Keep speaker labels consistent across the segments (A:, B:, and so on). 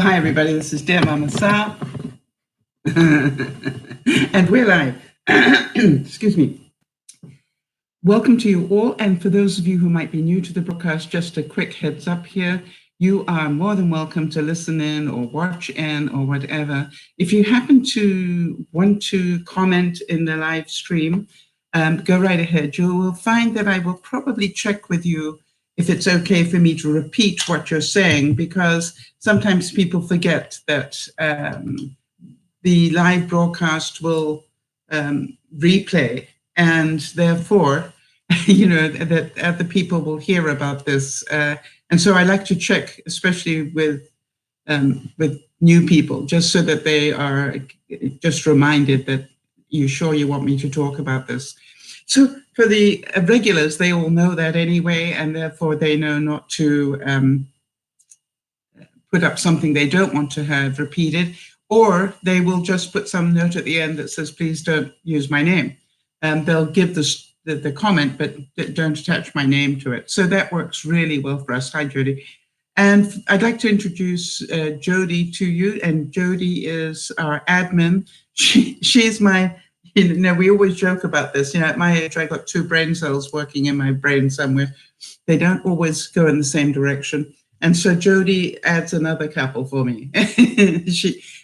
A: Hi, everybody. This is DearMamaSal. And we're live. Excuse me. Welcome to you all. And for those of you who might be new to the broadcast, just a quick heads up here. You are more than welcome to listen in or watch in or whatever. If you happen to want to comment in the live stream, go right ahead. You will find that I will probably check with you if it's okay for me to repeat what you're saying, because sometimes people forget that the live broadcast will replay, and therefore, that other people will hear about this. And so I like to check, especially with new people, just so that they are just reminded that you're sure you want me to talk about this. So for the regulars, they all know that anyway, and therefore they know not to put up something they don't want to have repeated, or they will just put some note at the end that says, please don't use my name. They'll give the comment, but don't attach my name to it. So that works really well for us. Hi, Jody. And I'd like to introduce Jody to you. And Jody is our admin. She's my, we always joke about this. At my age, I got 2 brain cells working in my brain somewhere. They don't always go in the same direction. And so Jody adds another couple for me.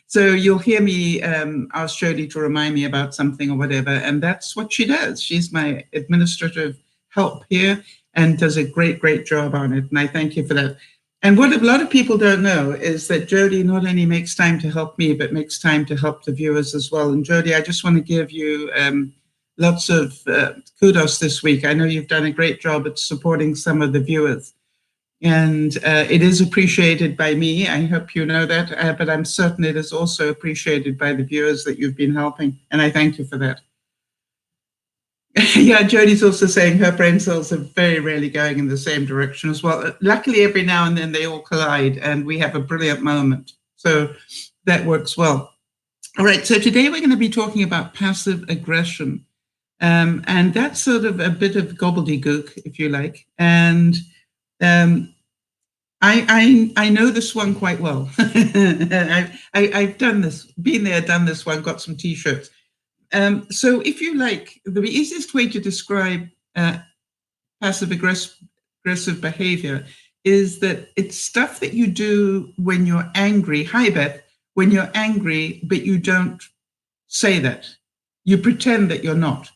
A: So you'll hear me ask Jody to remind me about something or whatever, and that's what she does. She's my administrative help here and does a great, great job on it, and I thank you for that. And what a lot of people don't know is that Jody not only makes time to help me, but makes time to help the viewers as well. And Jody, I just want to give you lots of kudos this week. I know you've done a great job at supporting some of the viewers. And it is appreciated by me. I hope you know that, but I'm certain it is also appreciated by the viewers that you've been helping, and I thank you for that. Yeah, Jody's also saying her brain cells are very rarely going in the same direction as well. Luckily, every now and then they all collide, and we have a brilliant moment. So that works well. All right, so today we're going to be talking about passive aggression, and that's sort of a bit of gobbledygook, if you like, and I know this one quite well. I've done this, been there, done this one, got some T-shirts. So if you like, the easiest way to describe passive aggressive behavior is that it's stuff that you do when you're angry. Hi, Beth. When you're angry, but you don't say that. You pretend that you're not.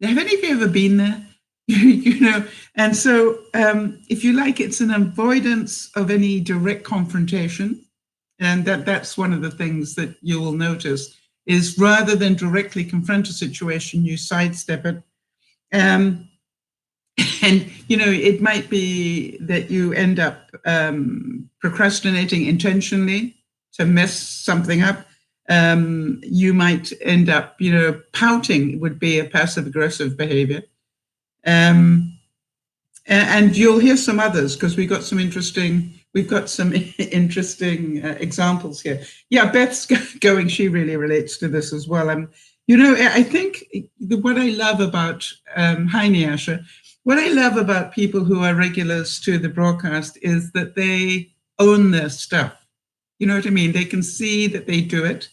A: Have any of you ever been there? And so if you like, it's an avoidance of any direct confrontation, and that's one of the things that you will notice is rather than directly confront a situation, you sidestep it. And it might be that you end up procrastinating intentionally to mess something up. You might end up, pouting would be a passive aggressive behavior. And you'll hear some others because we've got some interesting examples here. Yeah, Beth's going, she really relates to this as well. I think what I love about, hi Niasha, what I love about people who are regulars to the broadcast is that they own their stuff. You know what I mean? They can see that they do it.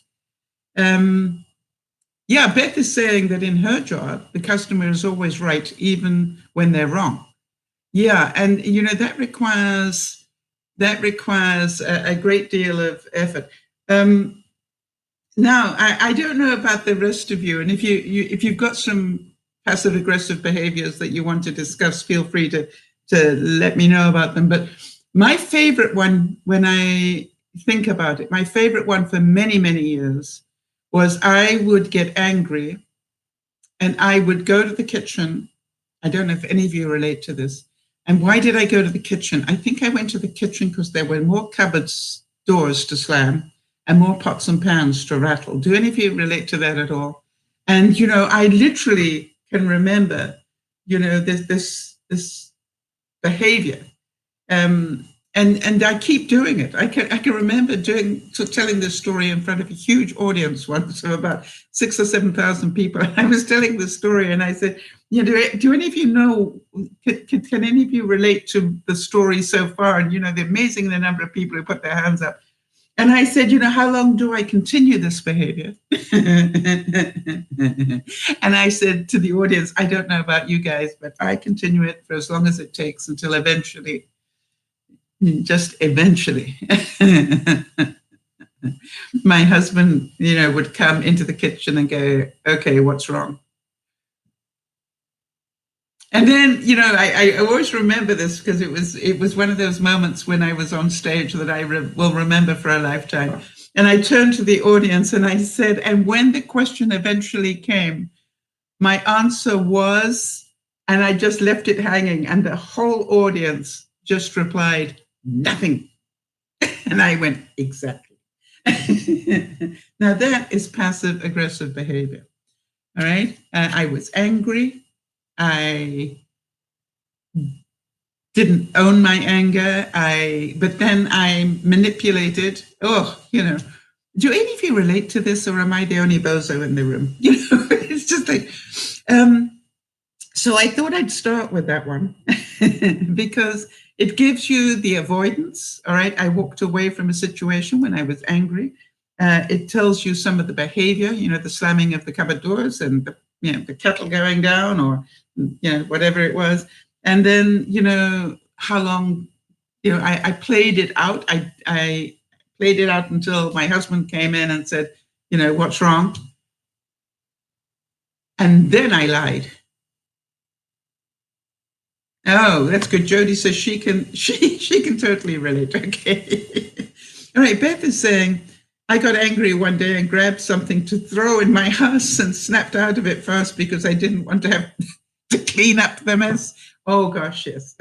A: Yeah, Beth is saying that in her job, the customer is always right, even when they're wrong. Yeah, and that requires a great deal of effort. Now, I don't know about the rest of you, and if you've got some passive aggressive behaviors that you want to discuss, feel free to let me know about them. But my favorite one, when I think about it, my favorite one for many, many years was I would get angry and I would go to the kitchen. I don't know if any of you relate to this. And why did I go to the kitchen? I think I went to the kitchen because there were more cupboards, doors to slam and more pots and pans to rattle. Do any of you relate to that at all? And, I literally can remember, this behavior. And I keep doing it. I can remember telling this story in front of a huge audience once of about 6,000 or 7,000 people. I was telling this story and I said, do any of you know, can any of you relate to the story so far? And, the amazing number of people who put their hands up. And I said, how long do I continue this behavior? And I said to the audience, I don't know about you guys, but I continue it for as long as it takes until eventually, just eventually, my husband, would come into the kitchen and go, okay, what's wrong? And then, I always remember this because it was one of those moments when I was on stage that I will remember for a lifetime. And I turned to the audience and I said, and when the question eventually came, my answer was, and I just left it hanging, and the whole audience just replied, nothing. And I went, exactly. Now that is passive aggressive behavior. All right. I was angry. I didn't own my anger. But then I manipulated. Do any of you relate to this, or am I the only bozo in the room? It's just like, so I thought I'd start with that one because it gives you the avoidance. All right. I walked away from a situation when I was angry. It tells you some of the behavior, the slamming of the cupboard doors and the kettle going down, or whatever it was. And then how long I played it out. I played it out until my husband came in and said, what's wrong? And then I lied. Oh, that's good. Jody says she can totally relate. Okay. All right. Beth is saying, I got angry one day and grabbed something to throw in my house and snapped out of it fast because I didn't want to have to clean up the mess. Oh gosh, yes.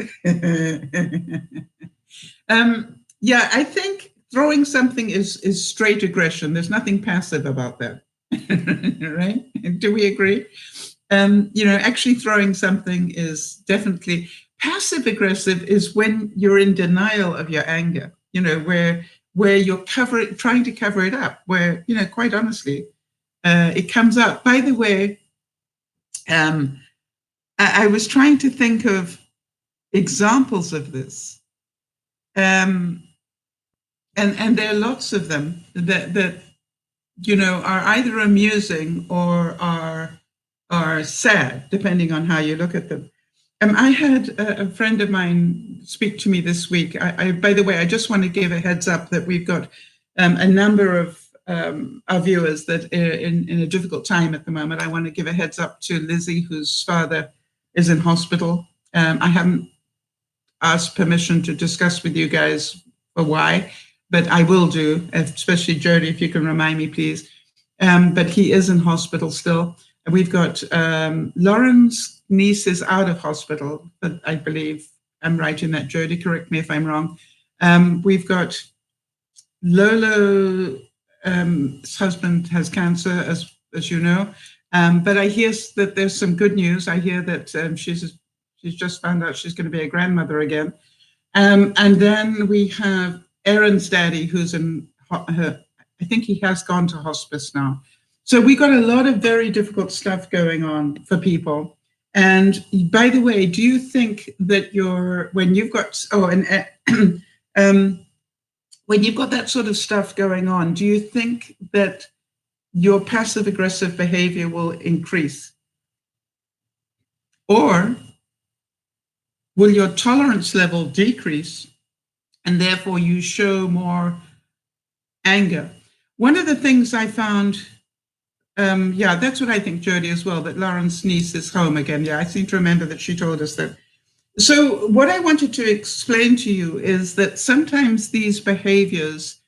A: Yeah, I think throwing something is straight aggression. There's nothing passive about that. Right? Do we agree? Actually throwing something is definitely passive aggressive. Is when you're in denial of your anger, where you're trying to cover it up, where, quite honestly, it comes out. By the way, I was trying to think of examples of this. And there are lots of them that are either amusing or are sad, depending on how you look at them. I had a friend of mine speak to me this week. By the way, I just want to give a heads up that we've got a number of our viewers that are in a difficult time at the moment. I want to give a heads up to Lizzie, whose father is in hospital. I haven't asked permission to discuss with you guys for why, but I will do, especially Jody, if you can remind me, please. But he is in hospital still. We've got Lauren's niece is out of hospital, but I believe I'm right in that. Jody, correct me if I'm wrong. We've got Lolo's husband has cancer, as you know. But I hear that there's some good news. I hear that she's just found out she's going to be a grandmother again. And then we have Erin's daddy, who's I think he has gone to hospice now. So we got a lot of very difficult stuff going on for people. And by the way, do you think that when you've got that sort of stuff going on, do you think that your passive aggressive behavior will increase? Or will your tolerance level decrease and therefore you show more anger? One of the things I found, that's what I think, Jody, as well, that Lauren's niece is home again. Yeah, I seem to remember that she told us that. So what I wanted to explain to you is that sometimes these behaviors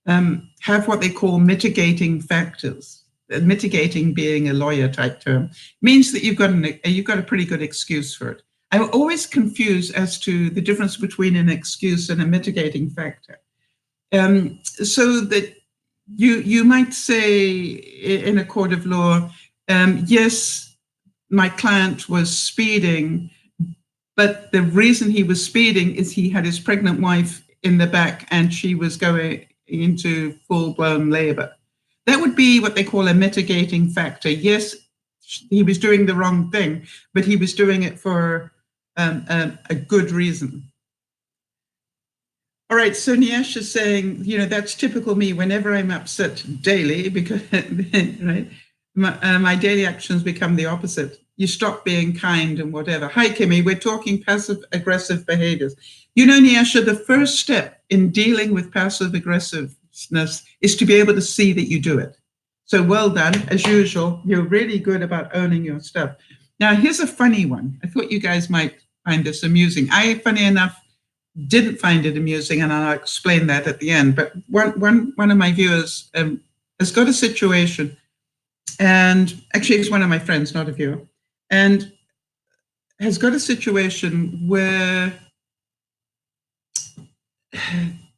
A: have what they call mitigating factors. Mitigating being a lawyer type term means that you've got a pretty good excuse for it. I'm always confused as to the difference between an excuse and a mitigating factor. So that you might say in a court of law, yes, my client was speeding, but the reason he was speeding is he had his pregnant wife in the back and she was going into full-blown labor. That would be what they call a mitigating factor. Yes, he was doing the wrong thing, but he was doing it for a good reason. All right, so Niesh is saying, that's typical me whenever I'm upset daily, because, right, my daily actions become the opposite. You stop being kind and whatever. Hi, Kimmy, we're talking passive-aggressive behaviors. Nyasha, the first step in dealing with passive aggressiveness is to be able to see that you do it. So well done, as usual. You're really good about owning your stuff. Now, here's a funny one. I thought you guys might find this amusing. Funny enough, didn't find it amusing, and I'll explain that at the end. But one of my viewers has got a situation, and actually it's one of my friends, not a viewer, and has got a situation where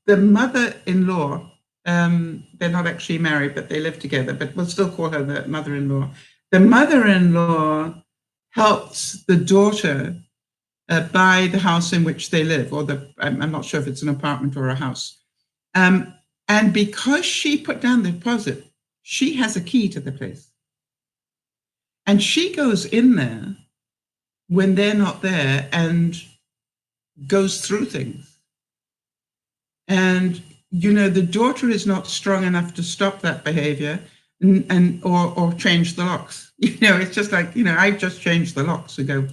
A: the mother-in-law, they're not actually married, but they live together, but we'll still call her the mother-in-law. The mother-in-law helps the daughter buy the house in which they live, or I'm not sure if it's an apartment or a house. And because she put down the deposit, she has a key to the place. And she goes in there when they're not there and goes through things. And, the daughter is not strong enough to stop that behavior or change the locks. It's just like, I've just changed the locks. We go,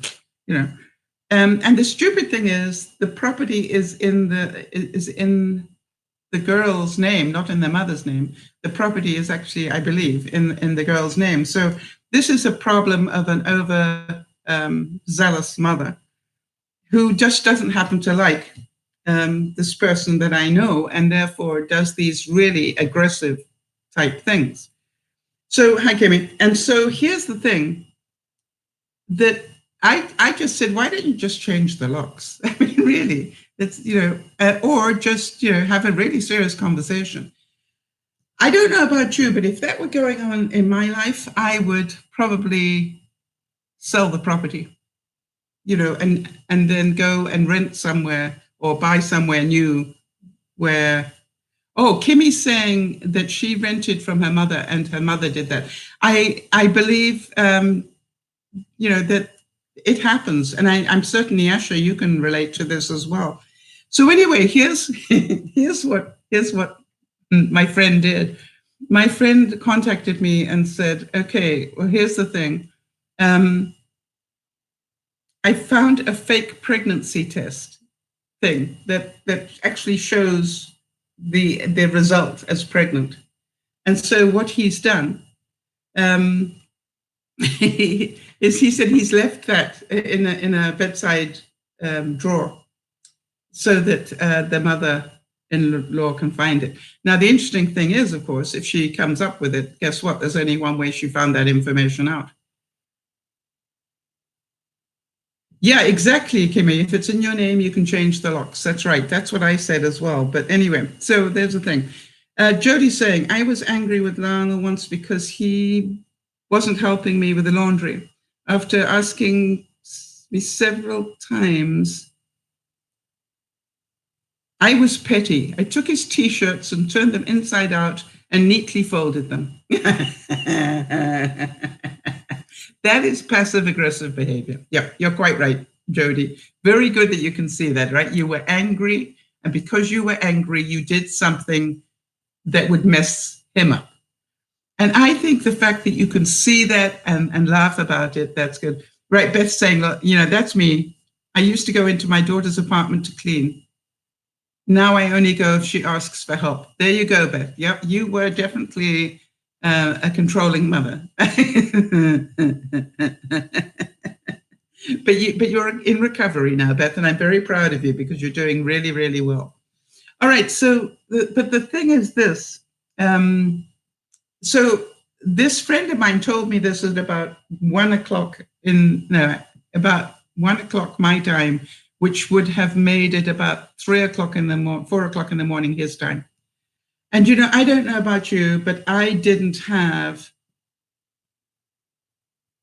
A: and the stupid thing is the property is in the girl's name, not in the mother's name. The property is actually, I believe, in the girl's name. So this is a problem of an over zealous mother who just doesn't happen to like this person that I know, and therefore does these really aggressive type things. So, hi, Kimmy. And so here's the thing that I just said, why don't you just change the locks? I mean, really, it's, or just, have a really serious conversation. I don't know about you, but if that were going on in my life, I would probably sell the property, and then go and rent somewhere or buy somewhere new where, oh, Kimmy's saying that she rented from her mother and her mother did that. I believe, that it happens. And I'm certain, Asha, you can relate to this as well. So anyway, here's what my friend did. My friend contacted me and said, okay, well, here's the thing. I found a fake pregnancy test thing that actually shows the result as pregnant. And so what he's done is he said he's left that in a bedside drawer so that the mother-in-law can find it. Now, the interesting thing is, of course, if she comes up with it, guess what? There's only one way she found that information out. Yeah, exactly, Kimmy. If it's in your name, you can change the locks. That's right. That's what I said as well. But anyway, so there's the thing. Jody's saying, I was angry with Lionel once because he wasn't helping me with the laundry. After asking me several times, I was petty. I took his T-shirts and turned them inside out and neatly folded them. That is passive-aggressive behavior. Yeah, you're quite right, Jody. Very good that you can see that, right? You were angry, and because you were angry, you did something that would mess him up. And I think the fact that you can see that and laugh about it, that's good. Right, Beth's saying, look, that's me. I used to go into my daughter's apartment to clean. Now I only go if she asks for help. There you go, Beth. Yep, you were definitely a controlling mother. But you're in recovery now, Beth, and I'm very proud of you because you're doing really, really well. All right, so but the thing is this. So this friend of mine told me this at about 1 o'clock about 1 o'clock my time, which would have made it about 3 o'clock in the morning, 4 o'clock in the morning his time. And, I don't know about you, but I didn't have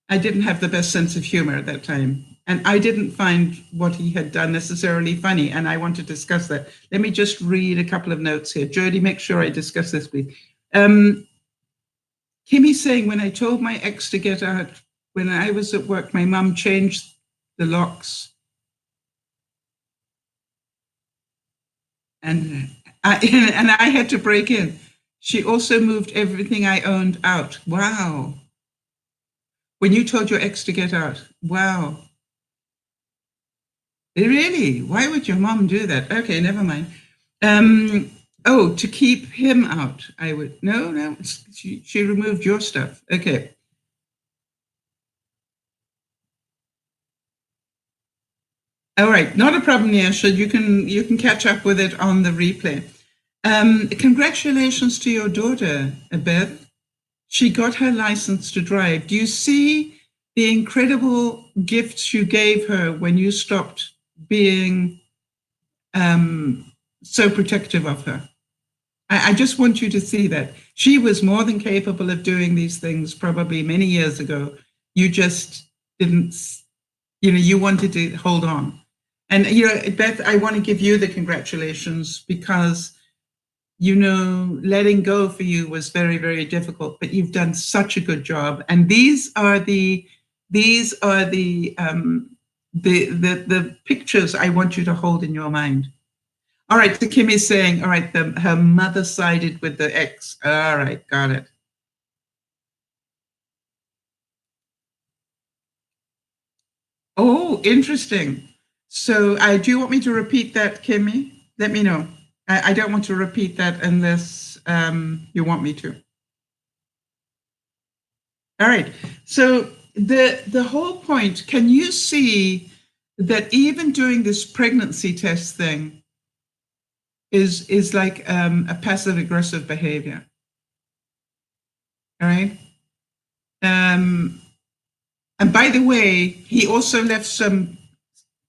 A: the best sense of humor at that time. And I didn't find what he had done necessarily funny. And I want to discuss that. Let me just read a couple of notes here. Jody, make sure I discuss this, please. Kimmy's saying, when I told my ex to get out, when I was at work, my mum changed the locks. And and I had to break in. She also moved everything I owned out. Wow. When you told your ex to get out. Wow. Really? Why would your mom do that? Okay, never mind. Oh, to keep him out, I would. No, she removed your stuff. Okay. All right, not a problem, Yasha. You can catch up with it on the replay. Congratulations to your daughter, Beth. She got her license to drive. Do you see the incredible gifts you gave her when you stopped being so protective of her? I just want you to see that. She was more than capable of doing these things probably many years ago. You just didn't, you wanted to hold on. And, Beth, I want to give you the congratulations because, letting go for you was very, very difficult, but you've done such a good job. And these are the pictures I want you to hold in your mind. All right, so Kim is saying, all right, her mother sided with the ex. All right, got it. Oh, interesting. So do you want me to repeat that, Kimmy? Let me know. I don't want to repeat that unless you want me to. All right. So the whole point, can you see that even doing this pregnancy test thing is like a passive aggressive behavior? All right. And by the way, he also left some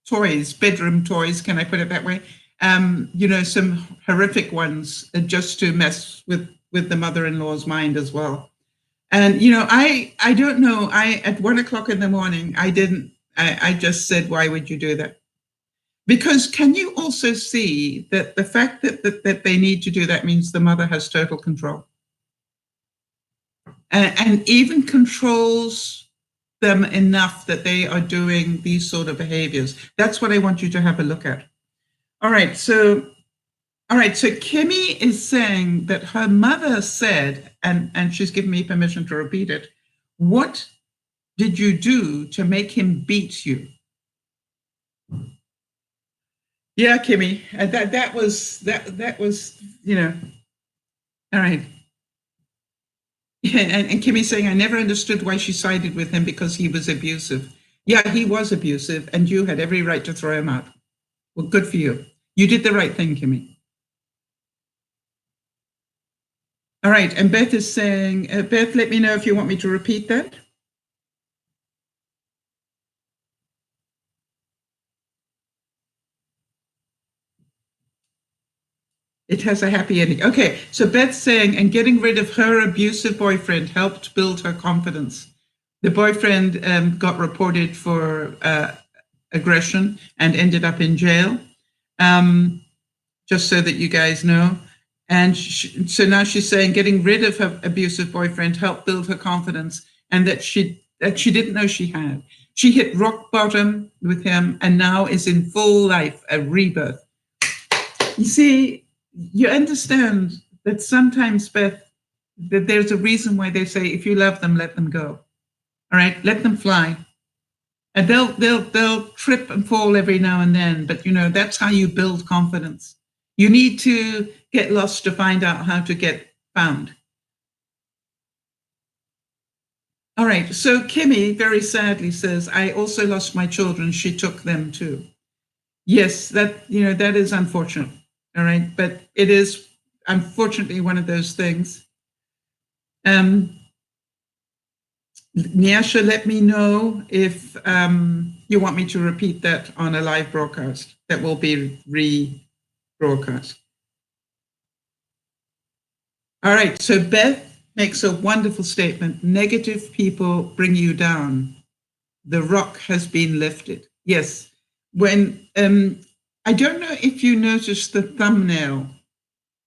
A: toys, bedroom toys, can I put it that way? Some horrific ones just to mess with the mother-in-law's mind as well. And, I don't know, at 1 o'clock in the morning, I just said, why would you do that? Because can you also see that the fact that they need to do that means the mother has total control? And even controls them enough that they are doing these sort of behaviors. That's what I want you to have a look at. All right, so Kimmy is saying that her mother said, and she's given me permission to repeat it, what did you do to make him beat you? Yeah, Kimmy, that was, all right. And Kimmy's saying, I never understood why she sided with him because he was abusive. Yeah, he was abusive, and you had every right to throw him out. Well, good for you. You did the right thing, Kimmy. All right, and Beth is saying, Beth, let me know if you want me to repeat that. It has a happy ending. Okay, so Beth's saying, and getting rid of her abusive boyfriend helped build her confidence. The boyfriend got reported for aggression and ended up in jail, just so that you guys know. And so now she's saying getting rid of her abusive boyfriend helped build her confidence, and that she didn't know she had. She hit rock bottom with him and now is in full life, a rebirth. You see, you understand that sometimes, Beth, that there's a reason why they say, if you love them, let them go. All right, let them fly. And they'll trip and fall every now and then, but that's how you build confidence. You need to get lost to find out how to get found. All right, so Kimmy very sadly says, I also lost my children. She took them too. Yes, that is unfortunate. All right, but it is unfortunately one of those things. Nyasha, let me know if you want me to repeat that on a live broadcast that will be rebroadcast. All right, so Beth makes a wonderful statement. Negative people bring you down. The rock has been lifted. Yes, when I don't know if you noticed the thumbnail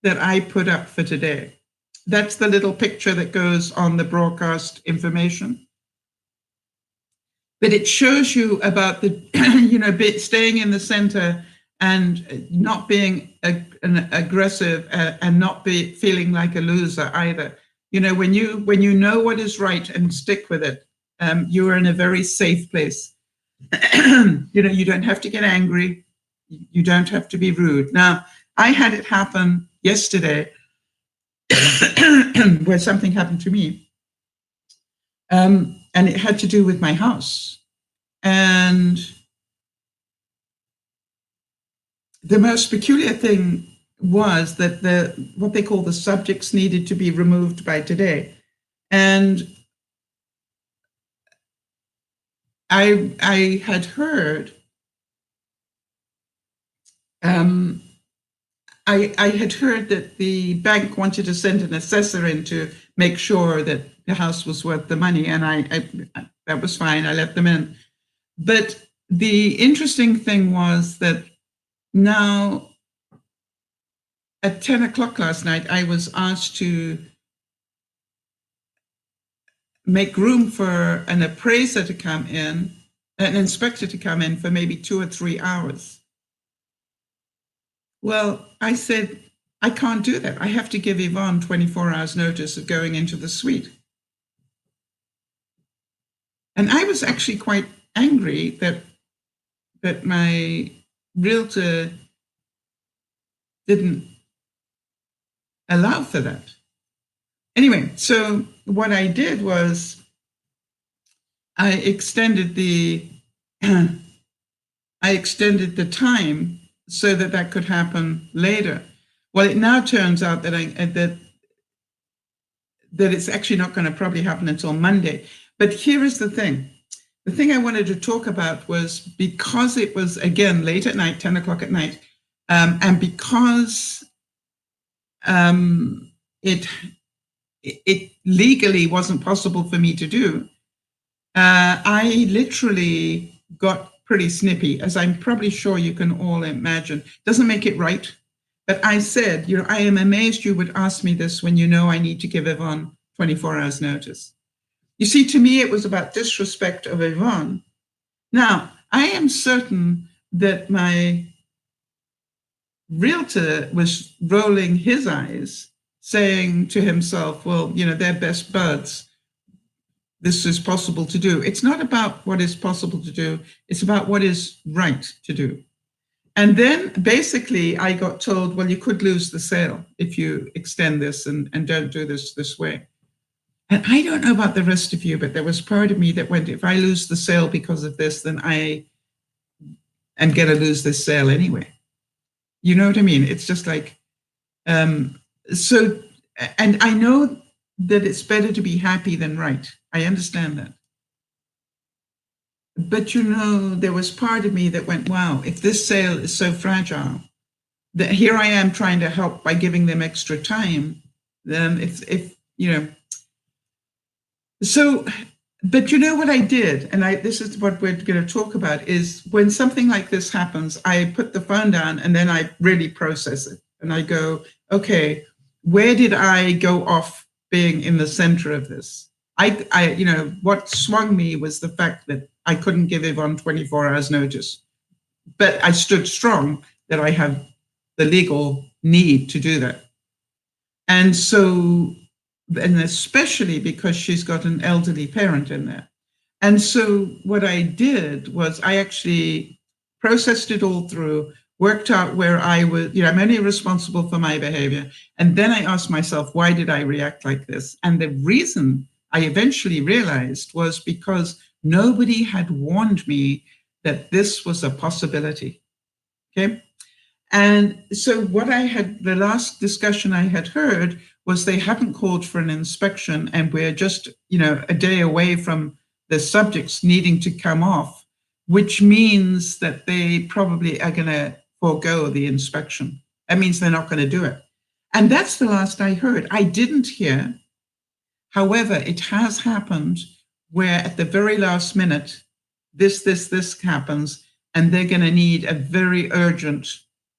A: that I put up for today. That's the little picture that goes on the broadcast information. But it shows you about the, staying in the center and not being and aggressive and not be feeling like a loser either. You know, when you know what is right and stick with it, you are in a very safe place. You know, you don't have to get angry. You don't have to be rude. Now, I had it happen yesterday where something happened to me. And it had to do with my house. And the most peculiar thing was that what they call the subjects needed to be removed by today. And I had heard, I had heard that the bank wanted to send an assessor in to make sure that the house was worth the money, and I that was fine. I let them in. But the interesting thing was that now at 10 o'clock last night, I was asked to make room for an appraiser to come in, an inspector to come in for maybe 2 or 3 hours. Well, I said, I can't do that. I have to give Yvonne 24 hours notice of going into the suite. And I was actually quite angry that my realtor didn't allow for that. Anyway, so what I did was I extended the time so that could happen later. Well, it now turns out that it's actually not going to probably happen until Monday. But here is the thing. The thing I wanted to talk about was, because it was, again, late at night, 10 o'clock at night, and because it legally wasn't possible for me to do, I literally got pretty snippy, as I'm probably sure you can all imagine. Doesn't make it right. But I said, you know, I am amazed you would ask me this when you know I need to give Yvonne 24 hours notice. You see, to me, it was about disrespect of Yvonne. Now, I am certain that my realtor was rolling his eyes, saying to himself, well, you know, they're best buds. This is possible to do. It's not about what is possible to do. It's about what is right to do. And then basically I got told, well, you could lose the sale if you extend this and don't do this way. And I don't know about the rest of you, but there was part of me that went, if I lose the sale because of this, then I am going to lose this sale anyway. You know what I mean? It's just like, so, and I know that it's better to be happy than right. I understand that. But, you know, there was part of me that went, wow, if this sale is so fragile, that here I am trying to help by giving them extra time, then if you know. So, but you know what I did, and this is what we're going to talk about, is when something like this happens, I put the phone down and then I really process it. And I go, okay, where did I go off being in the center of this? I you know, what swung me was the fact that I couldn't give Yvonne 24 hours notice. But I stood strong that I have the legal need to do that. And so, and especially because she's got an elderly parent in there. And so what I did was I actually processed it all through, worked out where I was, you know, I'm only responsible for my behavior. And then I asked myself, why did I react like this? And the reason I eventually realized was because nobody had warned me that this was a possibility. Okay. And so what I had, the last discussion I had heard was they haven't called for an inspection and we're just, you know, a day away from the subjects needing to come off, which means that they probably are going to forego the inspection. That means they're not going to do it. And that's the last I heard. I didn't hear. However, it has happened where at the very last minute, this happens, and they're going to need a very urgent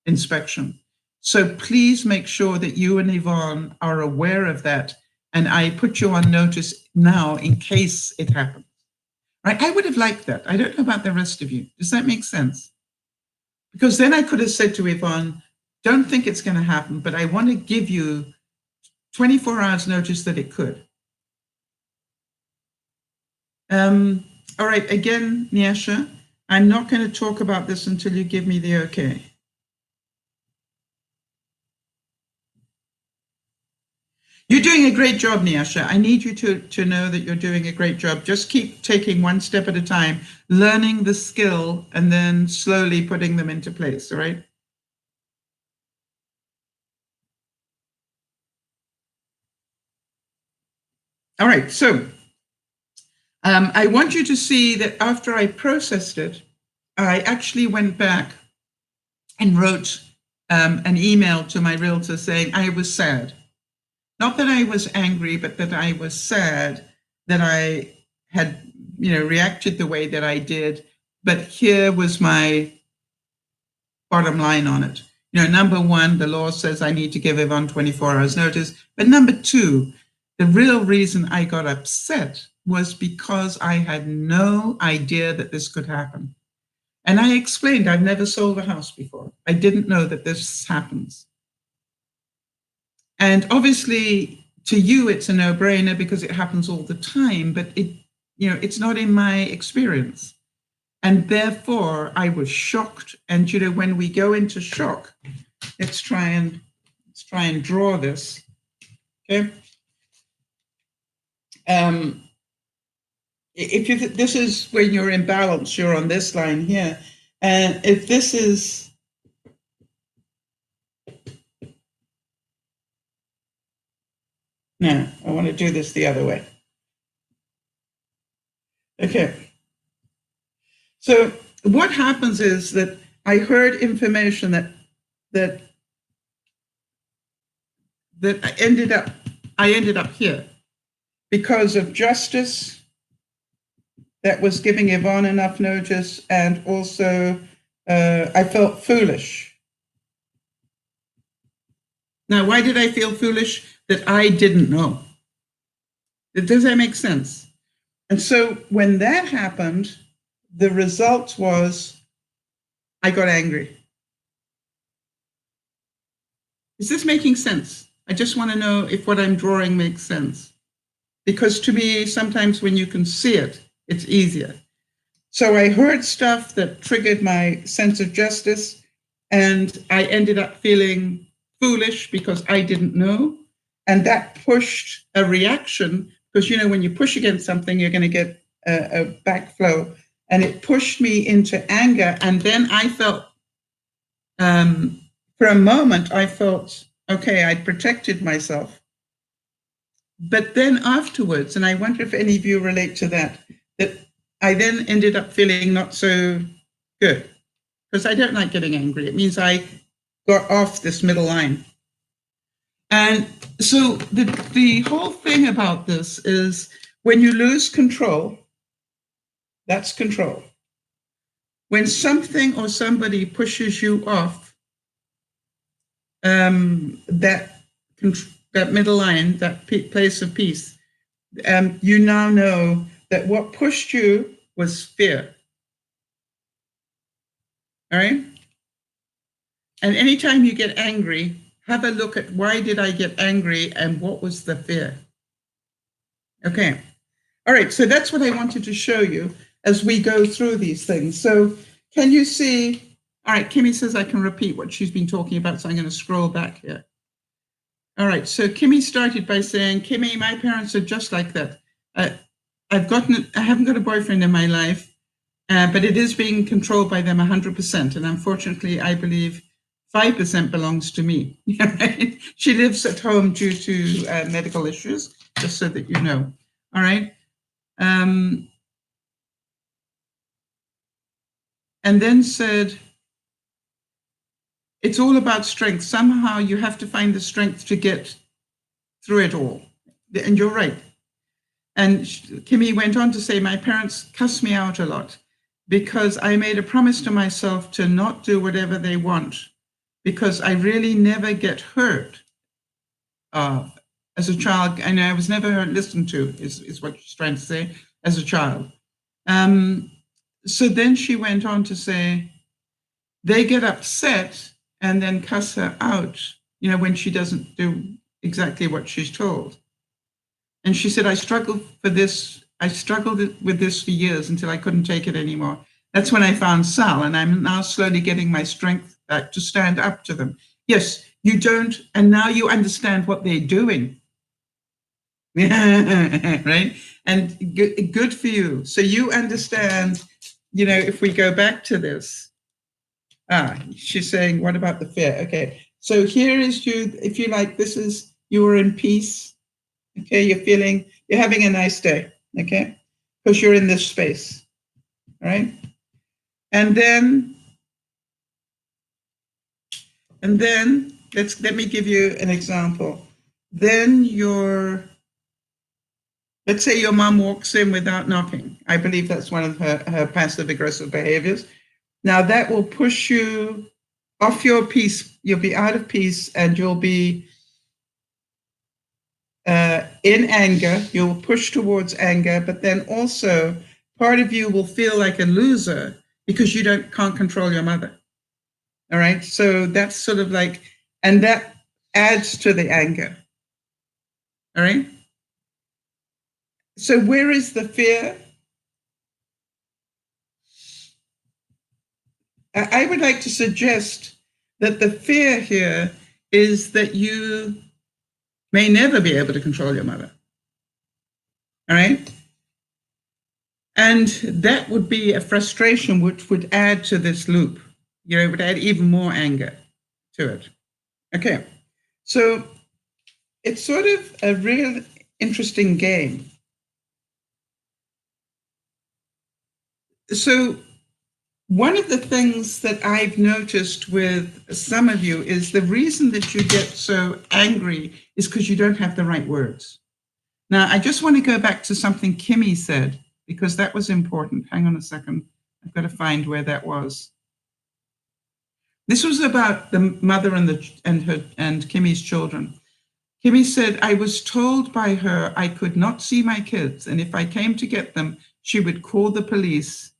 A: inspection. So please make sure that you and Yvonne are aware of that. And I put you on notice now in case it happens. Right? I would have liked that. I don't know about the rest of you. Does that make sense? Because then I could have said to Yvonne, don't think it's going to happen, but I want to give you 24 hours notice that it could. All right, again, Nyasha, I'm not going to talk about this until you give me the okay. You're doing a great job, Nyasha. I need you to know that you're doing a great job. Just keep taking one step at a time, learning the skill, and then slowly putting them into place, all right? All right, so I want you to see that after I processed it, I actually went back and wrote an email to my realtor saying I was sad. Not that I was angry, but that I was sad that I had, reacted the way that I did. But here was my bottom line on it. Number one, the law says I need to give Yvonne 24 hours notice. But number two, the real reason I got upset was because I had no idea that this could happen. And I explained, I've never sold a house before. I didn't know that this happens. And obviously, to you, it's a no-brainer because it happens all the time, but it's not in my experience. And therefore, I was shocked. And when we go into shock, let's try and draw this. Okay. This is when you're in balance, you're on this line here. And if this is, no, I want to do this the other way. Okay. So what happens is that I heard information that I ended up here because of justice that was giving Yvonne enough notice, and also I felt foolish. Now, why did I feel foolish? That I didn't know. Does that make sense? And so when that happened, the result was I got angry. Is this making sense? I just want to know if what I'm drawing makes sense. Because to me, sometimes when you can see it, it's easier. So I heard stuff that triggered my sense of justice, and I ended up feeling foolish because I didn't know. And that pushed a reaction, because when you push against something, you're going to get a backflow. And it pushed me into anger. And then I felt, for a moment, I felt, okay, I protected myself. But then afterwards, and I wonder if any of you relate to that I then ended up feeling not so good, because I don't like getting angry. It means I got off this middle line. And so the whole thing about this is when you lose control, that's control. When something or somebody pushes you off that middle line, that place of peace, you now know that what pushed you was fear. All right? And anytime you get angry, have a look at why did I get angry and what was the fear? Okay. All right, so that's what I wanted to show you as we go through these things. So can you see? All right, Kimmy says I can repeat what she's been talking about, so I'm going to scroll back here. All right, so Kimmy started by saying, Kimmy, my parents are just like that. I haven't got a boyfriend in my life, but it is being controlled by them 100%. And unfortunately, I believe 5% belongs to me. Right? She lives at home due to medical issues, just so that you know. All right. And then said, it's all about strength. Somehow you have to find the strength to get through it all. And you're right. And Kimmy went on to say, my parents cuss me out a lot because I made a promise to myself to not do whatever they want, because I really never get hurt as a child. And I was never listened to, is what she's trying to say, as a child. So then she went on to say, they get upset and then cuss her out, when she doesn't do exactly what she's told. And she said, I struggled with this for years until I couldn't take it anymore. That's when I found Sal, and I'm now slowly getting my strength back to stand up to them. Yes, you don't, and now you understand what they're doing. Right? And good for you. So you understand, if we go back to this, she's saying, what about the fear? Okay, so here is you, if you like, this is, you are in peace. Okay, you're having a nice day, okay? Because you're in this space, all right? And then let me give you an example. Then let's say your mom walks in without knocking. I believe that's one of her passive aggressive behaviors. Now that will push you off your peace. You'll be out of peace, and you'll be in anger. You'll push towards anger, but then also part of you will feel like a loser because you can't control your mother. All right. So that's sort of like, and that adds to the anger. All right. So where is the fear? I would like to suggest that the fear here is that you may never be able to control your mother. All right. And that would be a frustration which would add to this loop. It would add even more anger to it. Okay. So it's sort of a real interesting game. So one of the things that I've noticed with some of you is the reason that you get so angry is because you don't have the right words. Now, I just want to go back to something Kimmy said, because that was important. Hang on a second. I've got to find where that was. This was about the mother and Kimmy's children. Kimmy said, I was told by her I could not see my kids, and if I came to get them, she would call the police,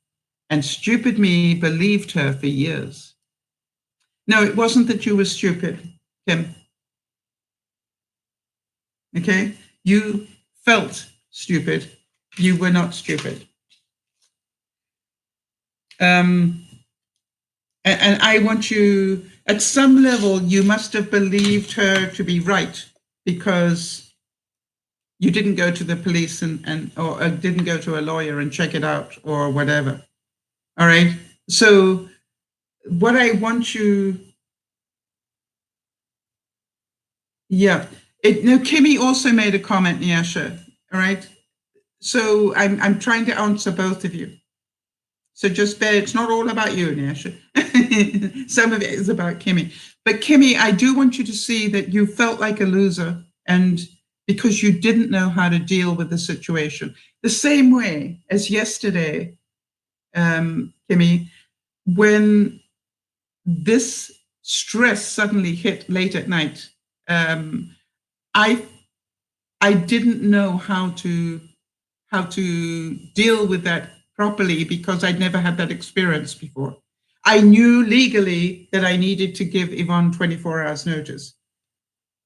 A: and stupid me believed her for years. No, it wasn't that you were stupid, Kim. Okay? You felt stupid. You were not stupid. And I want you, at some level, you must have believed her to be right because you didn't go to the police or didn't go to a lawyer and check it out or whatever. All right. So what I want you, Kimmy also made a comment, Nyasha. All right. So I'm trying to answer both of you. So just bear, it's not all about you, Nyasha. Some of it is about Kimmy. But Kimmy, I do want you to see that you felt like a loser, and because you didn't know how to deal with the situation. The same way as yesterday, Kimmy, when this stress suddenly hit late at night, I didn't know how to deal with that properly because I'd never had that experience before. I knew legally that I needed to give Yvonne 24 hours notice,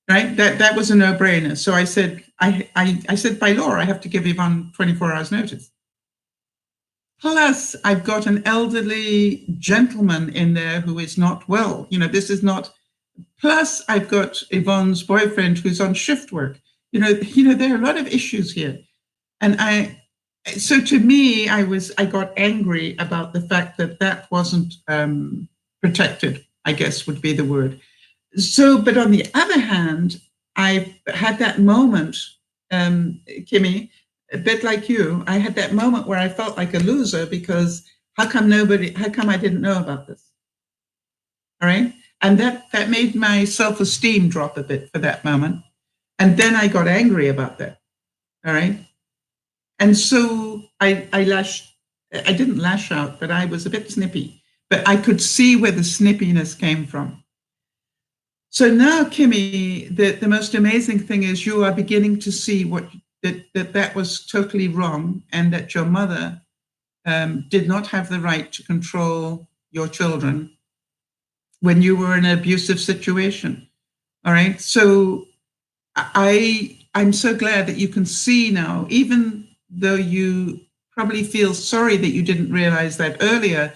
A: right? That was a no-brainer. So I said, I said by law, I have to give Yvonne 24 hours notice. Plus, I've got an elderly gentleman in there who is not well. This is not, plus I've got Yvonne's boyfriend who's on shift work. There are a lot of issues here. And so to me, I got angry about the fact that wasn't protected, I guess would be the word. So, but on the other hand, I had that moment, Kimmy, a bit like you, I had that moment where I felt like a loser because how come I didn't know about this? All right. And that made my self-esteem drop a bit for that moment. And then I got angry about that. All right. And so I didn't lash out, but I was a bit snippy, but I could see where the snippiness came from. So now, Kimmy, the most amazing thing is you are beginning to see that was totally wrong, and that your mother did not have the right to control your children, when you were in an abusive situation. All right. So I'm so glad that you can see now, even though you probably feel sorry that you didn't realize that earlier,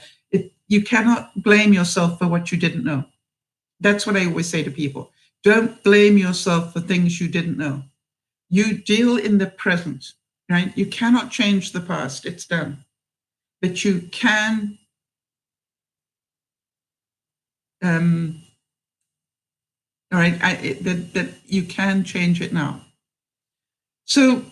A: you cannot blame yourself for what you didn't know. That's what I always say to people. Don't blame yourself for things you didn't know. You deal in the present, right? You cannot change the past. It's done. But you can all right, that you can change it now. So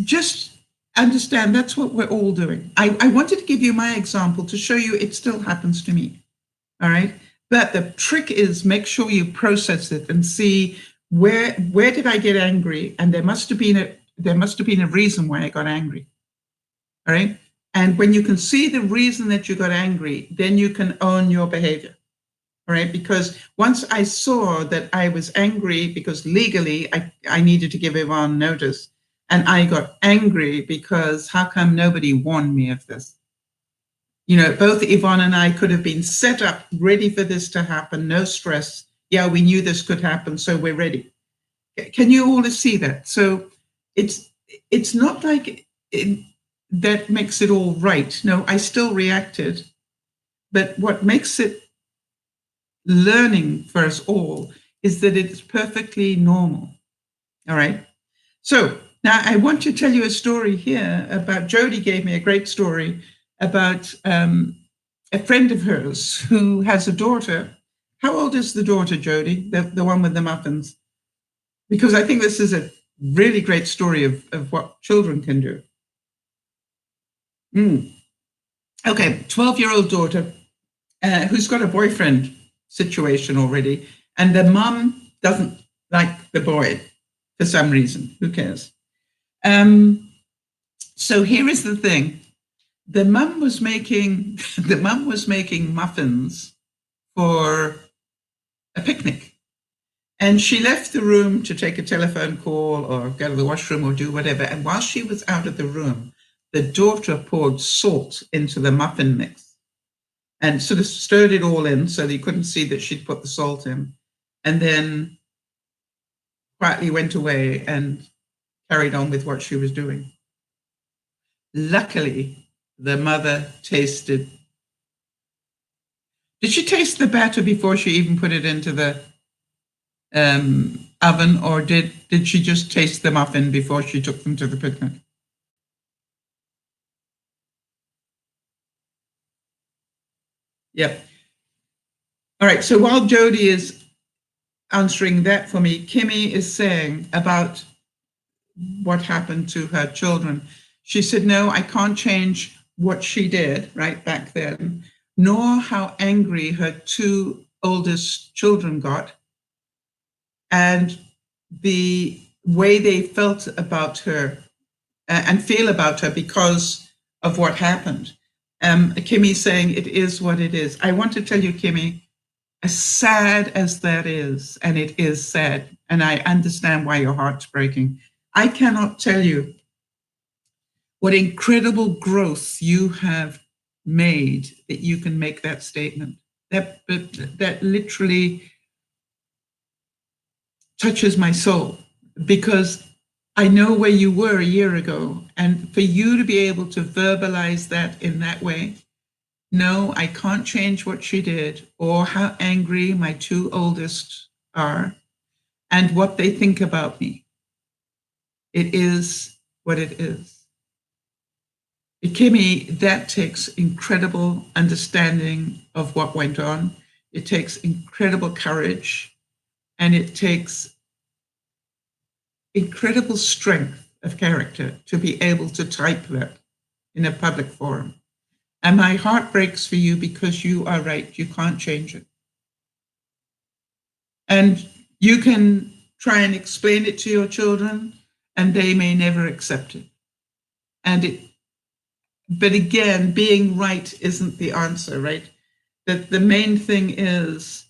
A: just understand that's what we're all doing. I wanted to give you my example to show you it still happens to me. All right. But the trick is make sure you process it and see where did I get angry? And there must have been a reason why I got angry. All right. And when you can see the reason that you got angry, then you can own your behavior. All right. Because once I saw that I was angry because legally I needed to give Yvonne notice, and I got angry because how come nobody warned me of this? You know, both Yvonne and I could have been set up ready for this to happen. No stress. Yeah, we knew this could happen, so we're ready. Can you all see that? So it's not like that makes it all right. No, I still reacted. But what makes it learning for us all is that it's perfectly normal. All right. So now I want to tell you a story here about Jody gave me a great story about a friend of hers who has a daughter. How old is the daughter, Jody? The one with the muffins? Because I think this is a really great story of what children can do. Okay, 12-year-old daughter who's got a boyfriend situation already, and the mum doesn't like the boy for some reason. Who cares? So here is the thing. The mum was making muffins for a picnic. And she left the room to take a telephone call or go to the washroom or do whatever. And while she was out of the room, the daughter poured salt into the muffin mix and sort of stirred it all in so that you couldn't see that she'd put the salt in. And then quietly went away and carried on with what she was doing. Luckily, the mother tasted. Did she taste the batter before she even put it into the oven, or did she just taste the muffin before she took them to the picnic? Yep. All right. So while Jody is answering that for me, Kimmy is saying about what happened to her children. She said, no, I can't change what she did right back then, nor how angry her two oldest children got and the way they felt about her and feel about her because of what happened. Kimmy saying it is what it is. I want to tell you, Kimmy, as sad as that is, and it is sad, and I understand why your heart's breaking, I cannot tell you what incredible growth you have made that you can make that statement. That literally touches my soul, because I know where you were a year ago, and for you to be able to verbalize that in that way, no, I can't change what she did or how angry my two oldest are and what they think about me. It is what it is. Kimmy, that takes incredible understanding of what went on. It takes incredible courage, and it takes incredible strength of character to be able to type that in a public forum. And my heart breaks for you because you are right. You can't change it. And you can try and explain it to your children, and they may never accept it. But again, being right isn't the answer, right? That the main thing is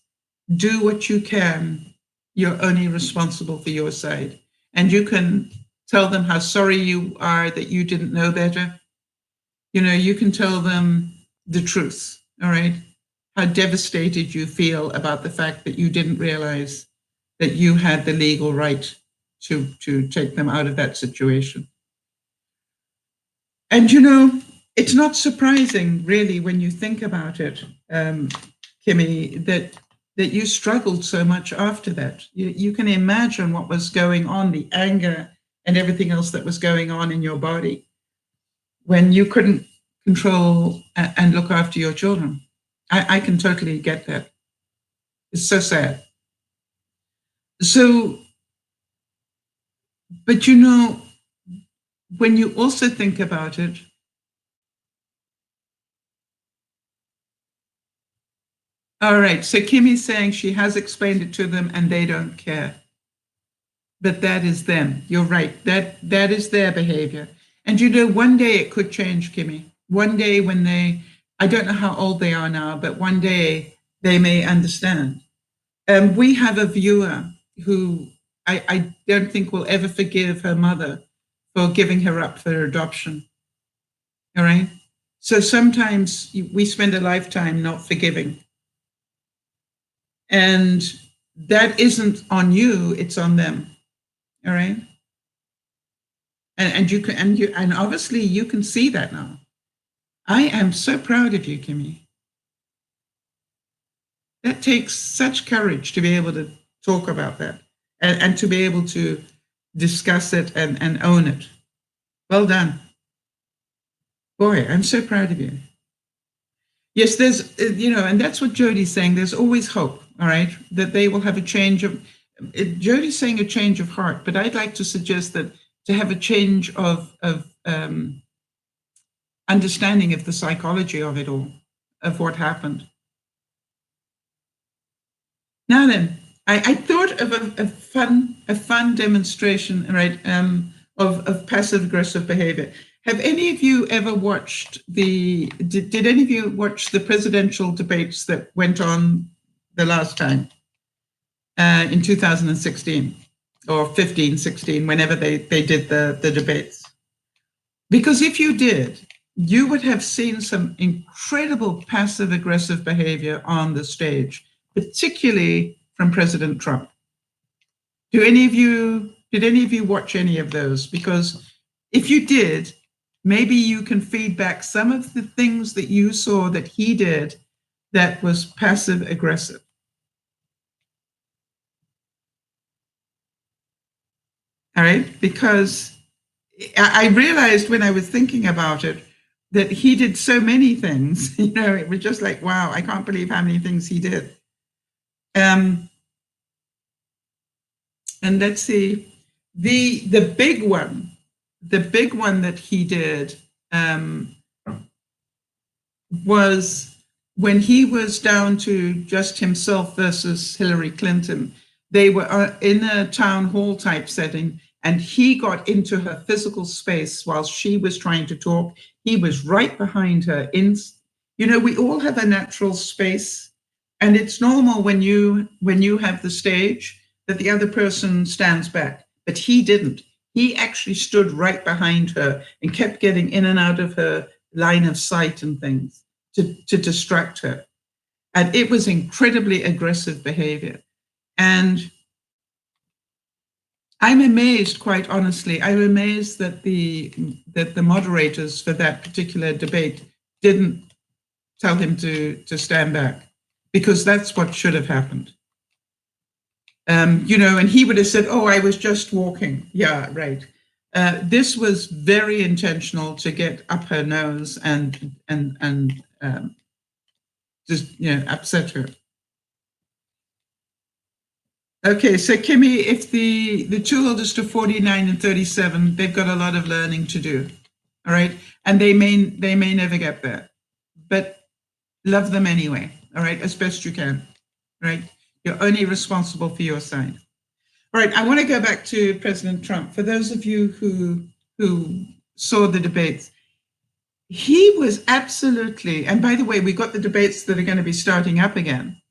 A: do what you can. You're only responsible for your side. And you can tell them how sorry you are that you didn't know better. You know, you can tell them the truth, all right? How devastated you feel about the fact that you didn't realize that you had the legal right to take them out of that situation. And, you know, it's not surprising, really, when you think about it, Kimmy, that you struggled so much after that. You can imagine what was going on, the anger and everything else that was going on in your body when you couldn't control and look after your children. I can totally get that. It's so sad. So, but you know, when you also think about it, all right, so Kimmy's saying she has explained it to them and they don't care. But that is them. You're right. That is their behavior. And you know, one day it could change, Kimmy. One day when I don't know how old they are now, but one day they may understand. We have a viewer who I don't think will ever forgive her mother for giving her up for adoption. All right. So sometimes we spend a lifetime not forgiving. And that isn't on you, it's on them. All right. And you can and obviously you can see that now. I am so proud of you, Kimmy. That takes such courage to be able to talk about that and to be able to discuss it and own it. Well done. Boy, I'm so proud of you. Yes, there's, you know, and that's what Jodi's saying. There's always hope, all right, that they will have a change of, Jodi's saying a change of heart, but I'd like to suggest that to have a change of understanding of the psychology of it all, of what happened. Now then, I thought of a fun demonstration, right, of passive aggressive behavior. Have any of you ever watched did any of you watch the presidential debates that went on the last time in 2016 or 15, 16, whenever they did the debates? Because if you did, you would have seen some incredible passive aggressive behavior on the stage, particularly from President Trump. Did any of you watch any of those? Because if you did, maybe you can feed back some of the things that you saw that he did that was passive aggressive. All right, because I realized when I was thinking about it that he did so many things. You know, it was just like, wow, I can't believe how many things he did. And let's see, the big one that he did was when he was down to just himself versus Hillary Clinton. They were in a town hall type setting, and he got into her physical space while she was trying to talk. He was right behind her. You know, we all have a natural space, and it's normal when you have the stage that the other person stands back, but he didn't. He actually stood right behind her and kept getting in and out of her line of sight and things to distract her. And it was incredibly aggressive behavior. And I'm amazed, quite honestly, I'm amazed that the moderators for that particular debate didn't tell him to stand back, because that's what should have happened. You know, and he would have said, oh, I was just walking. Yeah, right. This was very intentional to get up her nose and just, you know, upset her. Okay, so Kimmy, if the two oldest are 49 and 37, they've got a lot of learning to do. All right. And they may never get there, but love them anyway. All right, as best you can. Right. You're only responsible for your side. All right, I want to go back to President Trump. For those of you who saw the debates, he was absolutely, and by the way, we got the debates that are going to be starting up again.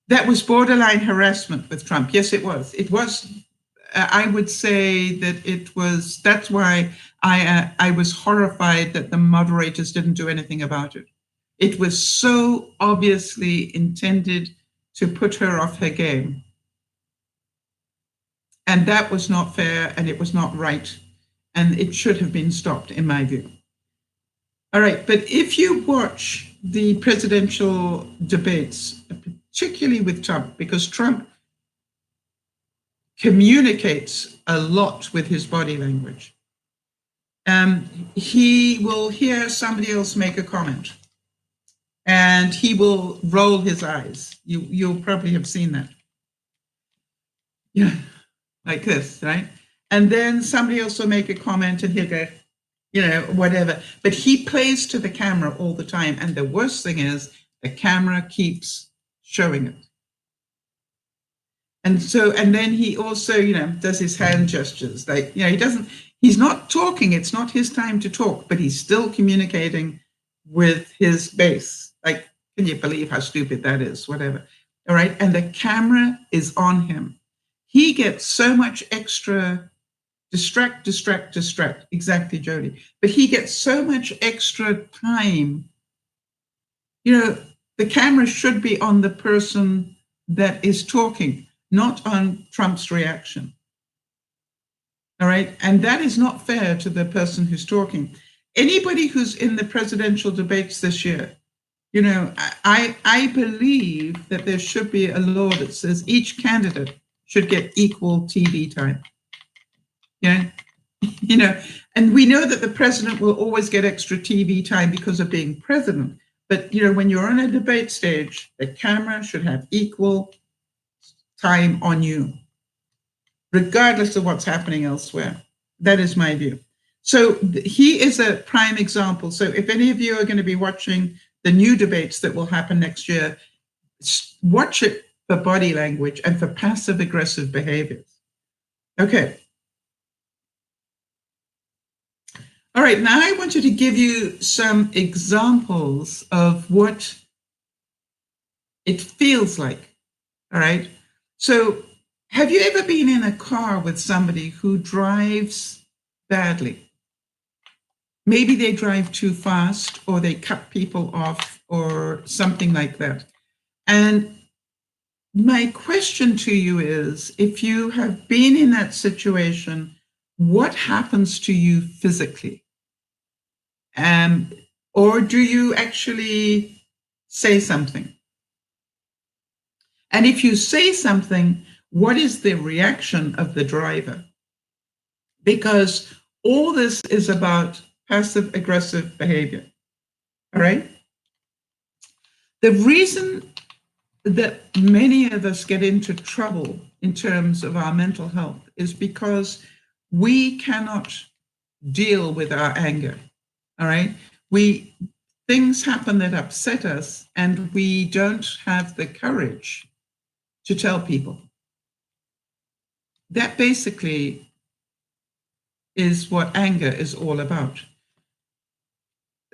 A: That was borderline harassment with Trump. Yes, it was. It was, I would say that it was, that's why I was horrified that the moderators didn't do anything about it. It was so obviously intended to put her off her game. And that was not fair, and it was not right. And it should have been stopped, in my view. All right, but if you watch the presidential debates, particularly with Trump, because Trump communicates a lot with his body language, he will hear somebody else make a comment, and he will roll his eyes. You'll probably have seen that. Yeah, like this, right? And then somebody else will make a comment, and he'll go, you know, whatever. But he plays to the camera all the time. And the worst thing is the camera keeps showing it. And so, and then he also, you know, does his hand gestures. Like, you know, he's not talking. It's not his time to talk, but he's still communicating with his base. Like, can you believe how stupid that is? Whatever. All right. And the camera is on him. He gets so much extra distract. Exactly, Jody. But he gets so much extra time. You know, the camera should be on the person that is talking, not on Trump's reaction. All right. And that is not fair to the person who's talking. Anybody who's in the presidential debates this year, you know, I believe that there should be a law that says each candidate should get equal TV time. Yeah, you know, and we know that the president will always get extra TV time because of being president. But, you know, when you're on a debate stage, the camera should have equal time on you, regardless of what's happening elsewhere. That is my view. So he is a prime example. So if any of you are going to be watching the new debates that will happen next year, watch it for body language and for passive aggressive behaviors. Okay. All right, now I wanted to give you some examples of what it feels like. All right. So have you ever been in a car with somebody who drives badly? Maybe they drive too fast, or they cut people off, or something like that. And my question to you is, if you have been in that situation, what happens to you physically? Or do you actually say something? And if you say something, what is the reaction of the driver? Because all this is about passive aggressive behavior. All right. The reason that many of us get into trouble in terms of our mental health is because we cannot deal with our anger. All right. Things happen that upset us, and we don't have the courage to tell people. That basically is what anger is all about.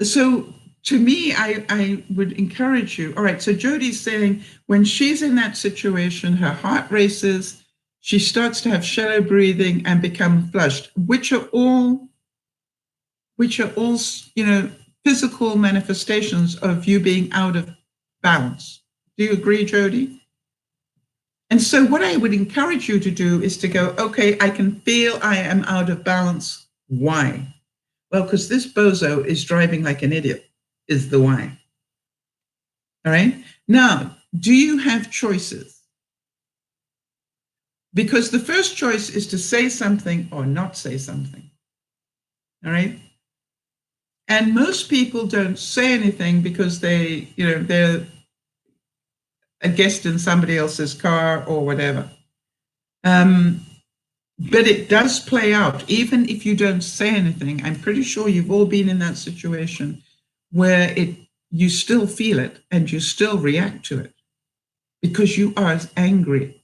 A: So to me, I would encourage you. All right. So Jody's saying when she's in that situation, her heart races, she starts to have shallow breathing and become flushed, which are all, you know, physical manifestations of you being out of balance. Do you agree, Jody? And so what I would encourage you to do is to go, okay, I can feel I am out of balance. Why? Well, because this bozo is driving like an idiot, is the why. All right. Now, do you have choices? Because the first choice is to say something or not say something. All right. And most people don't say anything because they, you know, they're a guest in somebody else's car or whatever. But it does play out, even if you don't say anything. I'm pretty sure you've all been in that situation where you still feel it and you still react to it because you are angry,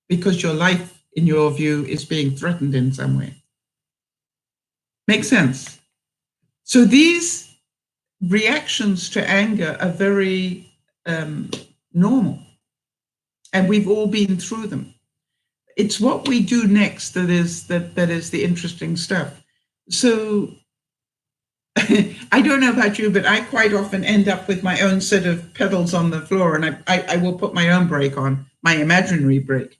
A: because your life, in your view, is being threatened in some way. Make sense? So these reactions to anger are very normal, and we've all been through them. It's what we do next that is the interesting stuff. So I don't know about you, but I quite often end up with my own set of pedals on the floor, and I will put my own brake on, my imaginary brake.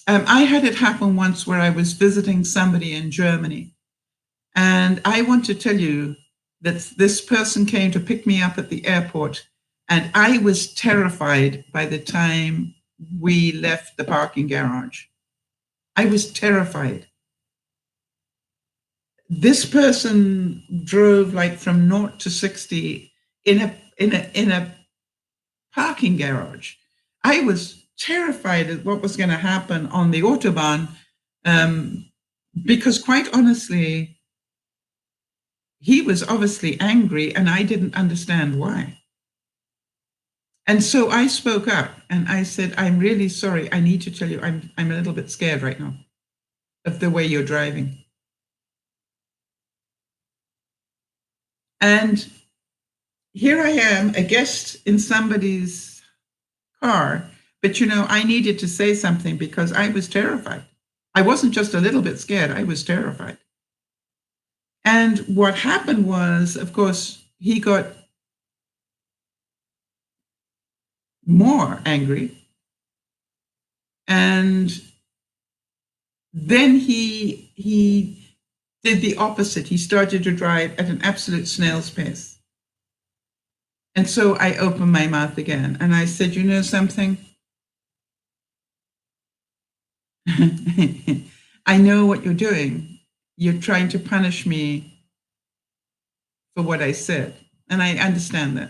A: I had it happen once where I was visiting somebody in Germany, and I want to tell you that this person came to pick me up at the airport, and I was terrified by the time we left the parking garage. I was terrified. This person drove like from 0 to 60 in a parking garage. I was terrified of what was going to happen on the Autobahn, because quite honestly, he was obviously angry and I didn't understand why. And so I spoke up and I said, I'm really sorry. I need to tell you, I'm a little bit scared right now of the way you're driving. And here I am, a guest in somebody's car, but I needed to say something because I was terrified. I wasn't just a little bit scared, I was terrified. And what happened was, of course, he got more angry. And then he did the opposite. He started to drive at an absolute snail's pace. And so I opened my mouth again and I said, you know something? I know what you're doing. You're trying to punish me for what I said. And I understand that.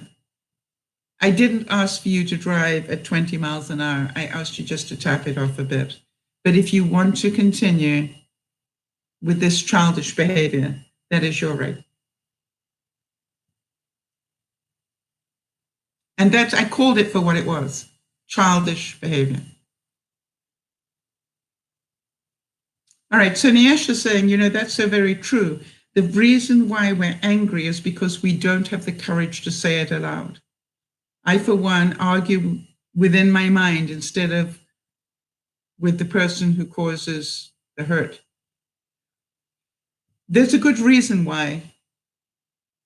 A: I didn't ask for you to drive at 20 miles an hour. I asked you just to tap it off a bit. But if you want to continue with this childish behavior, that is your right. And that, I called it for what it was, childish behavior. All right, so Niash is saying, that's so very true. The reason why we're angry is because we don't have the courage to say it aloud. I, for one, argue within my mind instead of with the person who causes the hurt. There's a good reason why,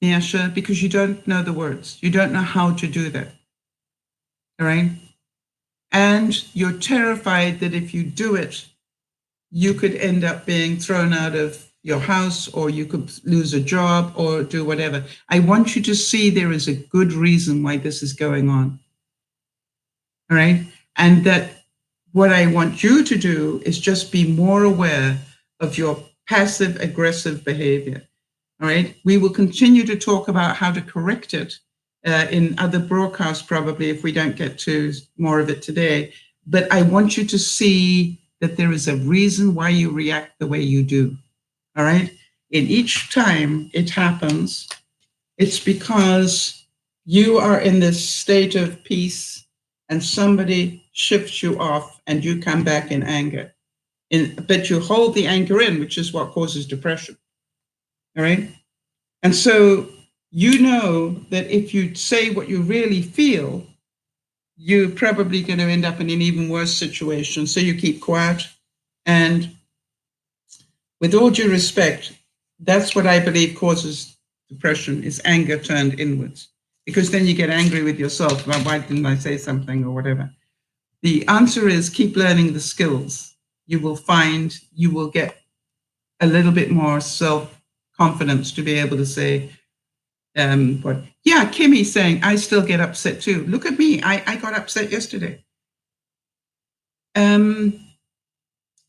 A: Niasha, because you don't know the words. You don't know how to do that. All right? And you're terrified that if you do it, you could end up being thrown out of your house, or you could lose a job or do whatever. I want you to see there is a good reason why this is going on. All right? And that what I want you to do is just be more aware of your passive aggressive behavior. All right? We will continue to talk about how to correct it in other broadcasts, probably, if we don't get to more of it today. But I want you to see that there is a reason why you react the way you do. All right? In each time it happens, it's because you are in this state of peace and somebody shifts you off and you come back in anger. But you hold the anger in, which is what causes depression. All right? And so you know that if you say what you really feel, you're probably going to end up in an even worse situation. So you keep quiet. And with all due respect, that's what I believe causes depression, is anger turned inwards. Because then you get angry with yourself about, why didn't I say something or whatever. The answer is keep learning the skills. You will find you will get a little bit more self-confidence to be able to say, Kimmy's saying, I still get upset too. Look at me, I got upset yesterday.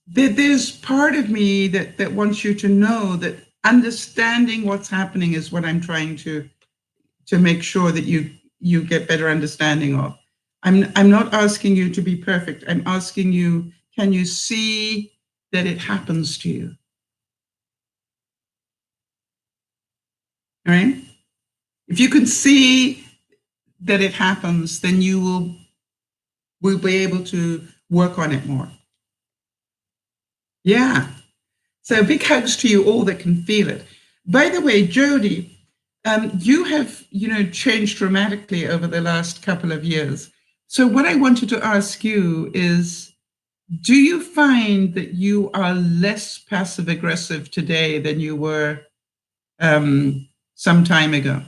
A: There's part of me that wants you to know that understanding what's happening is what I'm trying to make sure that you get better understanding of. I'm not asking you to be perfect. I'm asking you, can you see that it happens to you? All right? If you can see that it happens, then you will be able to work on it more. Yeah. So big hugs to you all that can feel it. By the way, Jody, you have, changed dramatically over the last couple of years. So what I wanted to ask you is, Do you find that you are less passive aggressive today than you were some time ago?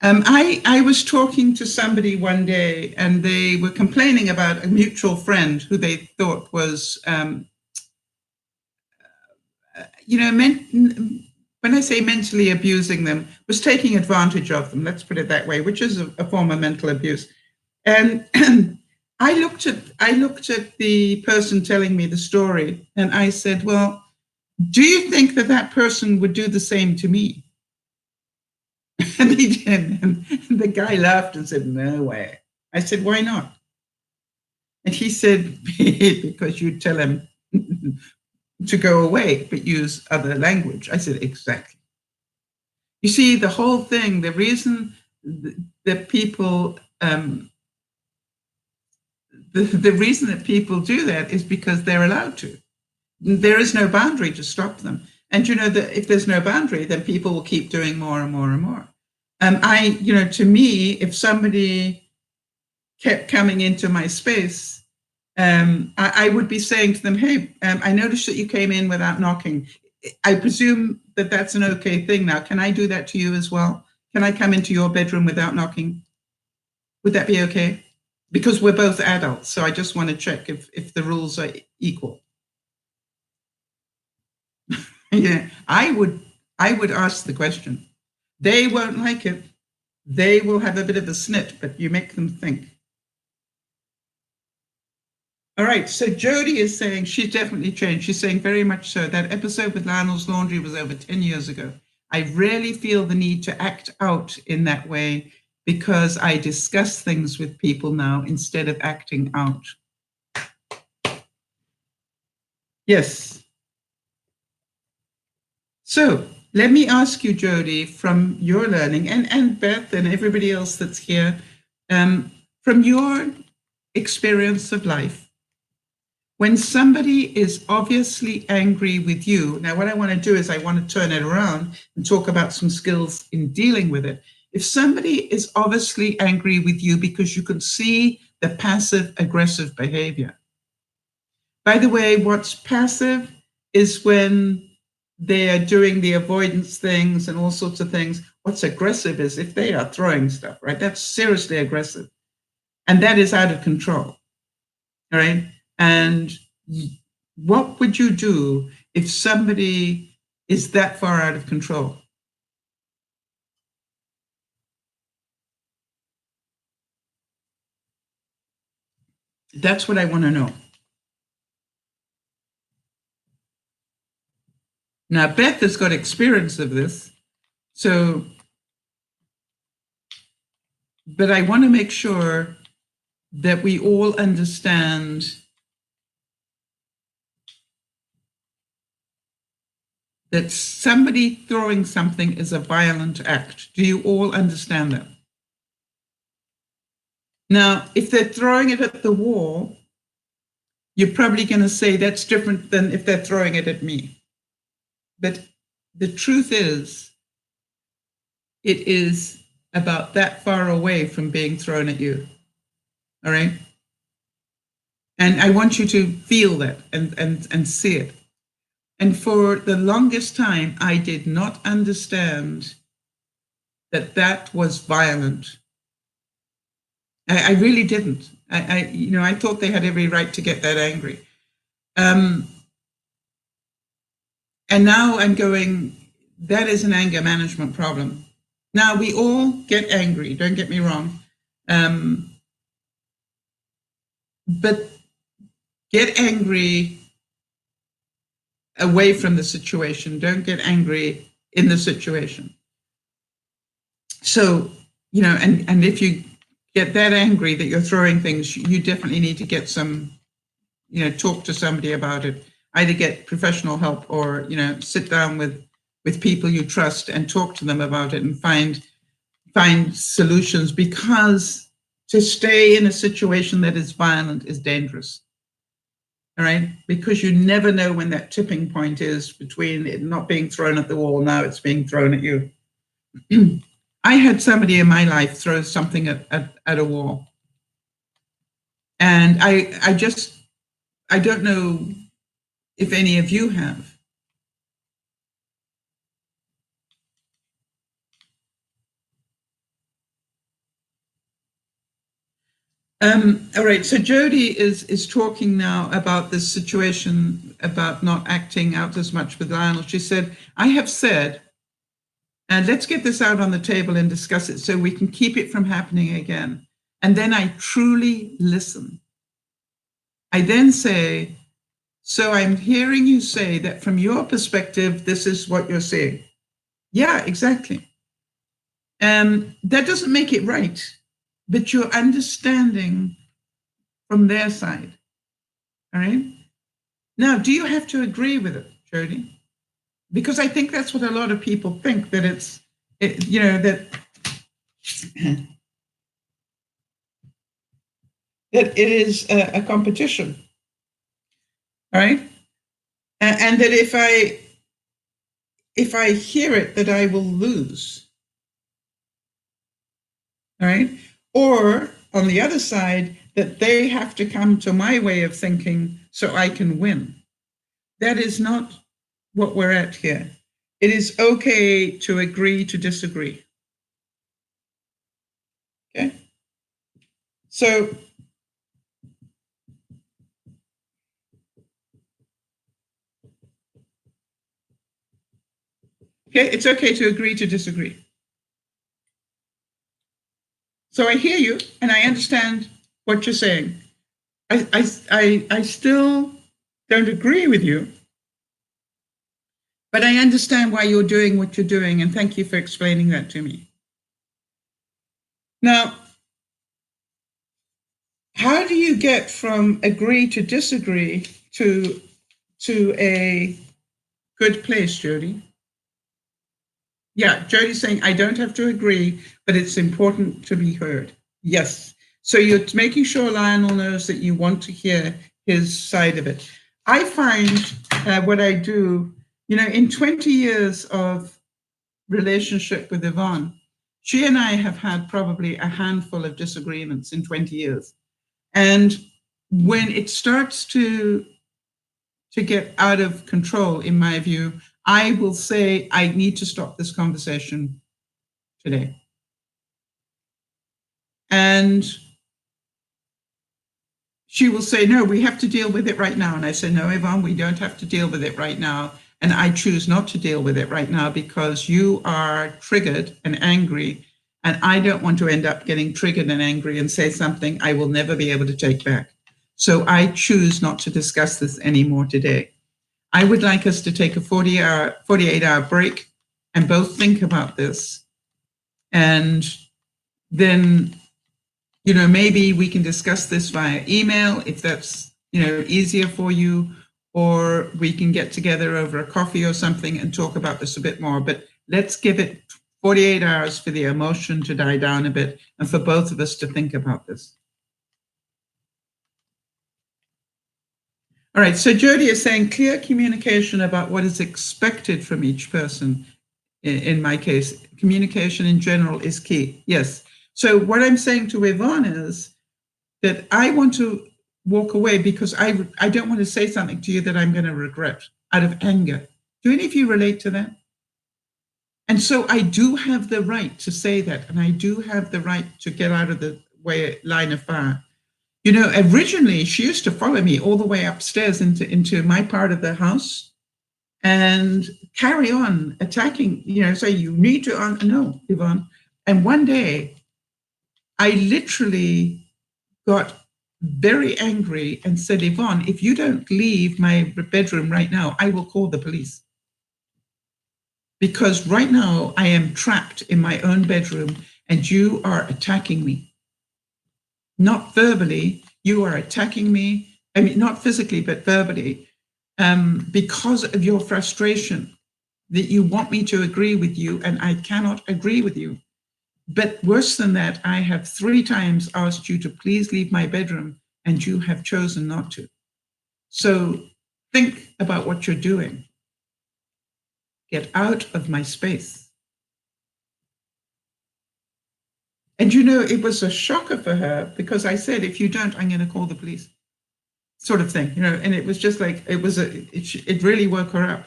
A: I was talking to somebody one day, and they were complaining about a mutual friend who they thought was, when I say mentally abusing them, was taking advantage of them. Let's put it that way, which is a form of mental abuse. And I looked at the person telling me the story, and I said, "Well, do you think that that person would do the same to me?" And he did. And the guy laughed and said, "No way." I said, "Why not?" And he said, "Because you tell him to go away, but use other language." I said, "Exactly." You see, the whole thing, the reason that people, the reason that people do that is because they're allowed to. There is no boundary to stop them. And you know that if there's no boundary, then people will keep doing more and more and more. To me, if somebody kept coming into my space, I would be saying to them, "Hey, I noticed that you came in without knocking. I presume that that's an okay thing now. Can I do that to you as well? Can I come into your bedroom without knocking? Would that be okay? Because we're both adults, so I just want to check if the rules are equal." Yeah, I would ask the question. They won't like it. They will have a bit of a snit, but you make them think. All right, so Jody is saying she's definitely changed. She's saying very much so. That episode with Lionel's laundry was over 10 years ago. I really feel the need to act out in that way because I discuss things with people now instead of acting out. Yes. So let me ask you, Jody, from your learning, and Beth and everybody else that's here, from your experience of life, when somebody is obviously angry with you, now what I want to do is I want to turn it around and talk about some skills in dealing with it. If somebody is obviously angry with you because you can see the passive aggressive behavior. By the way, what's passive is when they are doing the avoidance things and all sorts of things. What's aggressive is if they are throwing stuff, right? That's seriously aggressive. And that is out of control. All right. And what would you do if somebody is that far out of control? That's what I want to know. Now, Beth has got experience of this. So, but I want to make sure that we all understand that somebody throwing something is a violent act. Do you all understand that? Now, if they're throwing it at the wall, you're probably going to say that's different than if they're throwing it at me. But the truth is, it is about that far away from being thrown at you. All right? And I want you to feel that and see it. And for the longest time, I did not understand that that was violent. I really didn't. I thought they had every right to get that angry. And now I'm going, that is an anger management problem. Now, we all get angry, don't get me wrong. But get angry away from the situation. Don't get angry in the situation. So, and if you get that angry that you're throwing things, you definitely need to get some, talk to somebody about it. Either get professional help or, sit down with people you trust and talk to them about it and find solutions, because to stay in a situation that is violent is dangerous. All right, because you never know when that tipping point is between it not being thrown at the wall, now it's being thrown at you. I had somebody in my life throw something at a wall. And I just I don't know if any of you have. All right, so Jody is talking now about this situation about not acting out as much with Lionel. She said, I have said, and let's get this out on the table and discuss it so we can keep it from happening again. And then I truly listen. I then say, so I'm hearing you say that from your perspective, this is what you're saying. Yeah, exactly. That doesn't make it right, but you're understanding from their side. All right. Now, do you have to agree with it, Jody? Because I think that's what a lot of people think, that that it is a competition. All right. And that if I hear it, that I will lose. All right. Or on the other side, that they have to come to my way of thinking so I can win. That is not what we're at here. It is okay to agree to disagree. Okay. So okay, it's okay to agree to disagree. So I hear you and I understand what you're saying. I still don't agree with you, but I understand why you're doing what you're doing, and thank you for explaining that to me. Now, how do you get from agree to disagree to a good place, Jody? Yeah, Jody's saying, I don't have to agree, but it's important to be heard. Yes. So you're making sure Lionel knows that you want to hear his side of it. I find what I do, in 20 years of relationship with Yvonne, she and I have had probably a handful of disagreements in 20 years. And when it starts to get out of control, in my view, I will say, I need to stop this conversation today. And she will say, no, we have to deal with it right now. And I say, no, Yvonne, we don't have to deal with it right now. And I choose not to deal with it right now because you are triggered and angry. And I don't want to end up getting triggered and angry and say something I will never be able to take back. So I choose not to discuss this anymore today. I would like us to take a 48-hour break and both think about this. And then, maybe we can discuss this via email if that's, easier for you, or we can get together over a coffee or something and talk about this a bit more. But let's give it 48 hours for the emotion to die down a bit and for both of us to think about this. All right, so Jody is saying clear communication about what is expected from each person. In my case, communication in general is key. Yes. So what I'm saying to Yvonne is that I want to walk away because I don't want to say something to you that I'm going to regret out of anger. Do any of you relate to that? And so I do have the right to say that, and I do have the right to get out of the line of fire. Originally she used to follow me all the way upstairs into my part of the house and carry on attacking, say, you need to, no, Yvonne. And one day I literally got very angry and said, Yvonne, if you don't leave my bedroom right now, I will call the police. Because right now I am trapped in my own bedroom and you are attacking me. Not verbally, you are attacking me. I mean, not physically, but verbally, because of your frustration that you want me to agree with you and I cannot agree with you. But worse than that, I have 3 times asked you to please leave my bedroom and you have chosen not to. So think about what you're doing. Get out of my space. And it was a shocker for her because I said, if you don't, I'm going to call the police. sort of thing, and it was just like, it really woke her up.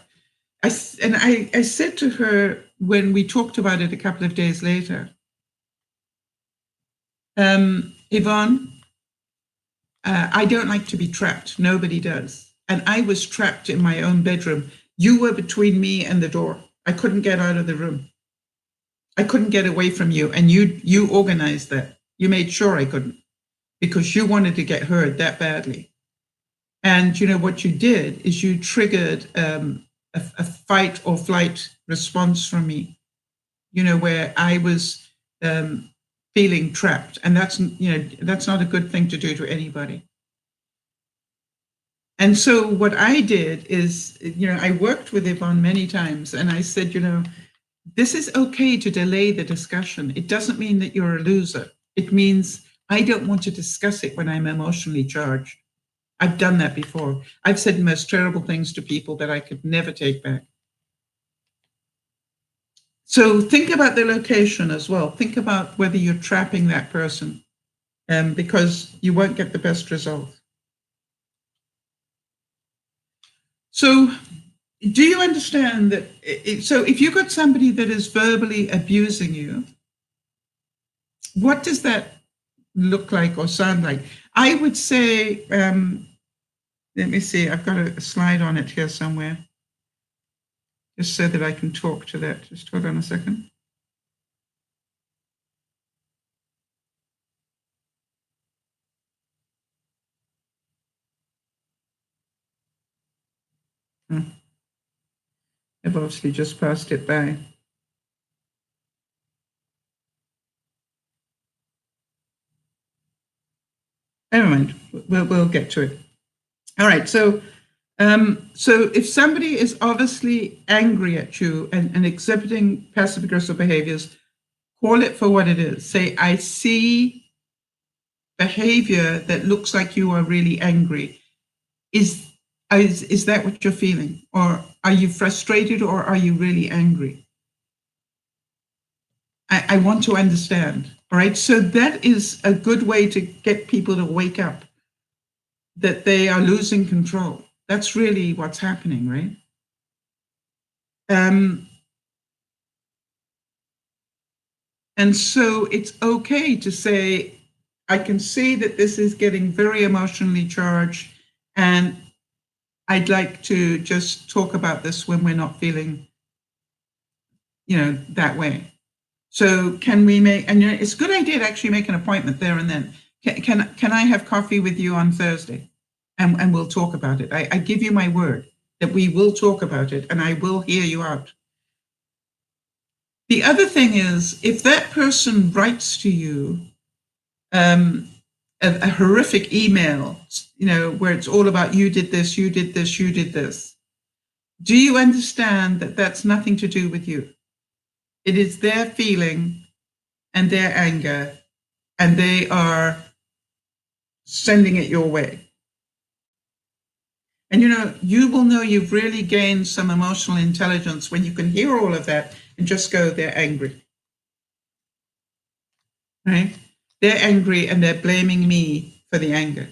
A: I said to her when we talked about it a couple of days later, Yvonne, I don't like to be trapped. Nobody does. And I was trapped in my own bedroom. You were between me and the door. I couldn't get out of the room. I couldn't get away from you. And you organized that. You made sure I couldn't, because you wanted to get heard that badly. And what you did is you triggered a fight or flight response from me, where I was feeling trapped. And that's not a good thing to do to anybody. And so what I did is, I worked with Yvonne many times, and I said, this is okay to delay the discussion. It doesn't mean that you're a loser. It means I don't want to discuss it when I'm emotionally charged. I've done that before. I've said the most terrible things to people that I could never take back. So think about the location as well. Think about whether you're trapping that person, because you won't get the best result. So do you understand that? So if you've got somebody that is verbally abusing you, what does that look like or sound like? I would say, let me see, I've got a slide on it here somewhere, just so that I can talk to that. Just hold on a second. I've obviously just passed it by. Never mind, we'll get to it. All right, so if somebody is obviously angry at you and exhibiting passive-aggressive behaviors, call it for what it is. Say, I see behavior that looks like you are really angry. Is that what you're feeling? Or are you frustrated, or are you really angry? I want to understand. All right, so that is a good way to get people to wake up, that they are losing control. That's really what's happening, right? And so it's okay to say, I can see that this is getting very emotionally charged, and I'd like to just talk about this when we're not feeling, that way. So can we make, and it's a good idea to actually make an appointment there and then. Can I have coffee with you on Thursday? And we'll talk about it. I give you my word that we will talk about it, and I will hear you out. The other thing is, if that person writes to you a horrific email, where it's all about you did this, you did this, you did this, do you understand that that's nothing to do with you? It is their feeling and their anger, and they are sending it your way. And you will know you've really gained some emotional intelligence when you can hear all of that and just go, they're angry. Right? They're angry and they're blaming me for the anger.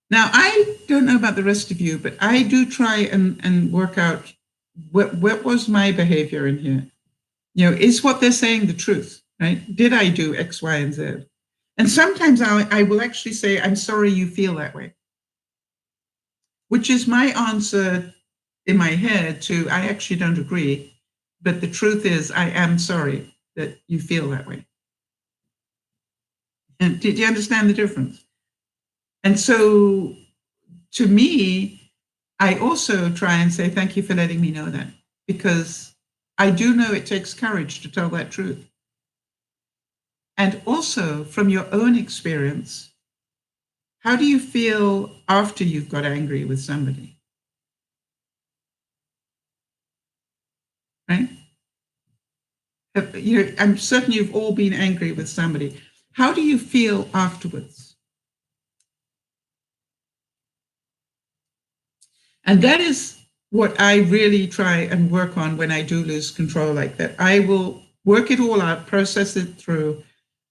A: Now, I don't know about the rest of you, but I do try and work out what was my behavior in here. Is what they're saying the truth, right? Did I do X, Y, and Z? And sometimes I will actually say, I'm sorry you feel that way, which is my answer in my head to, I actually don't agree, but the truth is, I am sorry that you feel that way. And did you understand the difference? And so to me, I also try and say, thank you for letting me know that, because I do know it takes courage to tell that truth. And also from your own experience, how do you feel after you've got angry with somebody? Right? I'm certain you've all been angry with somebody. How do you feel afterwards? And that is what I really try and work on when I do lose control like that. I will work it all out, process it through.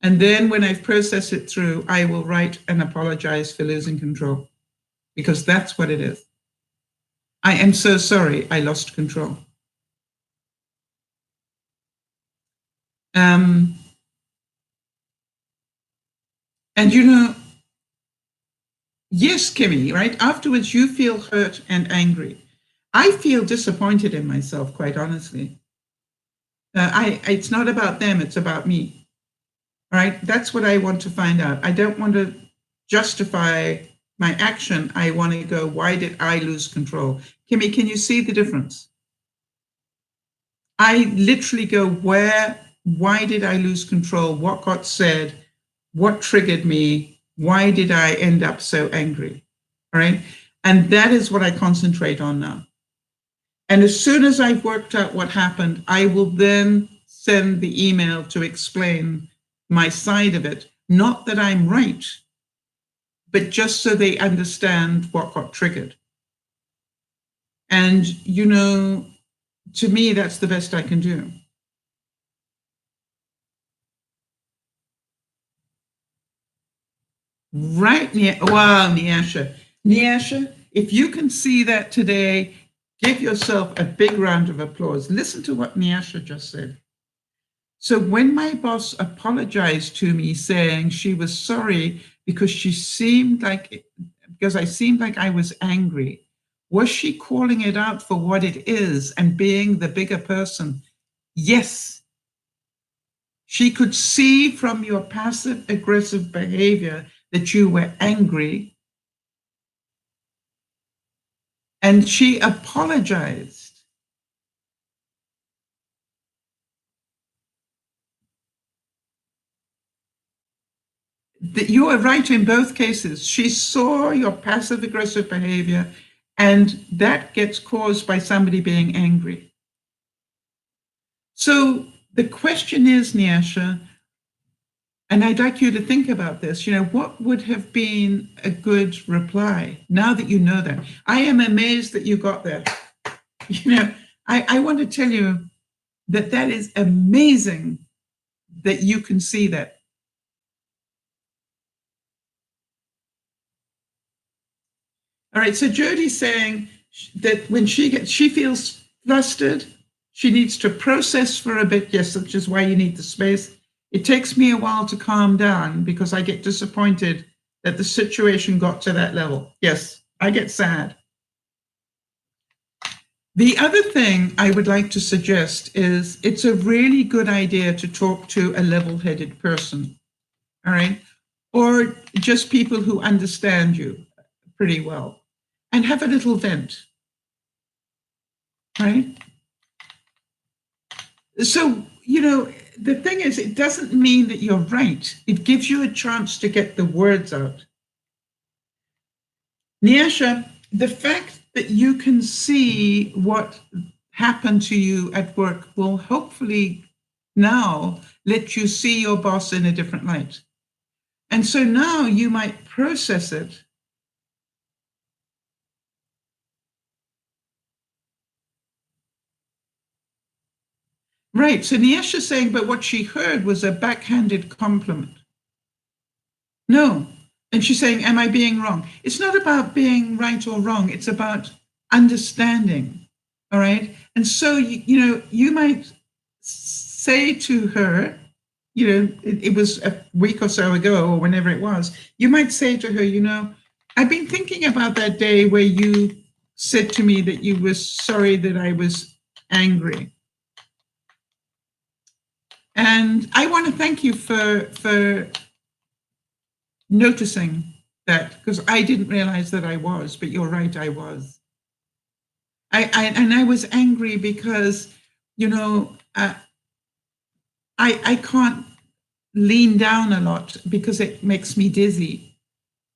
A: And then when I've processed it through, I will write and apologize for losing control. because that's what it is. I am so sorry I lost control. And yes, Kimmy, right? Afterwards, you feel hurt and angry. I feel disappointed in myself, quite honestly. It's not about them, it's about me. Right? That's what I want to find out. I don't want to justify my action. I want to go, why did I lose control? Kimmy, can you see the difference? I literally go, why did I lose control? What got said? What triggered me? Why did I end up so angry? All right. And that is what I concentrate on now. And as soon as I've worked out what happened, I will then send the email to explain my side of it. Not that I'm right, but just so they understand what got triggered. And, to me, that's the best I can do. Right, wow, Nyasha. Nyasha, if you can see that today, give yourself a big round of applause. Listen to what Nyasha just said. So when my boss apologized to me saying she was sorry because because I seemed like I was angry, was she calling it out for what it is and being the bigger person? Yes. She could see from your passive aggressive behavior that you were angry, and she apologized. That you are right in both cases. She saw your passive aggressive behavior, and that gets caused by somebody being angry. So the question is, Nyasha, and I'd like you to think about this, what would have been a good reply now that you know that? I am amazed that you got there. I want to tell you that is amazing that you can see that. All right, so Jody's saying that when she feels flustered, she needs to process for a bit, yes, which is why you need the space. It takes me a while to calm down because I get disappointed that the situation got to that level. Yes, I get sad. The other thing I would like to suggest is it's a really good idea to talk to a level-headed person, all right? Or just people who understand you pretty well and have a little vent, right? So, the thing is, it doesn't mean that you're right. It gives you a chance to get the words out. Nyasha, the fact that you can see what happened to you at work will hopefully now let you see your boss in a different light. And so now you might process it. Right. So Nyasha's saying, but what she heard was a backhanded compliment. No. And she's saying, am I being wrong? It's not about being right or wrong. It's about understanding. All right. And so, you might say to her, it was a week or so ago or whenever it was, you might say to her, I've been thinking about that day where you said to me that you were sorry that I was angry. And I want to thank you for noticing that, because I didn't realize that I was, but you're right, I was. I was angry because, I can't lean down a lot because it makes me dizzy.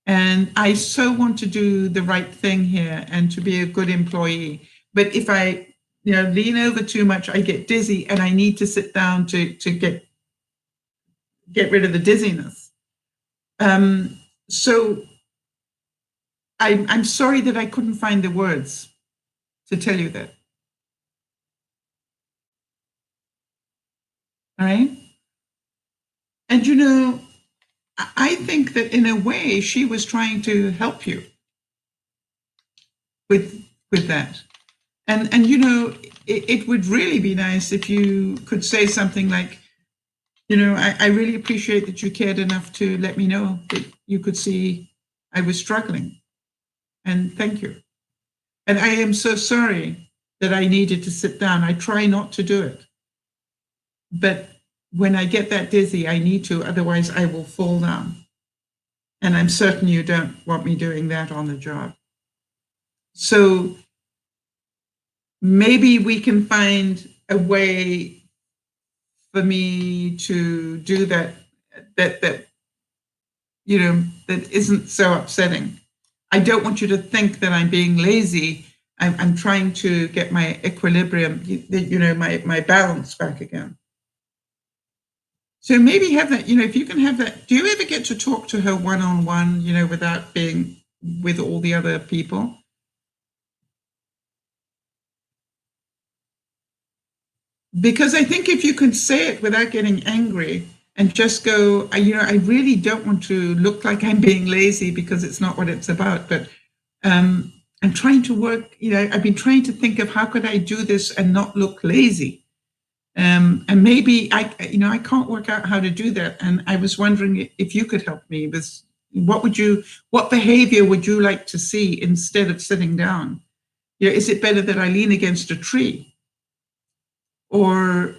A: And I so want to do the right thing here and to be a good employee. But if I lean over too much, I get dizzy and I need to sit down to get rid of the dizziness. So I'm sorry that I couldn't find the words to tell you that. All right. And I think that in a way she was trying to help you. with that. And you know, it would really be nice if you could say something like, you know, I really appreciate that you cared enough to let me know that you could see I was struggling. And thank you. And I am so sorry that I needed to sit down. I try not to do it. But when I get that dizzy, I need to, otherwise I will fall down. And I'm certain you don't want me doing that on the job. So maybe we can find a way for me to do that you know, that isn't so upsetting. I don't want you to think that I'm being lazy. I'm trying to get my equilibrium, you know, my balance back again. So maybe have that, you know, if you can have that. Do you ever get to talk to her one-on-one, you know, without being with all the other people? Because I think if you can say it without getting angry and just go, you know, I really don't want to look like I'm being lazy because it's not what it's about. But I'm trying to work, you know, I've been trying to think of how could I do this and not look lazy. And maybe you know, I can't work out how to do that. And I was wondering if you could help me with what behavior would you like to see instead of sitting down? You know, is it better that I lean against a tree? Or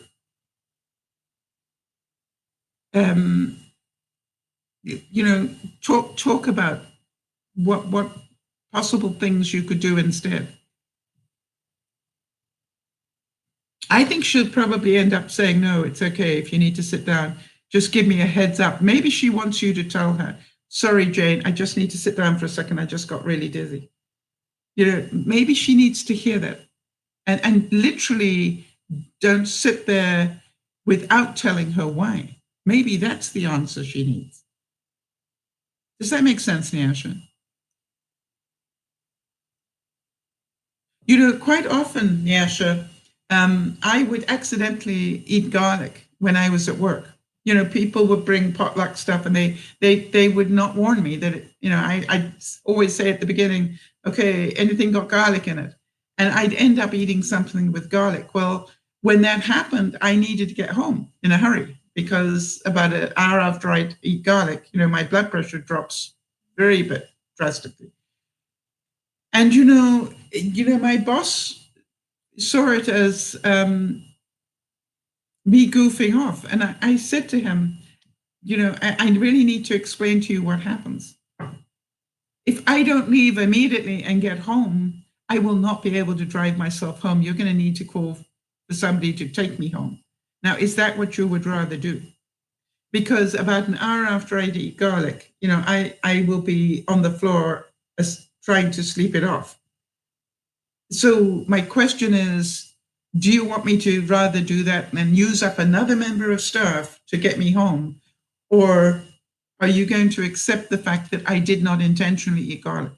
A: you know, talk about what possible things you could do instead. I think she'll probably end up saying, no, it's okay if you need to sit down. Just give me a heads up. Maybe she wants you to tell her, sorry, Jane, I just need to sit down for a second. I just got really dizzy. You know, maybe she needs to hear that. And literally don't sit there without telling her why. Maybe that's the answer she needs. Does that make sense, Nyasha? You know, quite often, Nyasha, I would accidentally eat garlic when I was at work. You know, people would bring potluck stuff and they would not warn me that, you know, I always say at the beginning, okay, anything got garlic in it? And I'd end up eating something with garlic. Well, when that happened, I needed to get home in a hurry because about an hour after I eat garlic, you know, my blood pressure drops very bit drastically. And you know, my boss saw it as me goofing off, and I said to him, you know, I really need to explain to you what happens. If I don't leave immediately and get home, I will not be able to drive myself home. You're going to need to call for somebody to take me home. Now, is that what you would rather do? Because about an hour after I eat garlic, you know, I will be on the floor trying to sleep it off. So my question is, do you want me to rather do that and use up another member of staff to get me home? Or are you going to accept the fact that I did not intentionally eat garlic?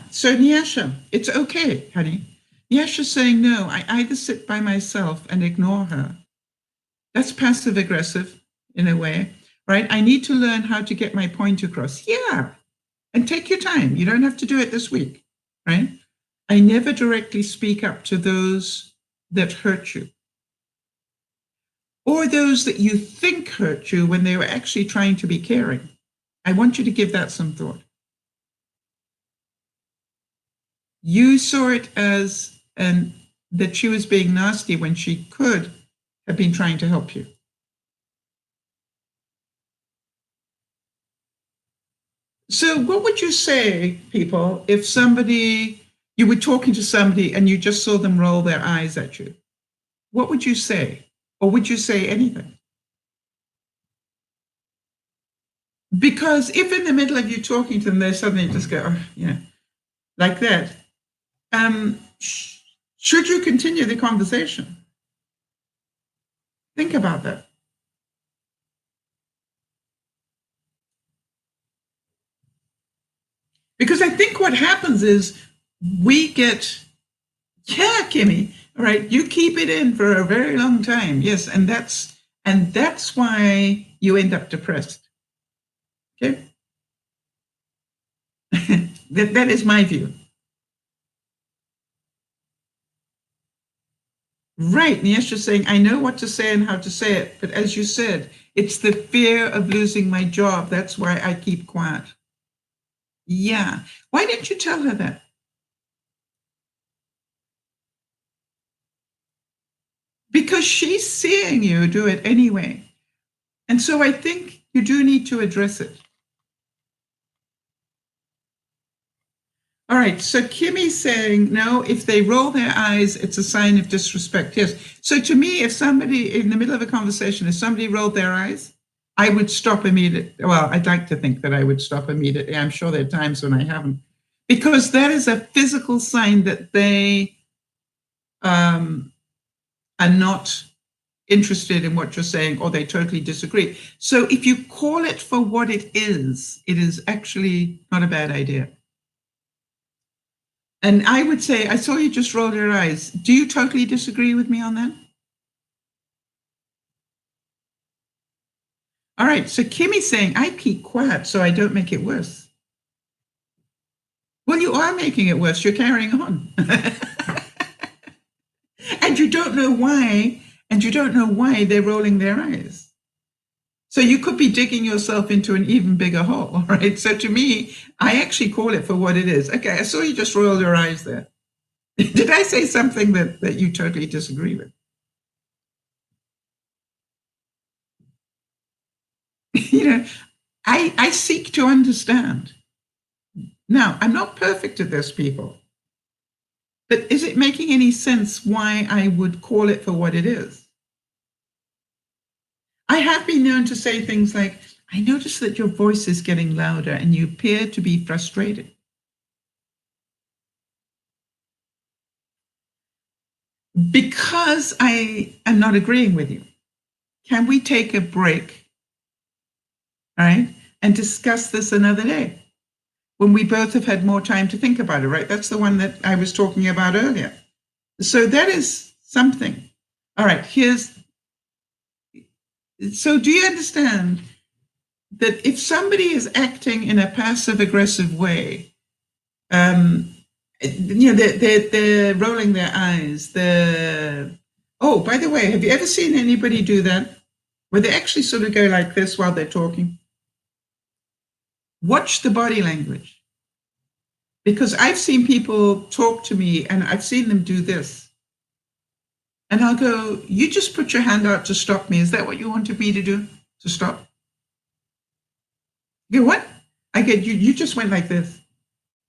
A: So Nyasha, it's okay, honey. Nyasha's saying no. I either sit by myself and ignore her. That's passive aggressive in a way, right? I need to learn how to get my point across. Yeah. And take your time. You don't have to do it this week, right? I never directly speak up to those that hurt you or those that you think hurt you when they were actually trying to be caring. I want you to give that some thought. You saw it as that she was being nasty when she could have been trying to help you. So what would you say, people, if you were talking to somebody and you just saw them roll their eyes at you? What would you say? Or would you say anything? Because if in the middle of you talking to them, they suddenly just go, oh, you know, like that, should you continue the conversation? Think about that. Because I think what happens is we get, yeah, Kimmy, all right, you keep it in for a very long time. Yes, and And that's why you end up depressed. Okay? that is my view. Right. Niesha's saying, I know what to say and how to say it. But as you said, it's the fear of losing my job. That's why I keep quiet. Yeah. Why didn't you tell her that? Because she's seeing you do it anyway. And so I think you do need to address it. All right, so Kimmy's saying, no, if they roll their eyes, it's a sign of disrespect. Yes. So to me, if somebody in the middle of a conversation, if somebody rolled their eyes, I would stop immediately. Well, I'd like to think that I would stop immediately. I'm sure there are times when I haven't, because that is a physical sign that they are not interested in what you're saying, or they totally disagree. So if you call it for what it is actually not a bad idea. And I would say, I saw you just roll your eyes. Do you totally disagree with me on that? All right, so Kimmy's saying, I keep quiet so I don't make it worse. Well, you are making it worse. You're carrying on. And you don't know why, they're rolling their eyes. So you could be digging yourself into an even bigger hole, right? So to me, I actually call it for what it is. Okay, I saw you just roll your eyes there. Did I say something that you totally disagree with? I seek to understand. Now, I'm not perfect at this, people. But is it making any sense why I would call it for what it is? I have been known to say things like, I notice that your voice is getting louder and you appear to be frustrated. Because I am not agreeing with you, can we take a break, all right, and discuss this another day when we both have had more time to think about it, right? That's the one that I was talking about earlier. So that is something. All right, so do you understand that if somebody is acting in a passive aggressive way, they're rolling their eyes. Oh, by the way, have you ever seen anybody do that? Where they actually sort of go like this while they're talking? Watch the body language. Because I've seen people talk to me and I've seen them do this. And I'll go, you just put your hand out to stop me. Is that what you wanted me to do? To stop? You go, what? I get you just went like this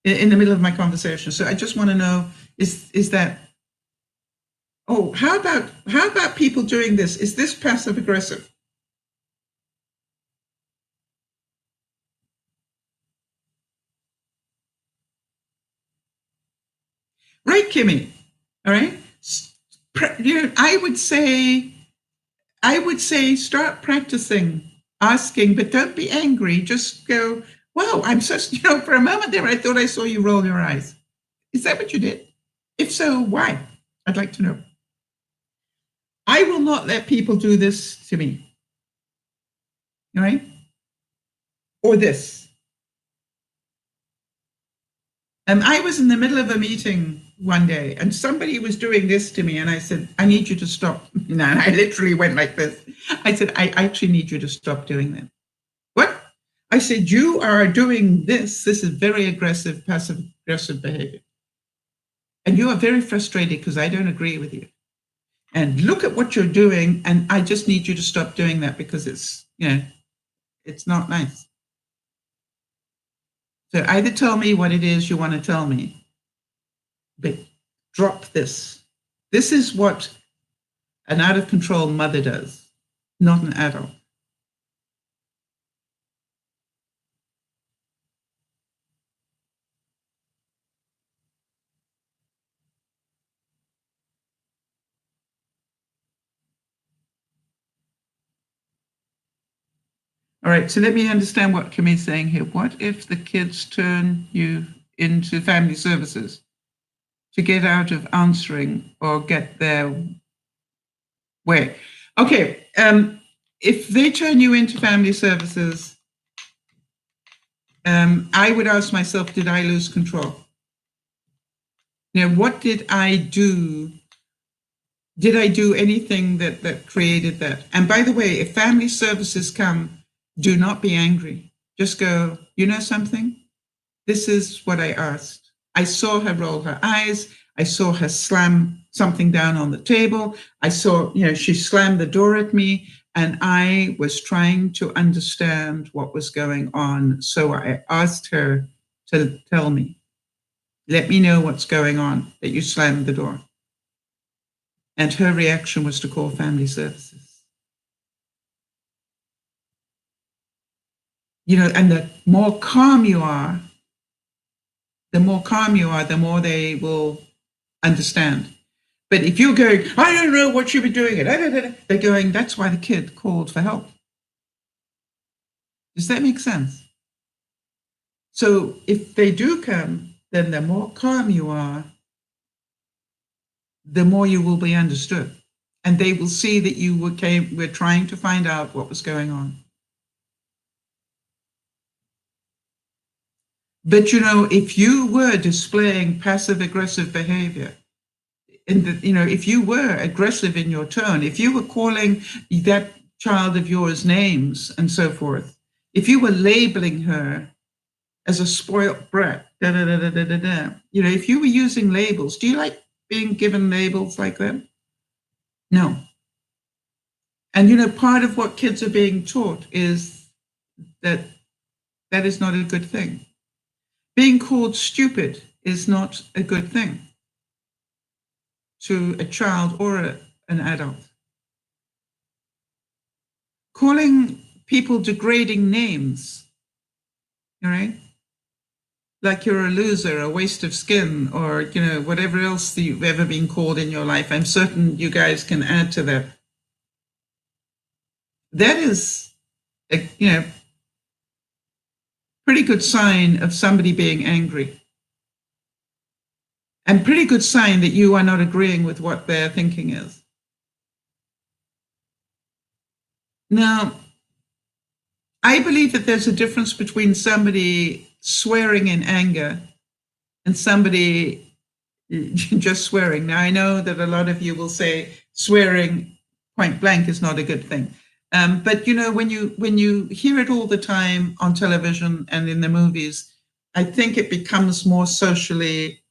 A: in the middle of my conversation. So I just want to know, is that, oh, how about people doing this? Is this passive aggressive? Right, Kimmy? All right. I would say start practicing asking, but don't be angry. Just go, wow, I'm so, for a moment there, I thought I saw you roll your eyes. Is that what you did? If so, why? I'd like to know. I will not let people do this to me. All right? Or this. I was in the middle of a meeting one day and somebody was doing this to me and I said, I need you to stop. And I literally went like this. I said, I actually need you to stop doing that. What? I said, you are doing this. This is very aggressive, passive aggressive behavior. And you are very frustrated because I don't agree with you. And look at what you're doing. And I just need you to stop doing that because it's not nice. So either tell me what it is you want to tell me, but drop this. This is what an out of control mother does, not an adult. All right, so let me understand what Kimmy's saying here. What if the kids turn you into family services to get out of answering or get their way? Okay, if they turn you into family services, I would ask myself, did I lose control? What did I do? Did I do anything that created that? And by the way, if family services come, do not be angry. Just go, you know something? This is what I asked. I saw her roll her eyes. I saw her slam something down on the table. I saw, she slammed the door at me, and I was trying to understand what was going on. So I asked her to tell me, let me know what's going on, that you slammed the door. And her reaction was to call family services. And the more calm you are, the more they will understand. But if you're going, I don't know what you've been doing, they're going, that's why the kid called for help. Does that make sense? So if they do come, then the more calm you are, the more you will be understood. And they will see that you were trying to find out what was going on. But, if you were displaying passive-aggressive behavior, if you were aggressive in your tone, if you were calling that child of yours names and so forth, if you were labeling her as a spoiled brat, if you were using labels, do you like being given labels like that? No. And, part of what kids are being taught is that is not a good thing. Being called stupid is not a good thing to a child or an adult. Calling people degrading names, all right? Like you're a loser, a waste of skin, or, whatever else you've ever been called in your life. I'm certain you guys can add to that. That is, pretty good sign of somebody being angry. And pretty good sign that you are not agreeing with what their thinking is. Now, I believe that there's a difference between somebody swearing in anger and somebody just swearing. Now, I know that a lot of you will say swearing point blank is not a good thing. But when you hear it all the time on television and in the movies, I think it becomes more socially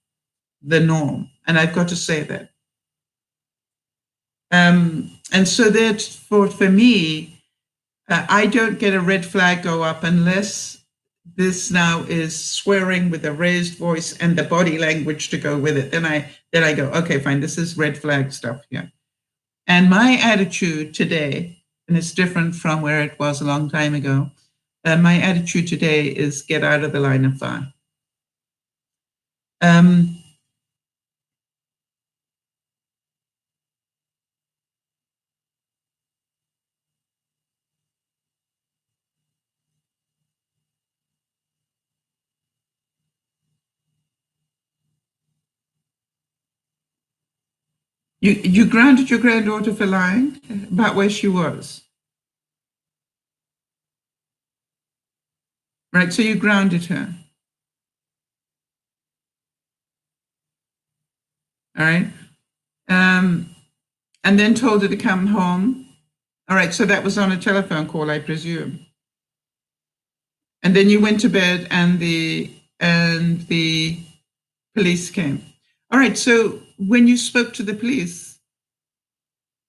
A: the norm. And I've got to say that. And so that for me, I don't get a red flag go up unless this now is swearing with a raised voice and the body language to go with it. Then I go, okay, fine, this is red flag stuff here. And my attitude today, and it's different from where it was a long time ago, my attitude today is get out of the line of fire. You grounded your granddaughter for lying about where she was. Right, so you grounded her. All right. And then told her to come home. All right, so that was on a telephone call, I presume. And then you went to bed and the police came. All right, so when you spoke to the police,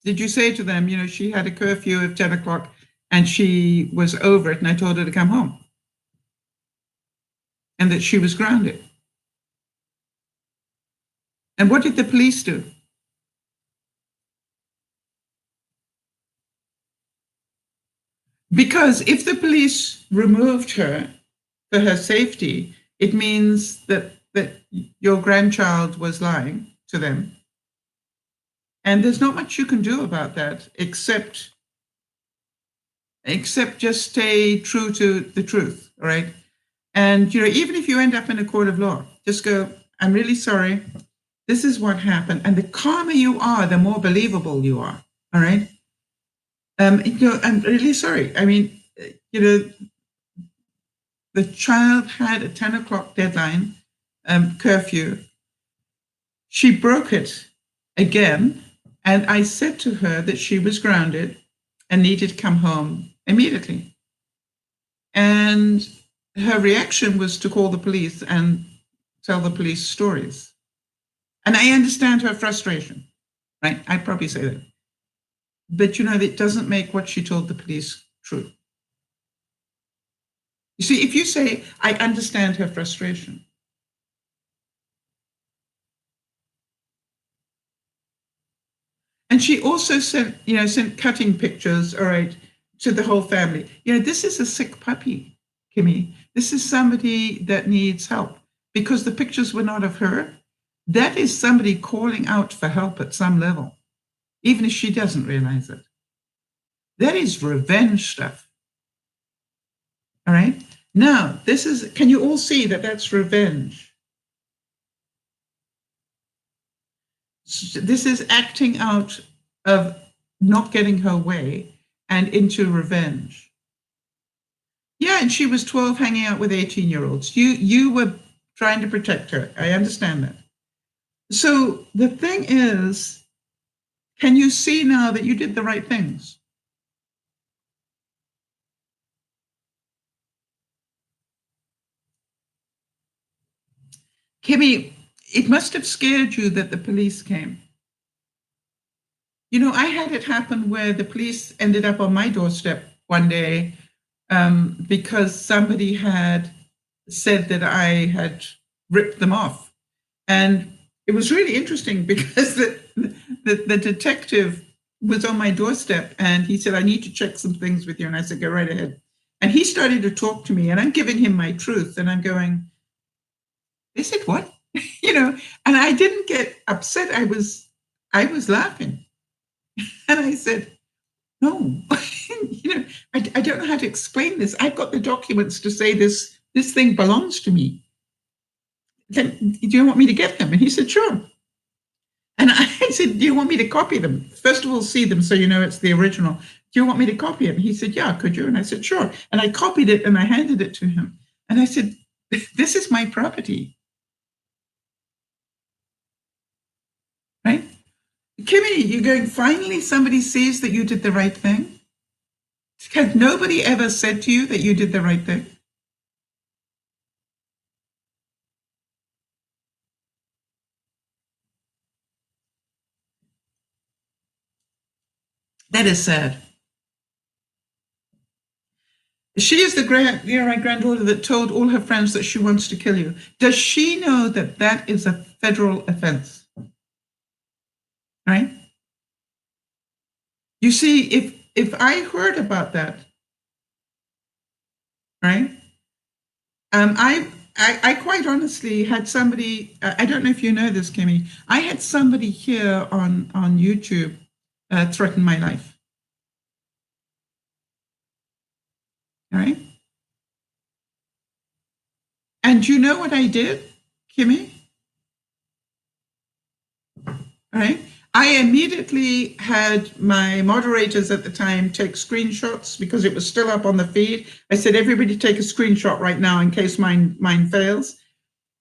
A: did you say to them, she had a curfew of 10 o'clock and she was over it and I told her to come home? And that she was grounded? And what did the police do? Because if the police removed her for her safety, it means that your grandchild was lying to them. And there's not much you can do about that except just stay true to the truth, all right? And, even if you end up in a court of law, just go, I'm really sorry. This is what happened. And the calmer you are, the more believable you are, all right? I'm really sorry. I mean, you know, the child had a 10 o'clock deadline, curfew. She broke it again. And I said to her that she was grounded and needed to come home immediately. And her reaction was to call the police and tell the police stories. And I understand her frustration, right? I'd probably say that. But, it doesn't make what she told the police true. You see, if you say, I understand her frustration, and she also sent cutting pictures, all right, to the whole family. This is a sick puppy, Kimmy. This is somebody that needs help because the pictures were not of her. That is somebody calling out for help at some level, even if she doesn't realize it. That is revenge stuff. All right. Now, can you all see that that's revenge? This is acting out of not getting her way and into revenge. Yeah, and she was 12 hanging out with 18-year-olds. You were trying to protect her. I understand that. So the thing is, can you see now that you did the right things? Kimmy, it must have scared you that the police came. I had it happen where the police ended up on my doorstep one day because somebody had said that I had ripped them off. And it was really interesting because the detective was on my doorstep and he said, I need to check some things with you. And I said, go right ahead. And he started to talk to me and I'm giving him my truth. And I'm going, they said, what? And I didn't get upset. I was laughing. And I said, no, I don't know how to explain this. I've got the documents to say this thing belongs to me. Do you want me to get them? And he said, sure. And I said, do you want me to copy them? First of all, see them so you know it's the original. Do you want me to copy it? And he said, yeah, could you? And I said, sure. And I copied it and I handed it to him. And I said, this is my property. Right? Kimmy, you're going, finally somebody sees that you did the right thing? Has nobody ever said to you that you did the right thing? That is sad. She is the granddaughter that told all her friends that she wants to kill you. Does she know that that is a federal offense? Right? You see, if I heard about that, right? I quite honestly had somebody. I don't know if you know this, Kimmy. I had somebody here on YouTube threaten my life. All right. And you know what I did, Kimmy? All right. I immediately had my moderators at the time take screenshots because it was still up on the feed. I said, everybody take a screenshot right now in case mine fails.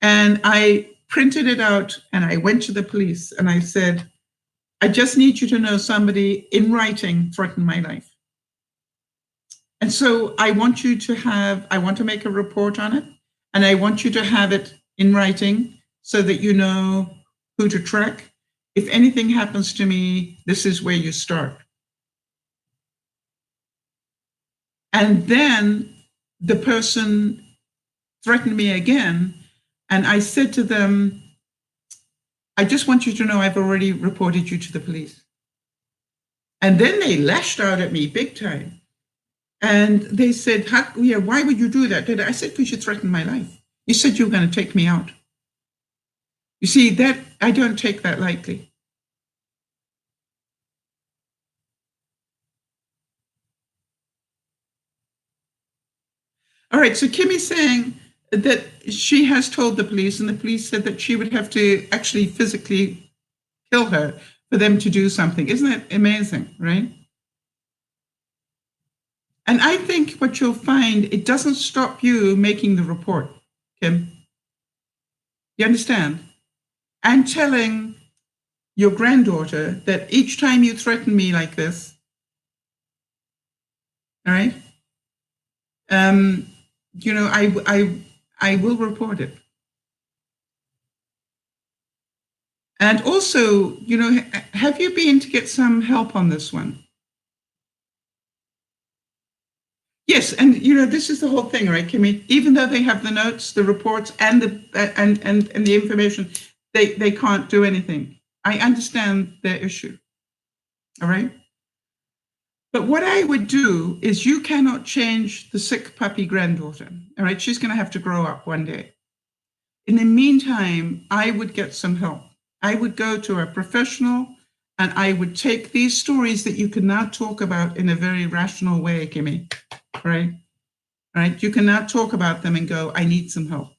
A: And I printed it out and I went to the police and I said, I just need you to know somebody in writing threatened my life. And so I want to make a report on it and I want you to have it in writing so that you know who to track. If anything happens to me, this is where you start. And then the person threatened me again. And I said to them, I just want you to know I've already reported you to the police. And then they lashed out at me big time. And they said, why would you do that? I said, because you threatened my life. You said you were going to take me out. You see, that I don't take that lightly. All right, so Kimmy's saying that she has told the police, and the police said that she would have to actually physically kill her for them to do something. Isn't that amazing, right? And I think what you'll find, it doesn't stop you making the report, Kim. You understand? I'm telling your granddaughter that each time you threaten me like this, all right, you know, I will report it. And also, you know, have you been to get some help on this one? Yes, and you know, this is the whole thing, right, Kimmy? Even though they have the notes, the reports, and the information, they can't do anything. I understand their issue. All right. But what I would do is, you cannot change the sick puppy granddaughter. All right. She's going to have to grow up one day. In the meantime, I would get some help. I would go to a professional, and I would take these stories that you can now talk about in a very rational way, Kimmy. Right? Right? You can now talk about them and go, I need some help.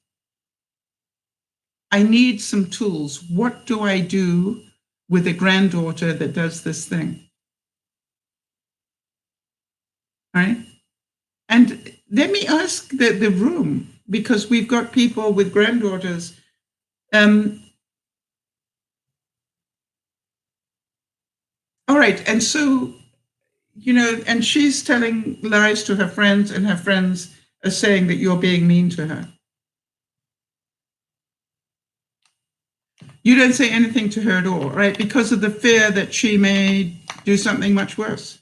A: I need some tools. What do I do with a granddaughter that does this thing? Right? And let me ask the room, because we've got people with granddaughters. All right. And so, you know, and she's telling lies to her friends, and her friends are saying that you're being mean to her. You don't say anything to her at all, right? Because of the fear that she may do something much worse.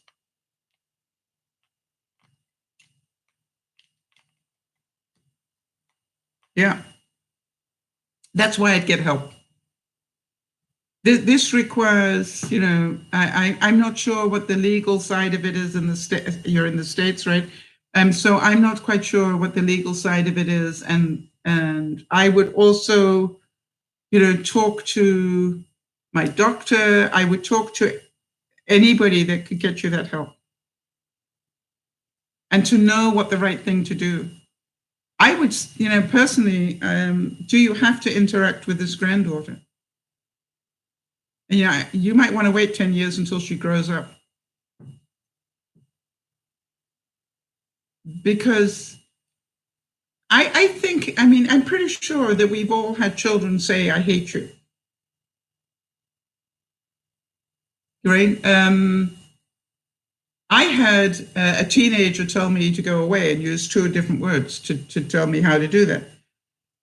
A: Yeah. That's why I'd get help. This requires, you know, I'm not sure what the legal side of it is in the state. You're in the States, right? So I'm not quite sure what the legal side of it is. And I would also, you know, talk to my doctor. I would talk to anybody that could get you that help, and to know what the right thing to do. I would, you know, personally, do you have to interact with this granddaughter? And, yeah, you might want to wait 10 years until she grows up. Because I think, I mean, I'm pretty sure that we've all had children say, I hate you. Right? I had a teenager tell me to go away and use 2 different words to tell me how to do that.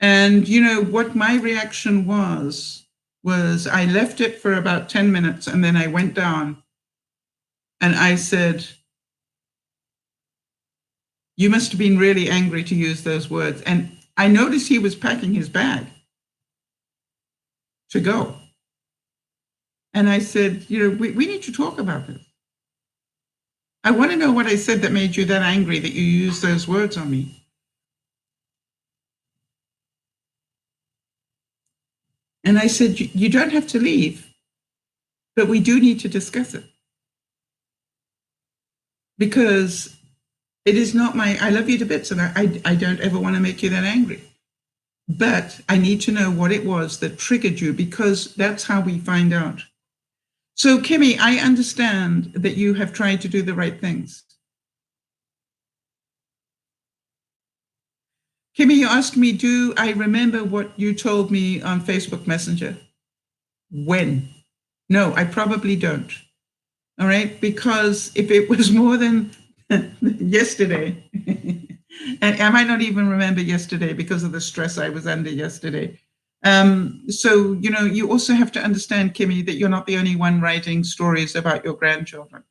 A: And, you know, what my reaction was I left it for about 10 minutes, and then I went down and I said, you must have been really angry to use those words. And I noticed he was packing his bag to go. And I said, you know, we need to talk about this. I want to know what I said that made you that angry that you used those words on me. And I said, you don't have to leave, but we do need to discuss it. Because it is not I love you to bits, and I don't ever want to make you that angry. But I need to know what it was that triggered you, because that's how we find out. So, Kimmy, I understand that you have tried to do the right things. Kimmy, you asked me, do I remember what you told me on Facebook Messenger? When? No, I probably don't. All right? Because if it was more than yesterday, and I might not even remember yesterday because of the stress I was under yesterday. So, you know, you also have to understand, Kimmy, that you're not the only one writing stories about your grandchildren.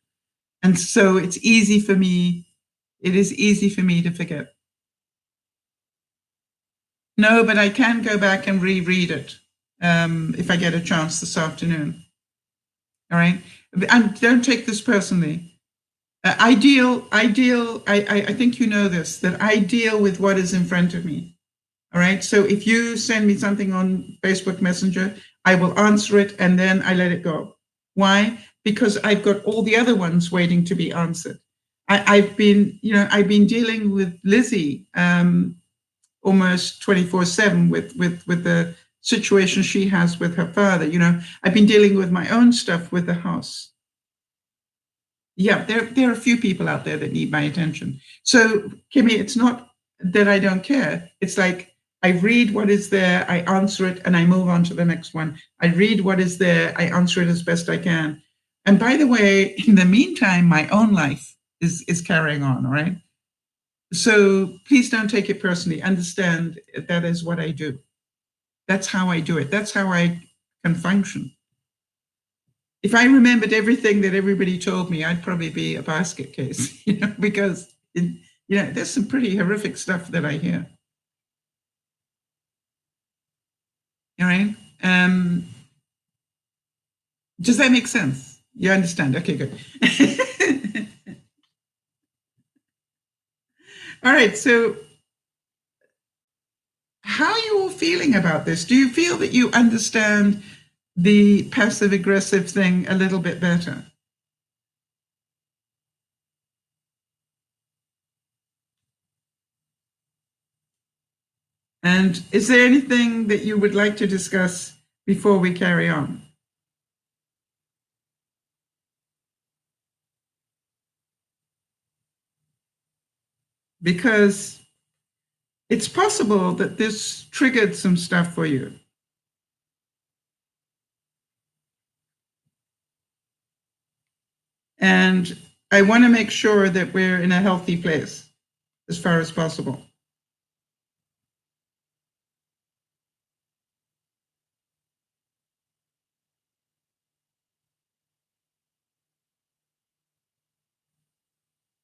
A: And so it's easy for me, it is easy for me to forget. No, but I can go back and reread it if I get a chance this afternoon. All right? And don't take this personally. I think you know this, that I deal with what is in front of me. All right. So if you send me something on Facebook Messenger, I will answer it and then I let it go. Why? Because I've got all the other ones waiting to be answered. I've been dealing with Lizzie almost 24/7 with the situation she has with her father. You know, I've been dealing with my own stuff with the house. Yeah, there are a few people out there that need my attention. So, Kimmy, it's not that I don't care. It's like I read what is there, I answer it, and I move on to the next one. I read what is there, I answer it as best I can. And by the way, in the meantime, my own life is carrying on, all right? So please don't take it personally. Understand that is what I do. That's how I do it. That's how I can function. If I remembered everything that everybody told me, I'd probably be a basket case, because there's some pretty horrific stuff that I hear. All right. Does that make sense? You understand? Okay, good. All right. So, how are you all feeling about this? Do you feel that you understand the passive aggressive thing a little bit better? And is there anything that you would like to discuss before we carry on? Because it's possible that this triggered some stuff for you. And I want to make sure that we're in a healthy place as far as possible.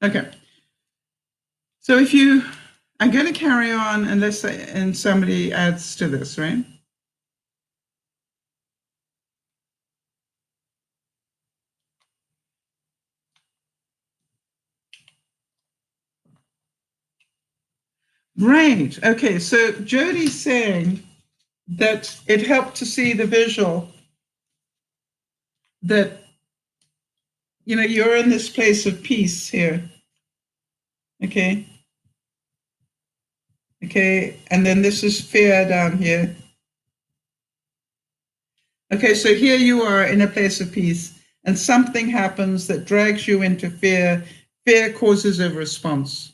A: Okay. So I'm going to carry on unless and somebody adds to this, right? Right. Okay. So Jody's saying that it helped to see the visual that, you're in this place of peace here. Okay. Okay. And then this is fear down here. Okay. So here you are in a place of peace, and something happens that drags you into fear. Fear causes a response.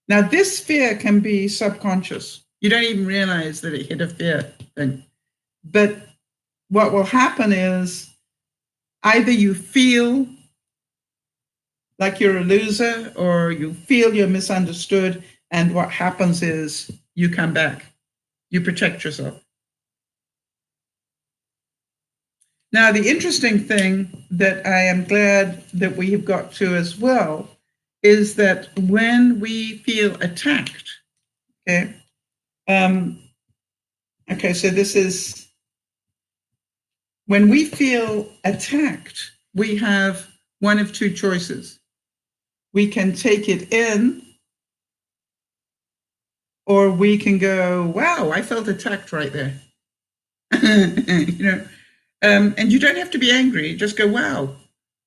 A: Now, this fear can be subconscious. You don't even realize that it hit a fear thing. But what will happen is either you feel like you're a loser or you feel you're misunderstood. And what happens is you come back, you protect yourself. Now, the interesting thing that I am glad that we have got to as well is that when we feel attacked, okay, so this is when we feel attacked, we have one of two choices. We can take it in, or we can go, wow, I felt attacked right there. And you don't have to be angry. Just go, wow,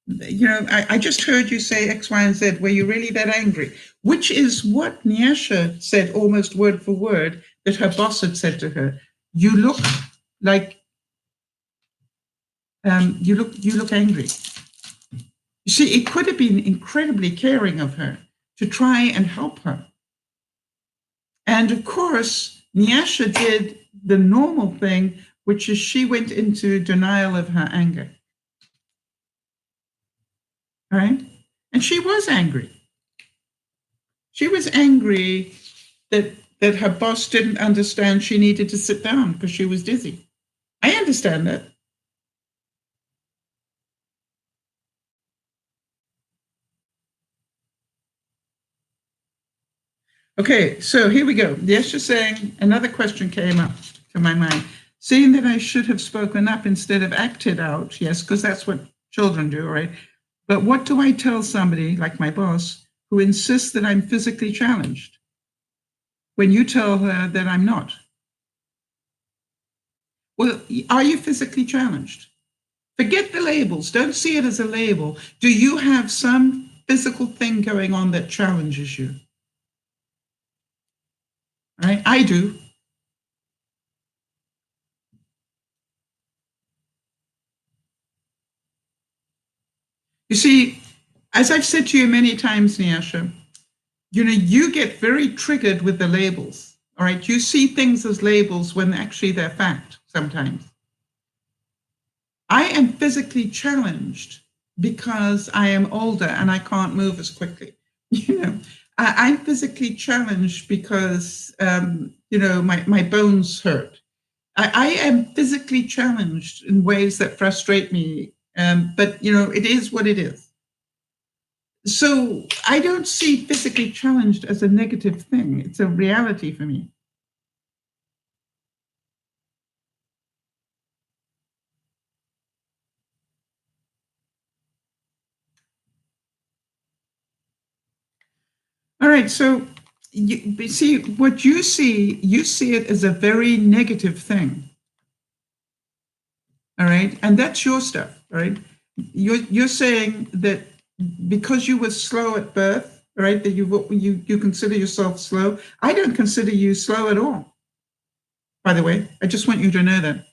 A: I just heard you say X, Y, and Z. Were you really that angry? Which is what Nyasha said almost word for word that her boss had said to her. You look like, you look angry. You see, it could have been incredibly caring of her to try and help her. And of course, Nyasha did the normal thing, which is she went into denial of her anger. Right? And she was angry. She was angry that her boss didn't understand she needed to sit down because she was dizzy. I understand that. Okay, so here we go. Yes, you're saying another question came up to my mind. Seeing that I should have spoken up instead of acted out, yes, because that's what children do, right? But what do I tell somebody like my boss who insists that I'm physically challenged when you tell her that I'm not? Well, are you physically challenged? Forget the labels. Don't see it as a label. Do you have some physical thing going on that challenges you? Right? I do. You see, as I've said to you many times, Nyasha, you get very triggered with the labels. All right. You see things as labels when actually they're fact sometimes. I am physically challenged because I am older and I can't move as quickly. I'm physically challenged because, my bones hurt. I am physically challenged in ways that frustrate me. But, it is what it is. So I don't see physically challenged as a negative thing. It's a reality for me. All right. So you see what you see it as a very negative thing. All right. And that's your stuff. All right. You're saying that because you were slow at birth, right, that you consider yourself slow. I don't consider you slow at all. By the way, I just want you to know that.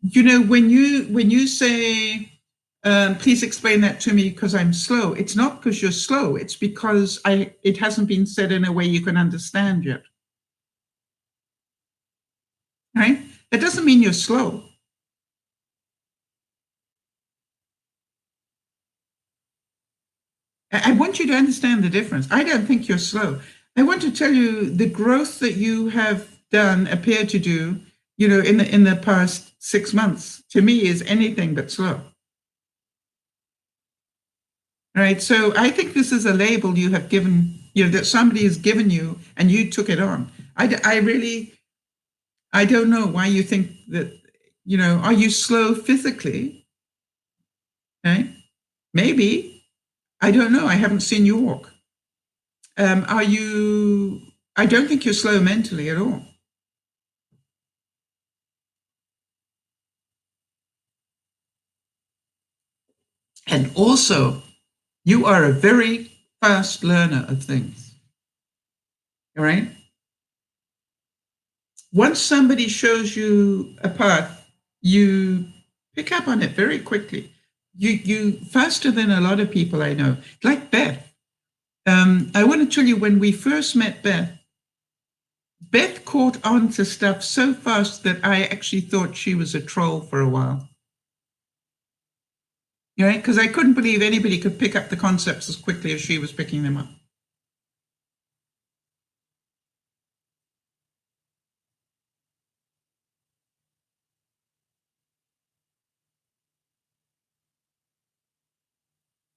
A: When you say, please explain that to me because I'm slow, it's not because you're slow. It's because it hasn't been said in a way you can understand yet. Right? That doesn't mean you're slow. I want you to understand the difference. I don't think you're slow. I want to tell you the growth that you have done, appear to do, in the past 6 months, to me is anything but slow. Right. So I think this is a label you have given, that somebody has given you and you took it on. I really, I don't know why you think that, are you slow physically? Right? Maybe. I don't know. I haven't seen you walk. I don't think you're slow mentally at all. And also, you are a very fast learner of things. All right. Once somebody shows you a path, you pick up on it very quickly. You faster than a lot of people I know, like Beth. I want to tell you, when we first met Beth caught on to stuff so fast that I actually thought she was a troll for a while. Right? Because I couldn't believe anybody could pick up the concepts as quickly as she was picking them up.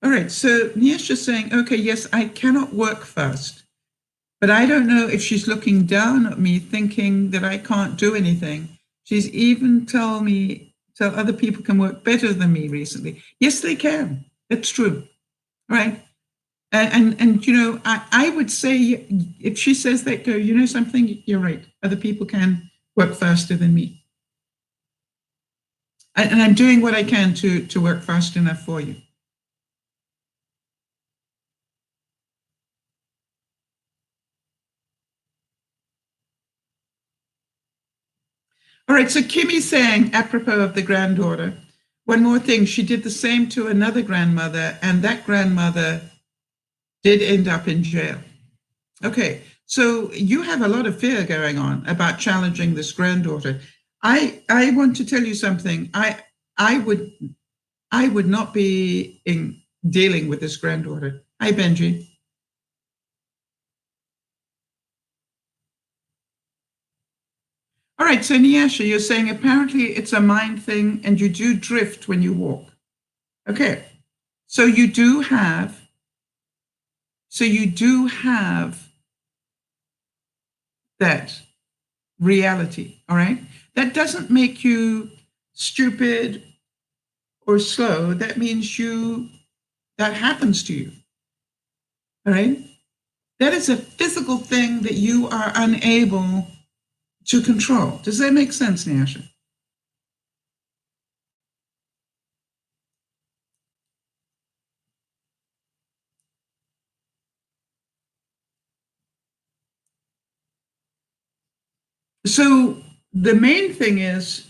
A: All right, so Nyasha's saying, okay, yes, I cannot work fast, but I don't know if she's looking down at me thinking that I can't do anything. She's even tell other people can work better than me recently. Yes, they can. That's true. Right. And I would say, if she says that, go, something, you're right. Other people can work faster than me. And I'm doing what I can to work fast enough for you. All right, so Kimmy's saying, apropos of the granddaughter, one more thing, she did the same to another grandmother, and that grandmother did end up in jail. Okay, so you have a lot of fear going on about challenging this granddaughter. I want to tell you something. I would not be dealing with this granddaughter. Hi, Benji. All right, so Nyasha, you're saying apparently it's a mind thing and you do drift when you walk. Okay, so you do have that reality, all right? That doesn't make you stupid or slow. That means that happens to you, all right? That is a physical thing that you are unable to control. Does that make sense, Nyasha? So the main thing is,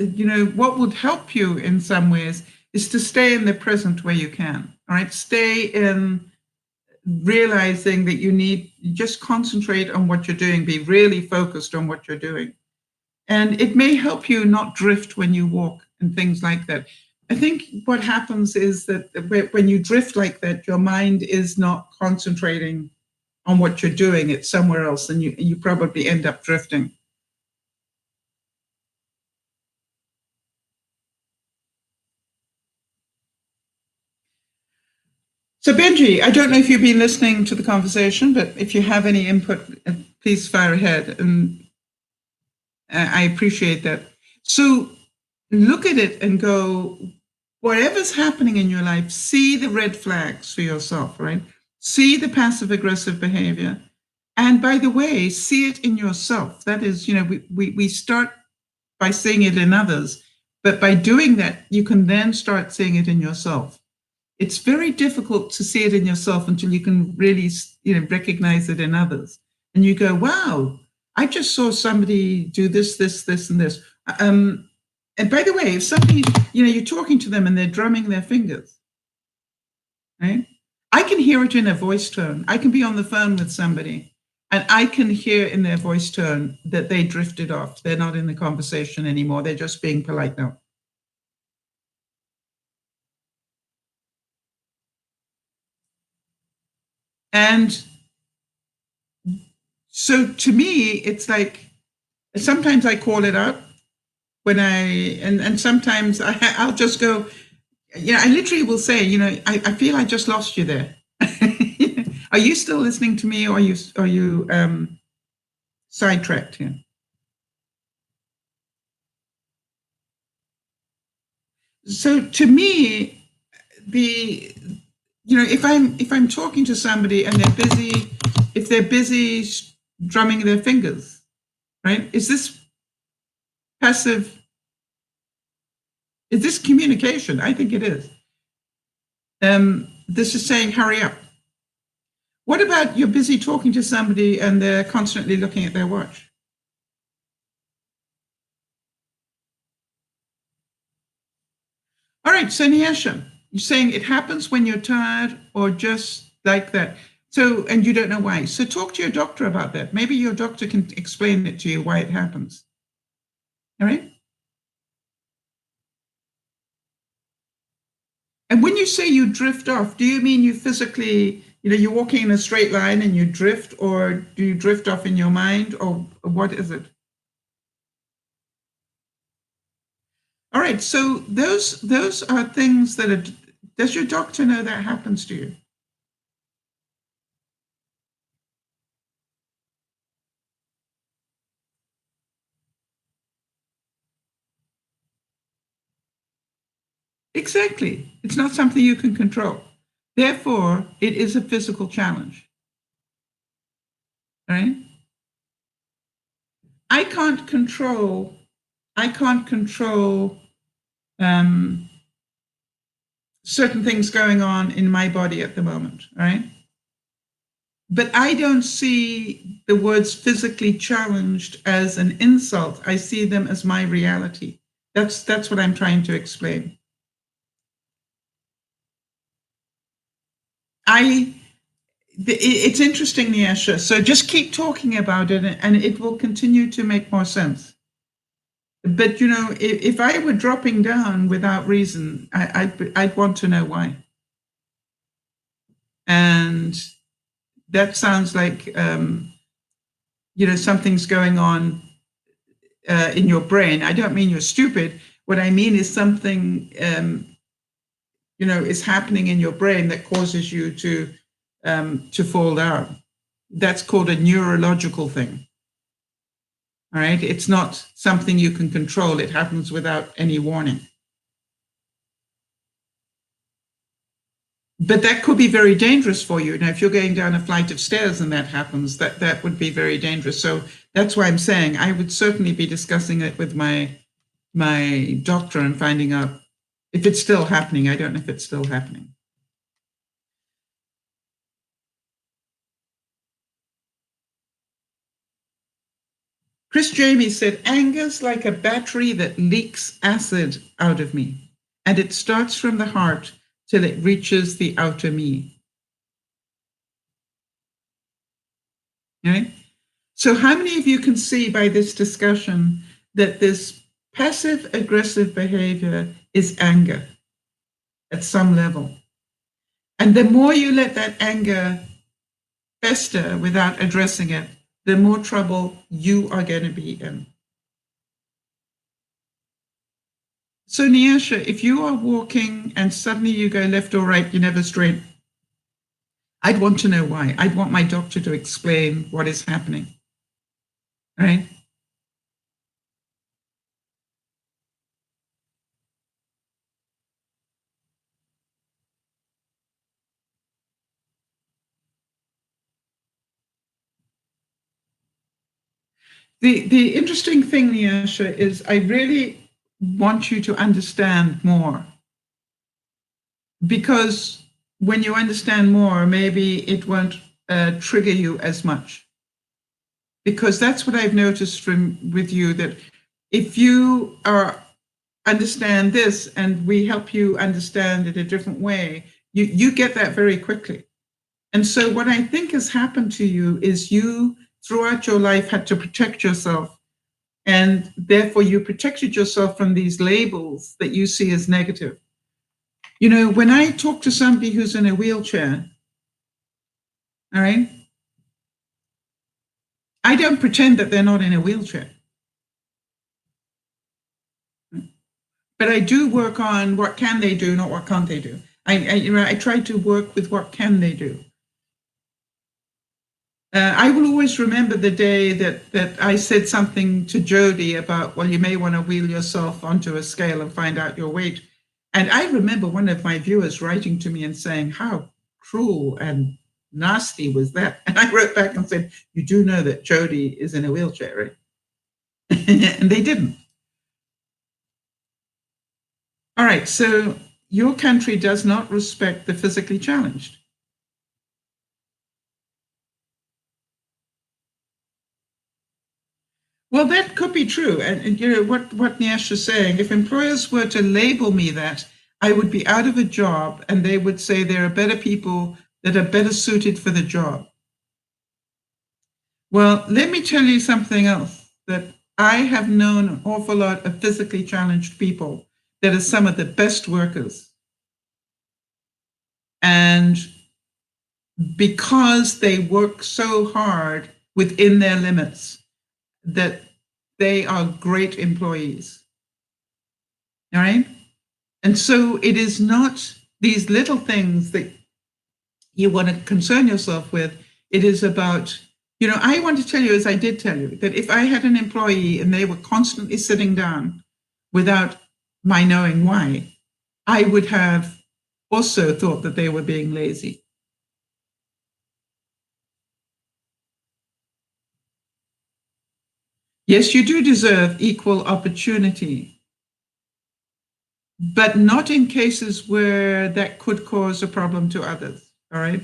A: what would help you in some ways is to stay in the present where you can. All right, stay in realizing that you just concentrate on what you're doing, be really focused on what you're doing. And it may help you not drift when you walk and things like that. I think what happens is that when you drift like that, your mind is not concentrating on what you're doing, it's somewhere else, and you probably end up drifting. So Benji, I don't know if you've been listening to the conversation, but if you have any input, please fire ahead. And I appreciate that. So look at it and go, whatever's happening in your life, see the red flags for yourself, right? See the passive aggressive behavior. And by the way, see it in yourself. That is, we start by seeing it in others, but by doing that, you can then start seeing it in yourself. It's very difficult to see it in yourself until you can really, recognize it in others. And you go, wow, I just saw somebody do this, and this. And by the way, if somebody, you're talking to them and they're drumming their fingers, right? I can hear it in their voice tone. I can be on the phone with somebody and I can hear in their voice tone that they drifted off. They're not in the conversation anymore. They're just being polite now. And so to me, it's like, sometimes I call it out when and sometimes I'll just go, I literally will say, I feel I just lost you there. Are you still listening to me, or are you sidetracked here? So to me, if I'm talking to somebody and if they're busy drumming their fingers, right? Is this passive? Is this communication? I think it is. This is saying, hurry up. What about you're busy talking to somebody and they're constantly looking at their watch? All right, so Nyasha, you're saying it happens when you're tired or just like that. So, and you don't know why. So talk to your doctor about that. Maybe your doctor can explain it to you why it happens. All right? And when you say you drift off, do you mean you physically, you're walking in a straight line and you drift, or do you drift off in your mind, or what is it? All right, so those are things that are, does your doctor know that happens to you? Exactly. It's not something you can control. Therefore, it is a physical challenge. Right? I can't control um, certain things going on in my body at the moment, right? But I don't see the words physically challenged as an insult. I see them as my reality. That's what I'm trying to explain. It's interesting, Nyasha. So just keep talking about it and it will continue to make more sense. But, if I were dropping down without reason, I'd want to know why. And that sounds like, something's going on in your brain. I don't mean you're stupid. What I mean is something, is happening in your brain that causes you to fall down. That's called a neurological thing. All right. It's not something you can control. It happens without any warning. But that could be very dangerous for you. Now, if you're going down a flight of stairs and that happens, that would be very dangerous. So that's why I'm saying I would certainly be discussing it with my doctor and finding out if it's still happening. I don't know if it's still happening. Chris Jamie said, anger's like a battery that leaks acid out of me. And it starts from the heart till it reaches the outer me. Right? So how many of you can see by this discussion that this passive aggressive behavior is anger at some level? And the more you let that anger fester without addressing it, the more trouble you are going to be in. So Nyasha, if you are walking and suddenly you go left or right, you're never straight, I'd want to know why. I'd want my doctor to explain what is happening, right? The interesting thing, Nyasha, is I really want you to understand more, because when you understand more, maybe it won't trigger you as much. Because that's what I've noticed with you, that if you understand this and we help you understand it a different way, you get that very quickly. And so what I think has happened to you is you, throughout your life, had to protect yourself. And therefore, you protected yourself from these labels that you see as negative. You know, when I talk to somebody who's in a wheelchair, all right, I don't pretend that they're not in a wheelchair. But I do work on what can they do, not what can't they do. I try to work with what can they do. I will always remember the day that I said something to Jody about, well, you may want to wheel yourself onto a scale and find out your weight. And I remember one of my viewers writing to me and saying, how cruel and nasty was that? And I wrote back and said, you do know that Jody is in a wheelchair, right? And they didn't. All right, so your country does not respect the physically challenged. Well, that could be true. And you know, what Nyash is saying, if employers were to label me that, I would be out of a job and they would say there are better people that are better suited for the job. Well, let me tell you something else, that I have known an awful lot of physically challenged people that are some of the best workers. And because they work so hard within their limits, that they are great employees. All right. And so it is not these little things that you want to concern yourself with. It is about, you know, I want to tell you, as I did tell you, that if I had an employee and they were constantly sitting down without my knowing why, I would have also thought that they were being lazy. Yes, you do deserve equal opportunity, but not in cases where that could cause a problem to others. All right.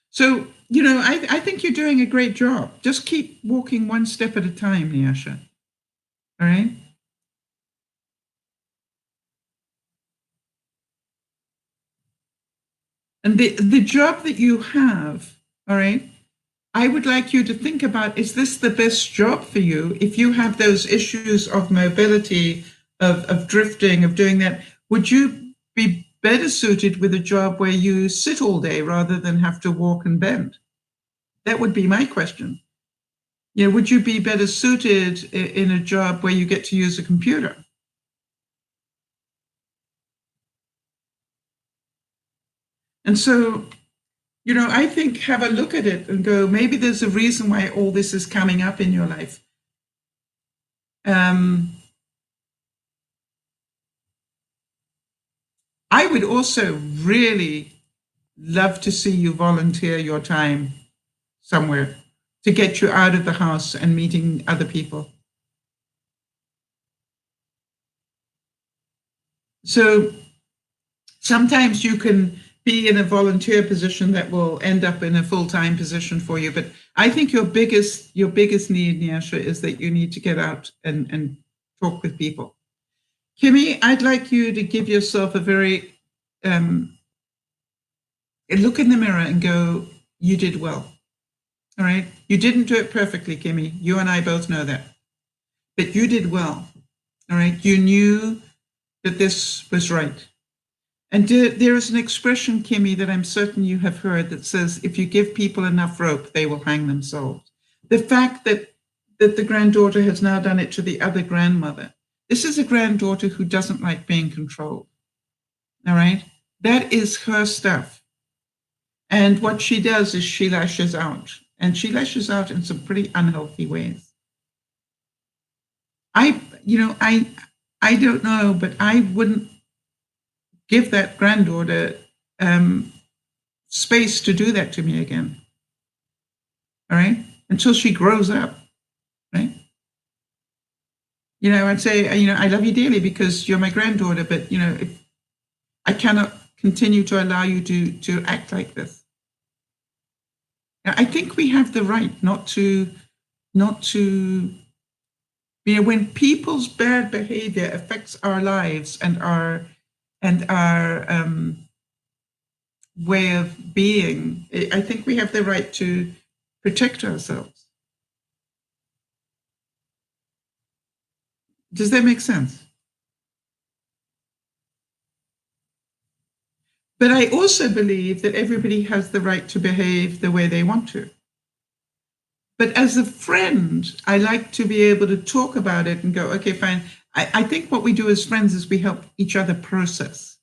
A: So, you know, I think you're doing a great job. Just keep walking one step at a time, Nyasha. All right. And the job that you have, all right, I would like you to think about, is this the best job for you? If you have those issues of mobility, of drifting, of doing that, would you be better suited with a job where you sit all day rather than have to walk and bend? That would be my question. You know, would you be better suited in a job where you get to use a computer? And so, you know, I think have a look at it and go, maybe there's a reason why all this is coming up in your life. I would also really love to see you volunteer your time somewhere to get you out of the house and meeting other people. So sometimes you can be in a volunteer position that will end up in a full-time position for you. But I think your biggest need, Nyasha, is that you need to get out and talk with people. Kimmy, I'd like you to give yourself a very look in the mirror and go, you did well. All right. You didn't do it perfectly, Kimmy. You and I both know that. But you did well. All right. You knew that this was right. And there is an expression, Kimmy, that I'm certain you have heard that says, if you give people enough rope, they will hang themselves. The fact that the granddaughter has now done it to the other grandmother. This is a granddaughter who doesn't like being controlled. All right. That is her stuff. And what she does is she lashes out. And she lashes out in some pretty unhealthy ways. I don't know, but I wouldn't give that granddaughter space to do that to me again. All right? Until she grows up, right? I'd say, I love you dearly because you're my granddaughter, but, if I cannot continue to allow you to act like this. Now, I think we have the right not to, when people's bad behavior affects our lives and our way of being, I think we have the right to protect ourselves. Does that make sense? But I also believe that everybody has the right to behave the way they want to. But as a friend, I like to be able to talk about it and go, okay, fine. I think what we do as friends is we help each other process,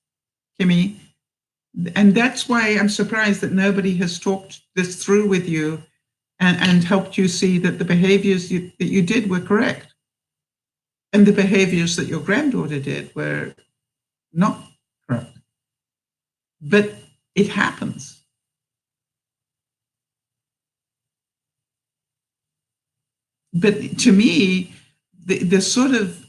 A: Kimmy. And that's why I'm surprised that nobody has talked this through with you and helped you see that the behaviors that you did were correct. And the behaviors that your granddaughter did were not correct. But it happens. But to me, the sort of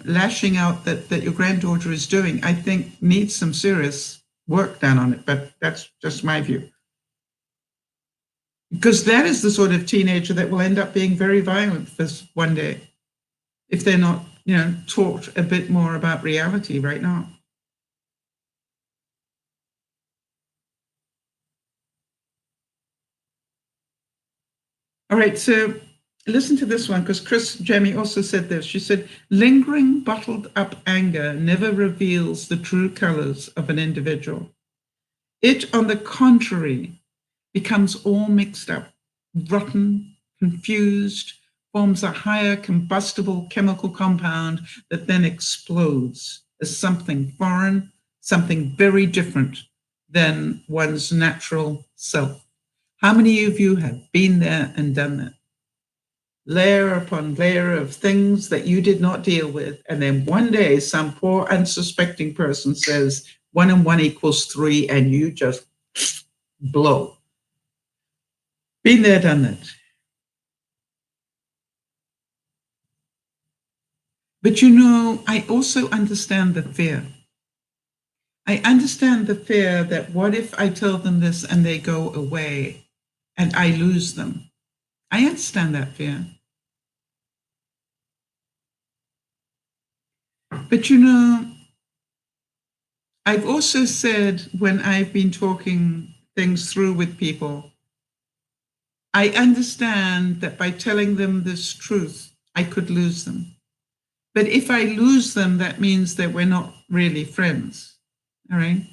A: lashing out that your granddaughter is doing, I think needs some serious work done on it. But that's just my view. Because that is the sort of teenager that will end up being very violent this one day if they're not, taught a bit more about reality right now. All right, so listen to this one, because Chris Jamie also said this. She said, lingering bottled up anger never reveals the true colors of an individual. It, on the contrary, becomes all mixed up, rotten, confused, forms a higher combustible chemical compound that then explodes as something foreign, something very different than one's natural self. How many of you have been there and done that? Layer upon layer of things that you did not deal with. And then one day, some poor unsuspecting person says 1 and 1 equals 3, and you just blow. Been there, done that. But I also understand the fear. I understand the fear that what if I tell them this and they go away and I lose them? I understand that fear. But I've also said when I've been talking things through with people, I understand that by telling them this truth, I could lose them. But if I lose them, that means that we're not really friends. All right?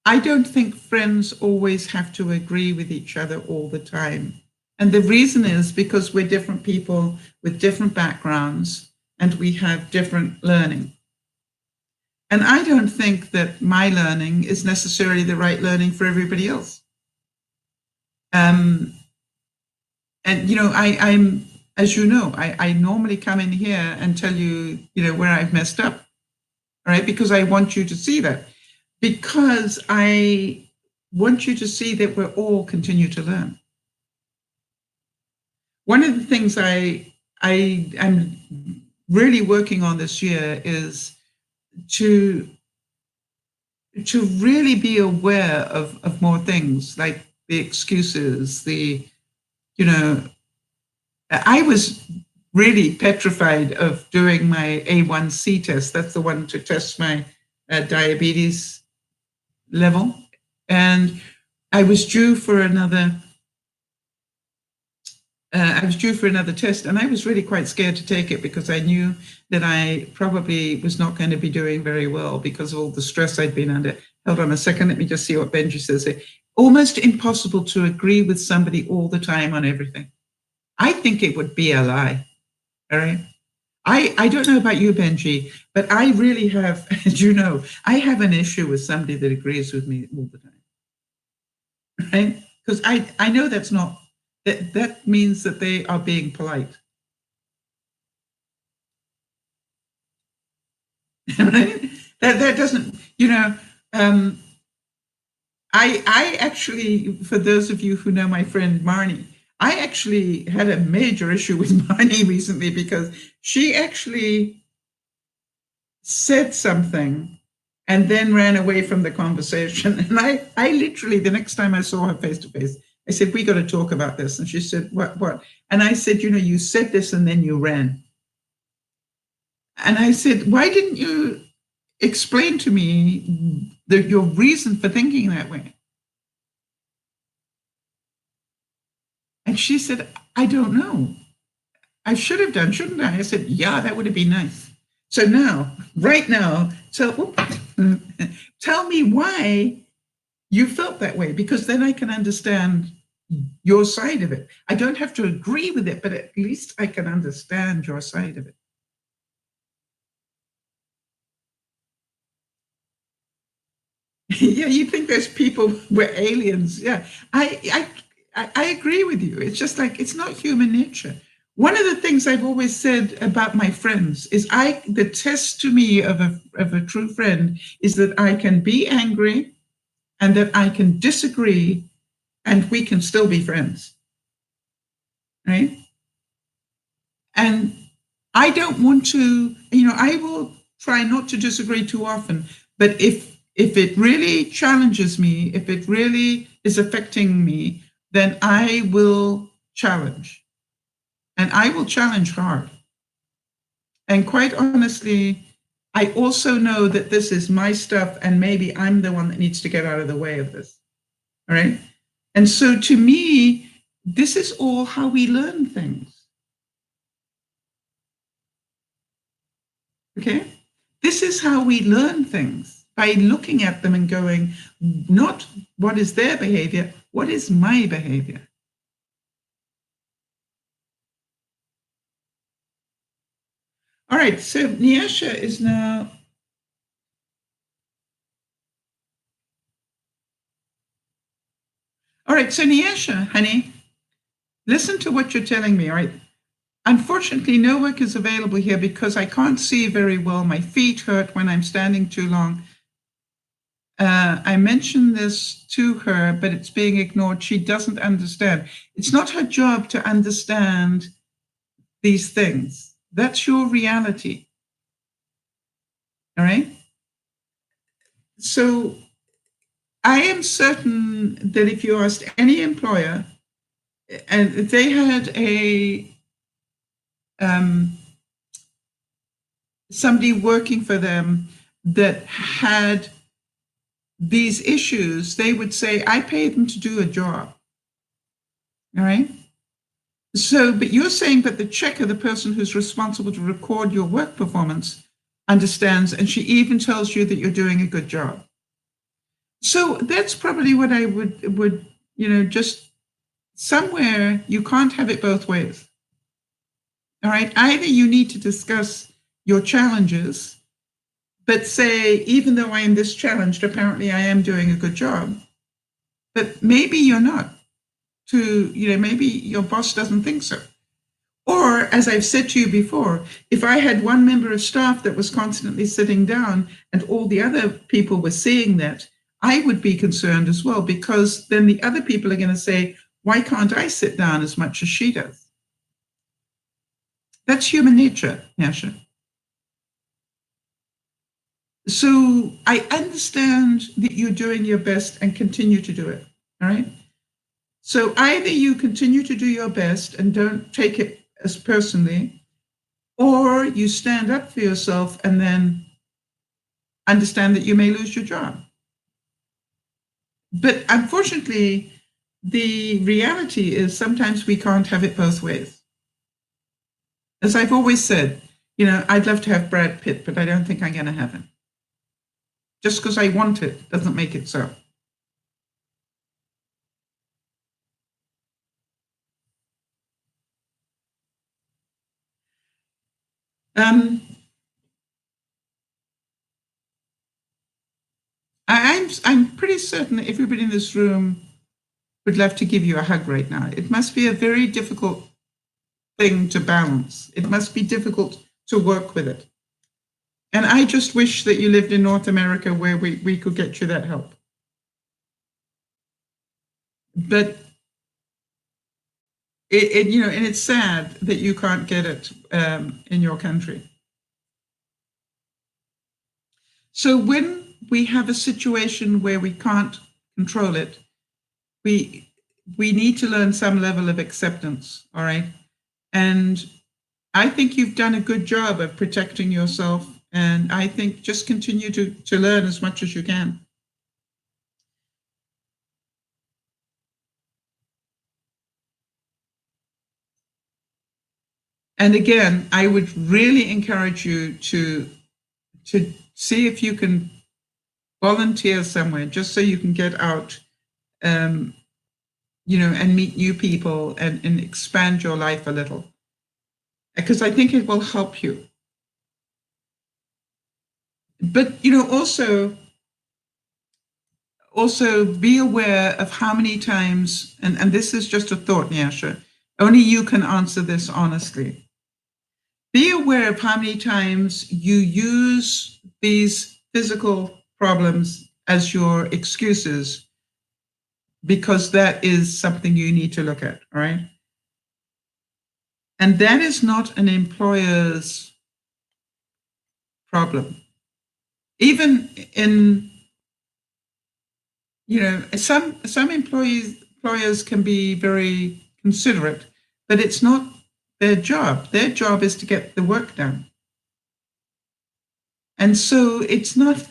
A: I don't think friends always have to agree with each other all the time. And the reason is because we're different people with different backgrounds and we have different learning. And I don't think that my learning is necessarily the right learning for everybody else. And, I'm, as you know, I normally come in here and tell you, where I've messed up, all right? Because I want you to see that. Because I want you to see that we're all continue to learn. One of the things I am really working on this year is to to really be aware of more things, like the excuses, I was really petrified of doing my A1C test. That's the one to test my diabetes level. And I was due for another test, and I was really quite scared to take it because I knew that I probably was not going to be doing very well because of all the stress I'd been under. Hold on a second, let me just see what Benji says here. Almost impossible to agree with somebody all the time on everything. I think it would be a lie. All right. I don't know about you, Benji, but I really have, as you know, I have an issue with somebody that agrees with me all the time. Right? Because I know that's not, that means that they are being polite. Right? That doesn't, I actually, for those of you who know my friend Marnie, I actually had a major issue with Marnie recently because she actually said something and then ran away from the conversation. And I literally, the next time I saw her face to face, I said, we got to talk about this. And she said, what? And I said, you said this and then you ran. And I said, why didn't you explain to me your reason for thinking that way? And she said, I don't know. I should have done, shouldn't I? I said, yeah, that would have been nice. So now, right now, tell me why you felt that way, because then I can understand your side of it. I don't have to agree with it, but at least I can understand your side of it. Yeah, you think there's people we're aliens. Yeah, I agree with you. It's just like, it's not human nature. One of the things I've always said about my friends is the test to me of a true friend is that I can be angry and that I can disagree and we can still be friends. Right? And I don't want to, I will try not to disagree too often, but if it really challenges me, if it really is affecting me, then I will challenge. And I will challenge hard. And quite honestly, I also know that this is my stuff and maybe I'm the one that needs to get out of the way of this. All right. And so to me, this is all how we learn things. Okay. This is how we learn things, by looking at them and going, not what is their behavior, what is my behavior? All right, so Nyasha is now. All right, so Nyasha, honey, listen to what you're telling me, all right? Unfortunately, no work is available here because I can't see very well. My feet hurt when I'm standing too long. I mentioned this to her, but it's being ignored. She doesn't understand. It's not her job to understand these things. That's your reality. All right? So I am certain that if you asked any employer, and if they had somebody working for them that had these issues, they would say, I paid them to do a job. All right? So, but you're saying that the checker, the person who's responsible to record your work performance, understands, and she even tells you that you're doing a good job. So that's probably what I would just somewhere you can't have it both ways. All right. Either you need to discuss your challenges, but say, even though I am this challenged, apparently I am doing a good job. But maybe you're not. Maybe your boss doesn't think so. Or, as I've said to you before, if I had one member of staff that was constantly sitting down and all the other people were seeing that, I would be concerned as well, because then the other people are going to say, why can't I sit down as much as she does? That's human nature, Nyasha. So I understand that you're doing your best and continue to do it. All right. So either you continue to do your best and don't take it as personally, or you stand up for yourself and then understand that you may lose your job. But unfortunately, the reality is sometimes we can't have it both ways. As I've always said, I'd love to have Brad Pitt, but I don't think I'm going to have him. Just because I want it doesn't make it so. I'm pretty certain that everybody in this room would love to give you a hug right now. It must be a very difficult thing to balance. It must be difficult to work with it. And I just wish that you lived in North America where we could get you that help. But and it's sad that you can't get it in your country. So when we have a situation where we can't control it, we need to learn some level of acceptance, all right? And I think you've done a good job of protecting yourself, and I think just continue to learn as much as you can. And again, I would really encourage you to see if you can volunteer somewhere, just so you can get out, and meet new people and expand your life a little. Because I think it will help you. But, also be aware of how many times, and this is just a thought, Nyasha, only you can answer this honestly. Be aware of how many times you use these physical problems as your excuses, because that is something you need to look at, all right? And that is not an employer's problem. Even in, some employers can be very considerate, but it's not their job. Their job is to get the work done. And so it's not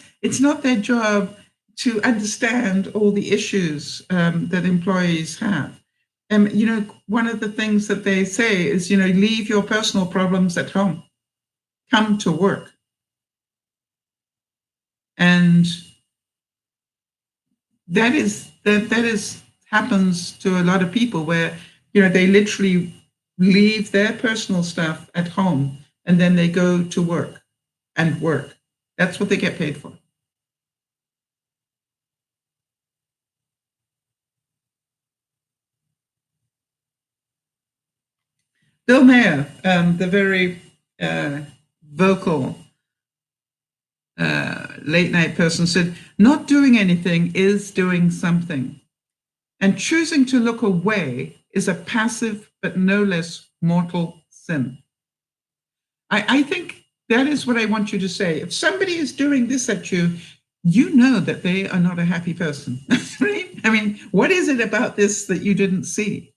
A: their job to understand all the issues that employees have. One of the things that they say is, leave your personal problems at home, come to work. And that happens to a lot of people where, they literally leave their personal stuff at home and then they go to work and work. That's what they get paid for. Bill Mayer, the very vocal late night person, said, not doing anything is doing something. And choosing to look away is a passive but no less mortal sin. I think that is what I want you to say. If somebody is doing this at you, you know that they are not a happy person, right? I mean, what is it about this that you didn't see?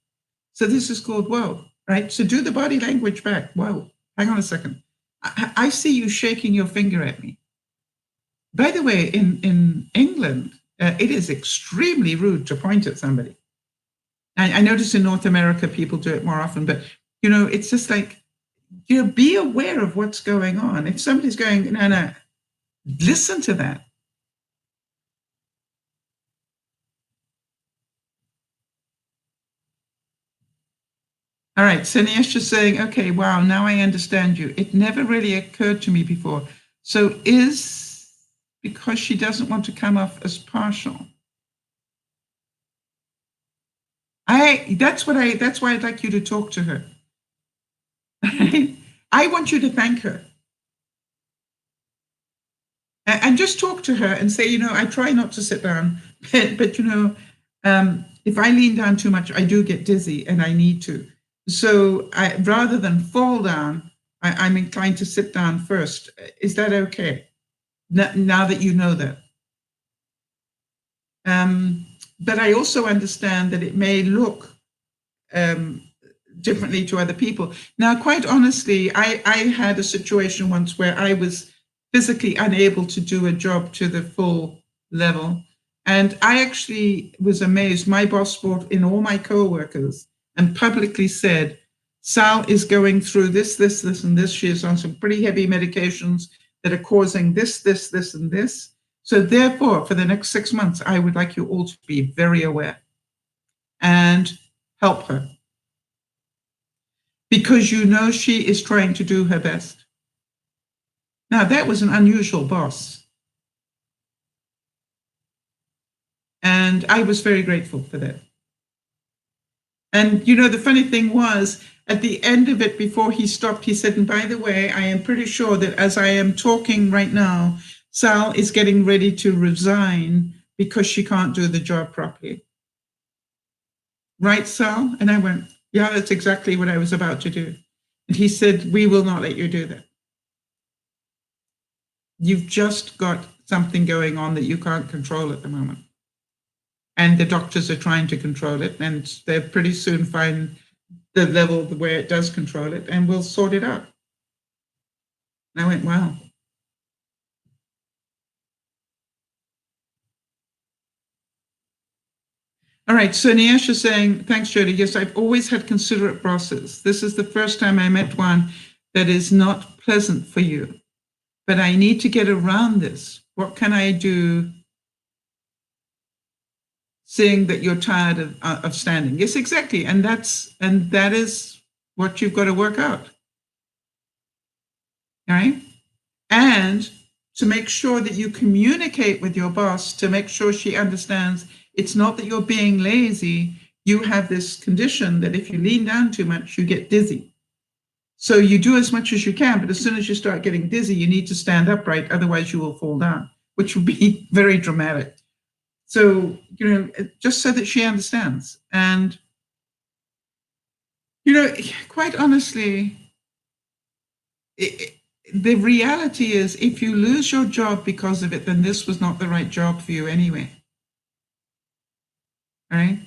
A: So this is called whoa, right? So do the body language back. Whoa, hang on a second. I see you shaking your finger at me. By the way, in England, it is extremely rude to point at somebody. I notice in North America, people do it more often, but, it's just like, be aware of what's going on. If somebody's going, no, listen to that. All right, so Nyasha's saying, okay, wow, now I understand you. It never really occurred to me before. So is because she doesn't want to come off as partial. That's why I'd like you to talk to her. I want you to thank her. And just talk to her and say, I try not to sit down, but if I lean down too much, I do get dizzy and I need to. So rather than fall down, I'm inclined to sit down first. Is that okay? now that you know that. But I also understand that it may look differently to other people. Now, quite honestly, I had a situation once where I was physically unable to do a job to the full level. And I actually was amazed. My boss brought in all my coworkers and publicly said, Sal is going through this, and this. She is on some pretty heavy medications that are causing this, and this. So therefore, for the next 6 months, I would like you all to be very aware and help her, because you know she is trying to do her best. Now, that was an unusual boss. And I was very grateful for that. And, you know, the funny thing was, at the end of it, before he stopped, he said, and by the way, I am pretty sure that as I am talking right now, Sal is getting ready to resign because she can't do the job properly. Right, Sal? And I went, yeah, that's exactly what I was about to do. And he said, we will not let you do that. You've just got something going on that you can't control at the moment. And the doctors are trying to control it, and they'll pretty soon find the level where it does control it, and we'll sort it out. And I went, wow. All right, so Niesh is saying, thanks, Jody. Yes, I've always had considerate bosses. This is the first time I met one that is not pleasant for you. But I need to get around this. What can I do, seeing that you're tired of standing? Yes, exactly. And that is what you've got to work out. All right? And to make sure that you communicate with your boss to make sure she understands it's not that you're being lazy. You have this condition that if you lean down too much, you get dizzy. So you do as much as you can, but as soon as you start getting dizzy, you need to stand upright, otherwise you will fall down, which would be very dramatic. So, you know, just so that she understands. And, you know, quite honestly, the reality is if you lose your job because of it, then this was not the right job for you anyway. Right?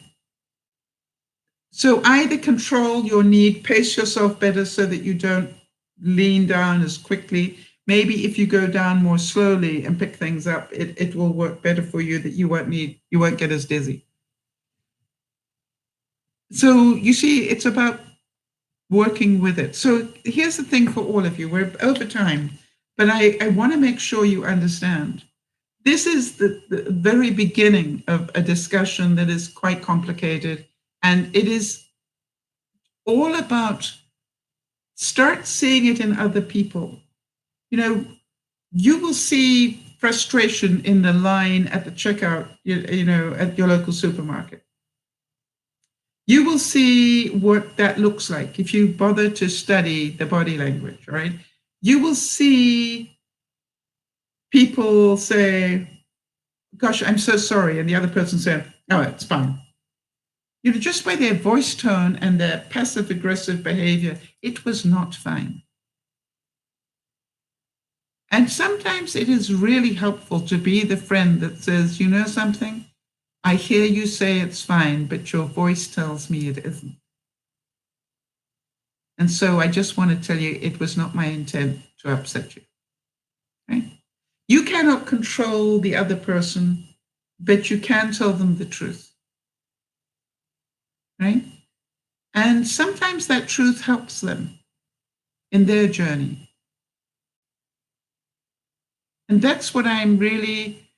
A: So either control your need, pace yourself better so that you don't lean down as quickly. Maybe if you go down more slowly and pick things up, it will work better for you, that you won't get as dizzy. So you see, it's about working with it. So here's the thing for all of you. We're over time, but I want to make sure you understand. This is the very beginning of a discussion that is quite complicated, and it is all about start seeing it in other people. You know, you will see frustration in the line at the checkout, you know, at your local supermarket. You will see what that looks like if you bother to study the body language, right? You will see people say, gosh, I'm so sorry. And the other person said, oh, it's fine. You know, just by their voice tone and their passive aggressive behavior, it was not fine. And sometimes it is really helpful to be the friend that says, you know something? I hear you say it's fine, but your voice tells me it isn't. And so I just want to tell you, it was not my intent to upset you. Right? You cannot control the other person, but you can tell them the truth. Right? And sometimes that truth helps them in their journey. And that's what I'm really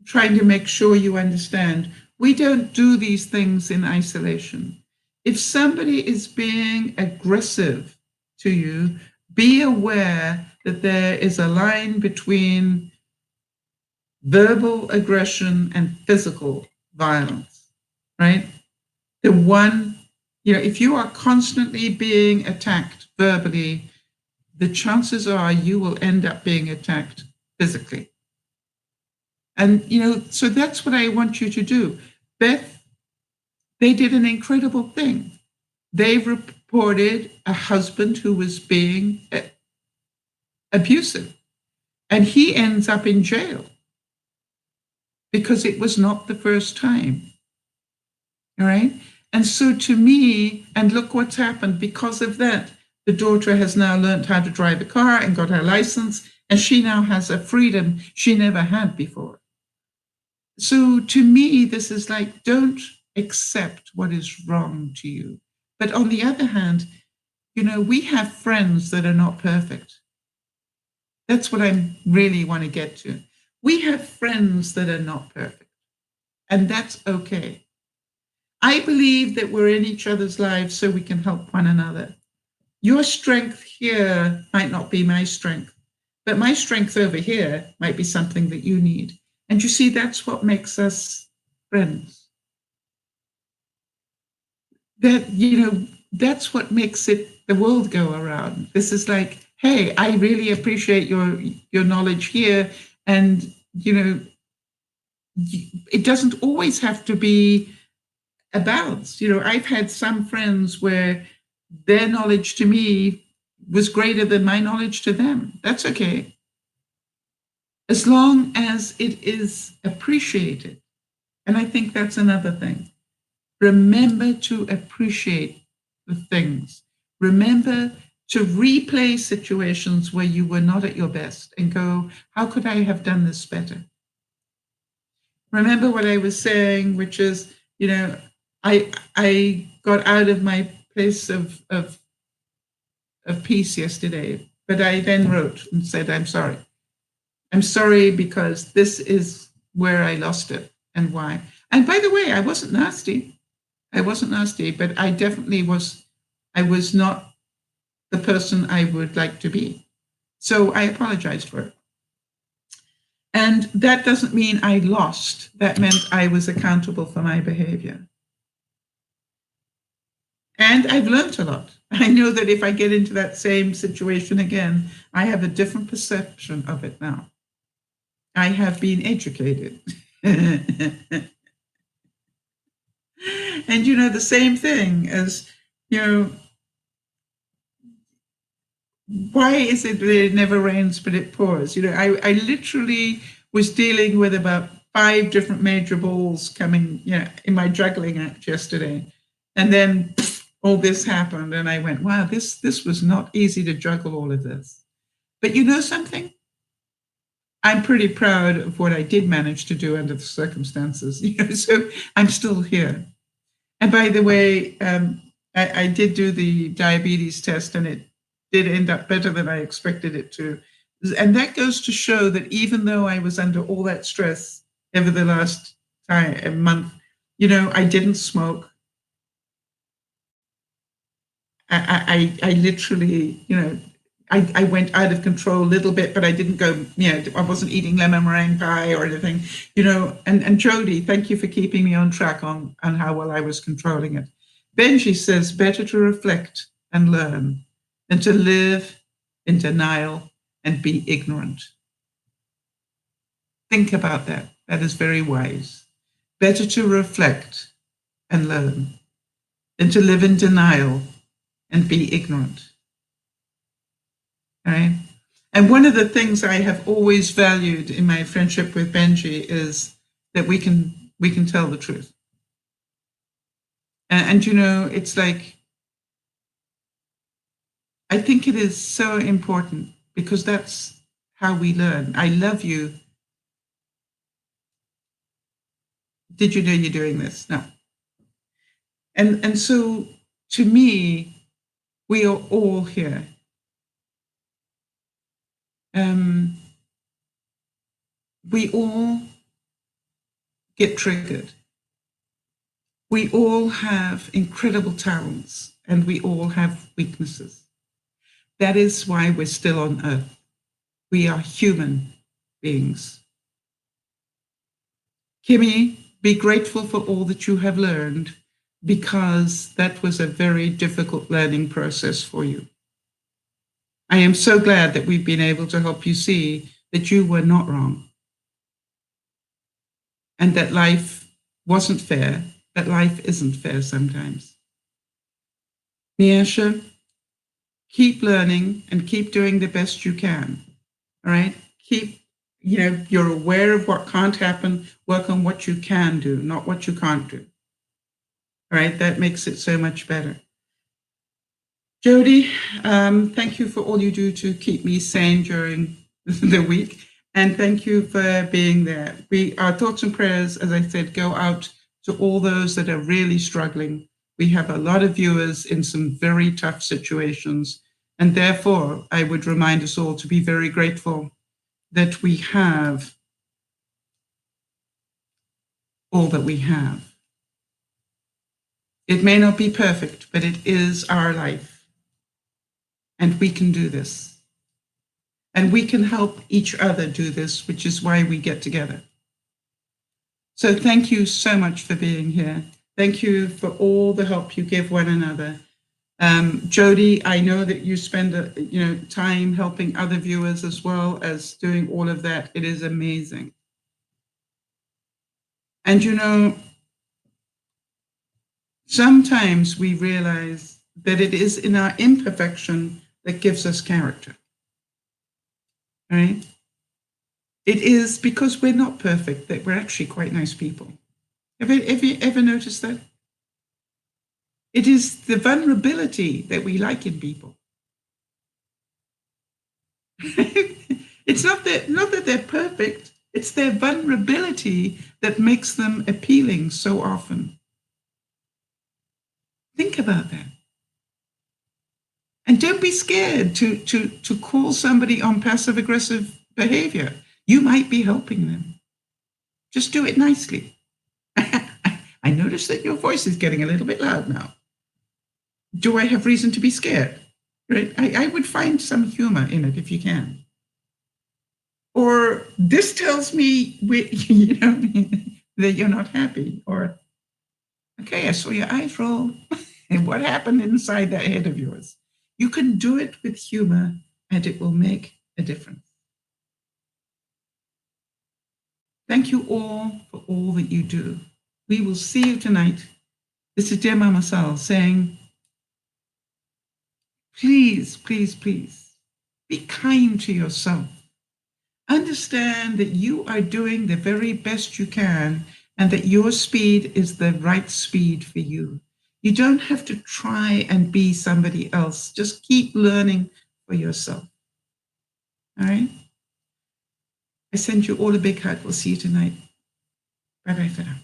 A: trying to make sure you understand. We don't do these things in isolation. If somebody is being aggressive to you, be aware that there is a line between verbal aggression and physical violence, right? The one, you know, if you are constantly being attacked verbally, the chances are you will end up being attacked physically. And, you know, so that's what I want you to do. Beth, they did an incredible thing. They reported a husband who was being abusive. And he ends up in jail because it was not the first time. All right. And so to me, and look what's happened because of that, the daughter has now learned how to drive a car and got her license, and she now has a freedom she never had before. So to me, this is like, don't accept what is wrong to you. But on the other hand, you know, we have friends that are not perfect. That's what I really want to get to. We have friends that are not perfect, and that's okay. I believe that we're in each other's lives so we can help one another. Your strength here might not be my strength, but my strength over here might be something that you need. And you see, that's what makes us friends. That, you know, that's what makes it the world go around. This is like, hey, I really appreciate your knowledge here. And, you know, it doesn't always have to be a balance. You know, I've had some friends where their knowledge to me was greater than my knowledge to them. That's okay. As long as it is appreciated. And I think that's another thing. Remember to appreciate the things. Remember to replay situations where you were not at your best and go, how could I have done this better? Remember what I was saying, which is, you know, I got out of my place of peace yesterday, but I then wrote and said, I'm sorry. I'm sorry because this is where I lost it and why. And by the way, I wasn't nasty. I wasn't nasty, but I definitely was, I was not the person I would like to be. So I apologized for it. And that doesn't mean I lost. That meant I was accountable for my behavior. And I've learned a lot. I know that if I get into that same situation again, I have a different perception of it now. I have been educated. And, you know, the same thing as, you know, why is it that it never rains but it pours? You know, I literally was dealing with about 5 different major balls coming, you know, in my juggling act yesterday. And then all this happened and I went, wow, this was not easy to juggle all of this. But you know something? I'm pretty proud of what I did manage to do under the circumstances, you know, so I'm still here. And by the way, I did do the diabetes test and it did end up better than I expected it to. And that goes to show that even though I was under all that stress over the last month, you know, I didn't smoke. I literally, you know, I went out of control a little bit, but I didn't go, you know, I wasn't eating lemon meringue pie or anything, you know, and Jody, thank you for keeping me on track on how well I was controlling it. Benji says, better to reflect and learn than to live in denial and be ignorant. Think about that. That is very wise. Better to reflect and learn than to live in denial and be ignorant. Right? And one of the things I have always valued in my friendship with Benji is that we can tell the truth. And you know, it's like, I think it is so important because that's how we learn. I love you. Did you know you're doing this? No. And so to me, we are all here. We all get triggered. We all have incredible talents and we all have weaknesses. That is why we're still on Earth. We are human beings. Kimmy, be grateful for all that you have learned because that was a very difficult learning process for you. I am so glad that we've been able to help you see that you were not wrong and that life wasn't fair, that life isn't fair sometimes. Miasha, keep learning and keep doing the best you can, all right? keep, you're aware of what can't happen, work on what you can do, not what you can't do. All right, that makes it so much better. Jody, thank you for all you do to keep me sane during the week. And thank you for being there. Our thoughts and prayers, as I said, go out to all those that are really struggling. We have a lot of viewers in some very tough situations. And therefore, I would remind us all to be very grateful that we have all that we have. It may not be perfect, but it is our life. And we can do this. And we can help each other do this, which is why we get together. So thank you so much for being here. Thank you for all the help you give one another. Jody, I know that you spend time helping other viewers as well as doing all of that. It is amazing. And sometimes we realize that it is in our imperfection that gives us character. Right? It is because we're not perfect that we're actually quite nice people. Have you ever noticed that? It is the vulnerability that we like in people. It's not that they're perfect. It's their vulnerability that makes them appealing so often. Think about that. And don't be scared to call somebody on passive-aggressive behavior. You might be helping them. Just do it nicely. I notice that your voice is getting a little bit loud now. Do I have reason to be scared? Right? I would find some humor in it if you can. Or this tells me that you're not happy. Or, okay, I saw your eyes roll. And what happened inside that head of yours? You can do it with humor and it will make a difference. Thank you all for all that you do. We will see you tonight. This is DearMamaSal saying, please, please, please, be kind to yourself. Understand that you are doing the very best you can and that your speed is the right speed for you. You don't have to try and be somebody else. Just keep learning for yourself. All right? I send you all a big hug. We'll see you tonight. Bye-bye for now.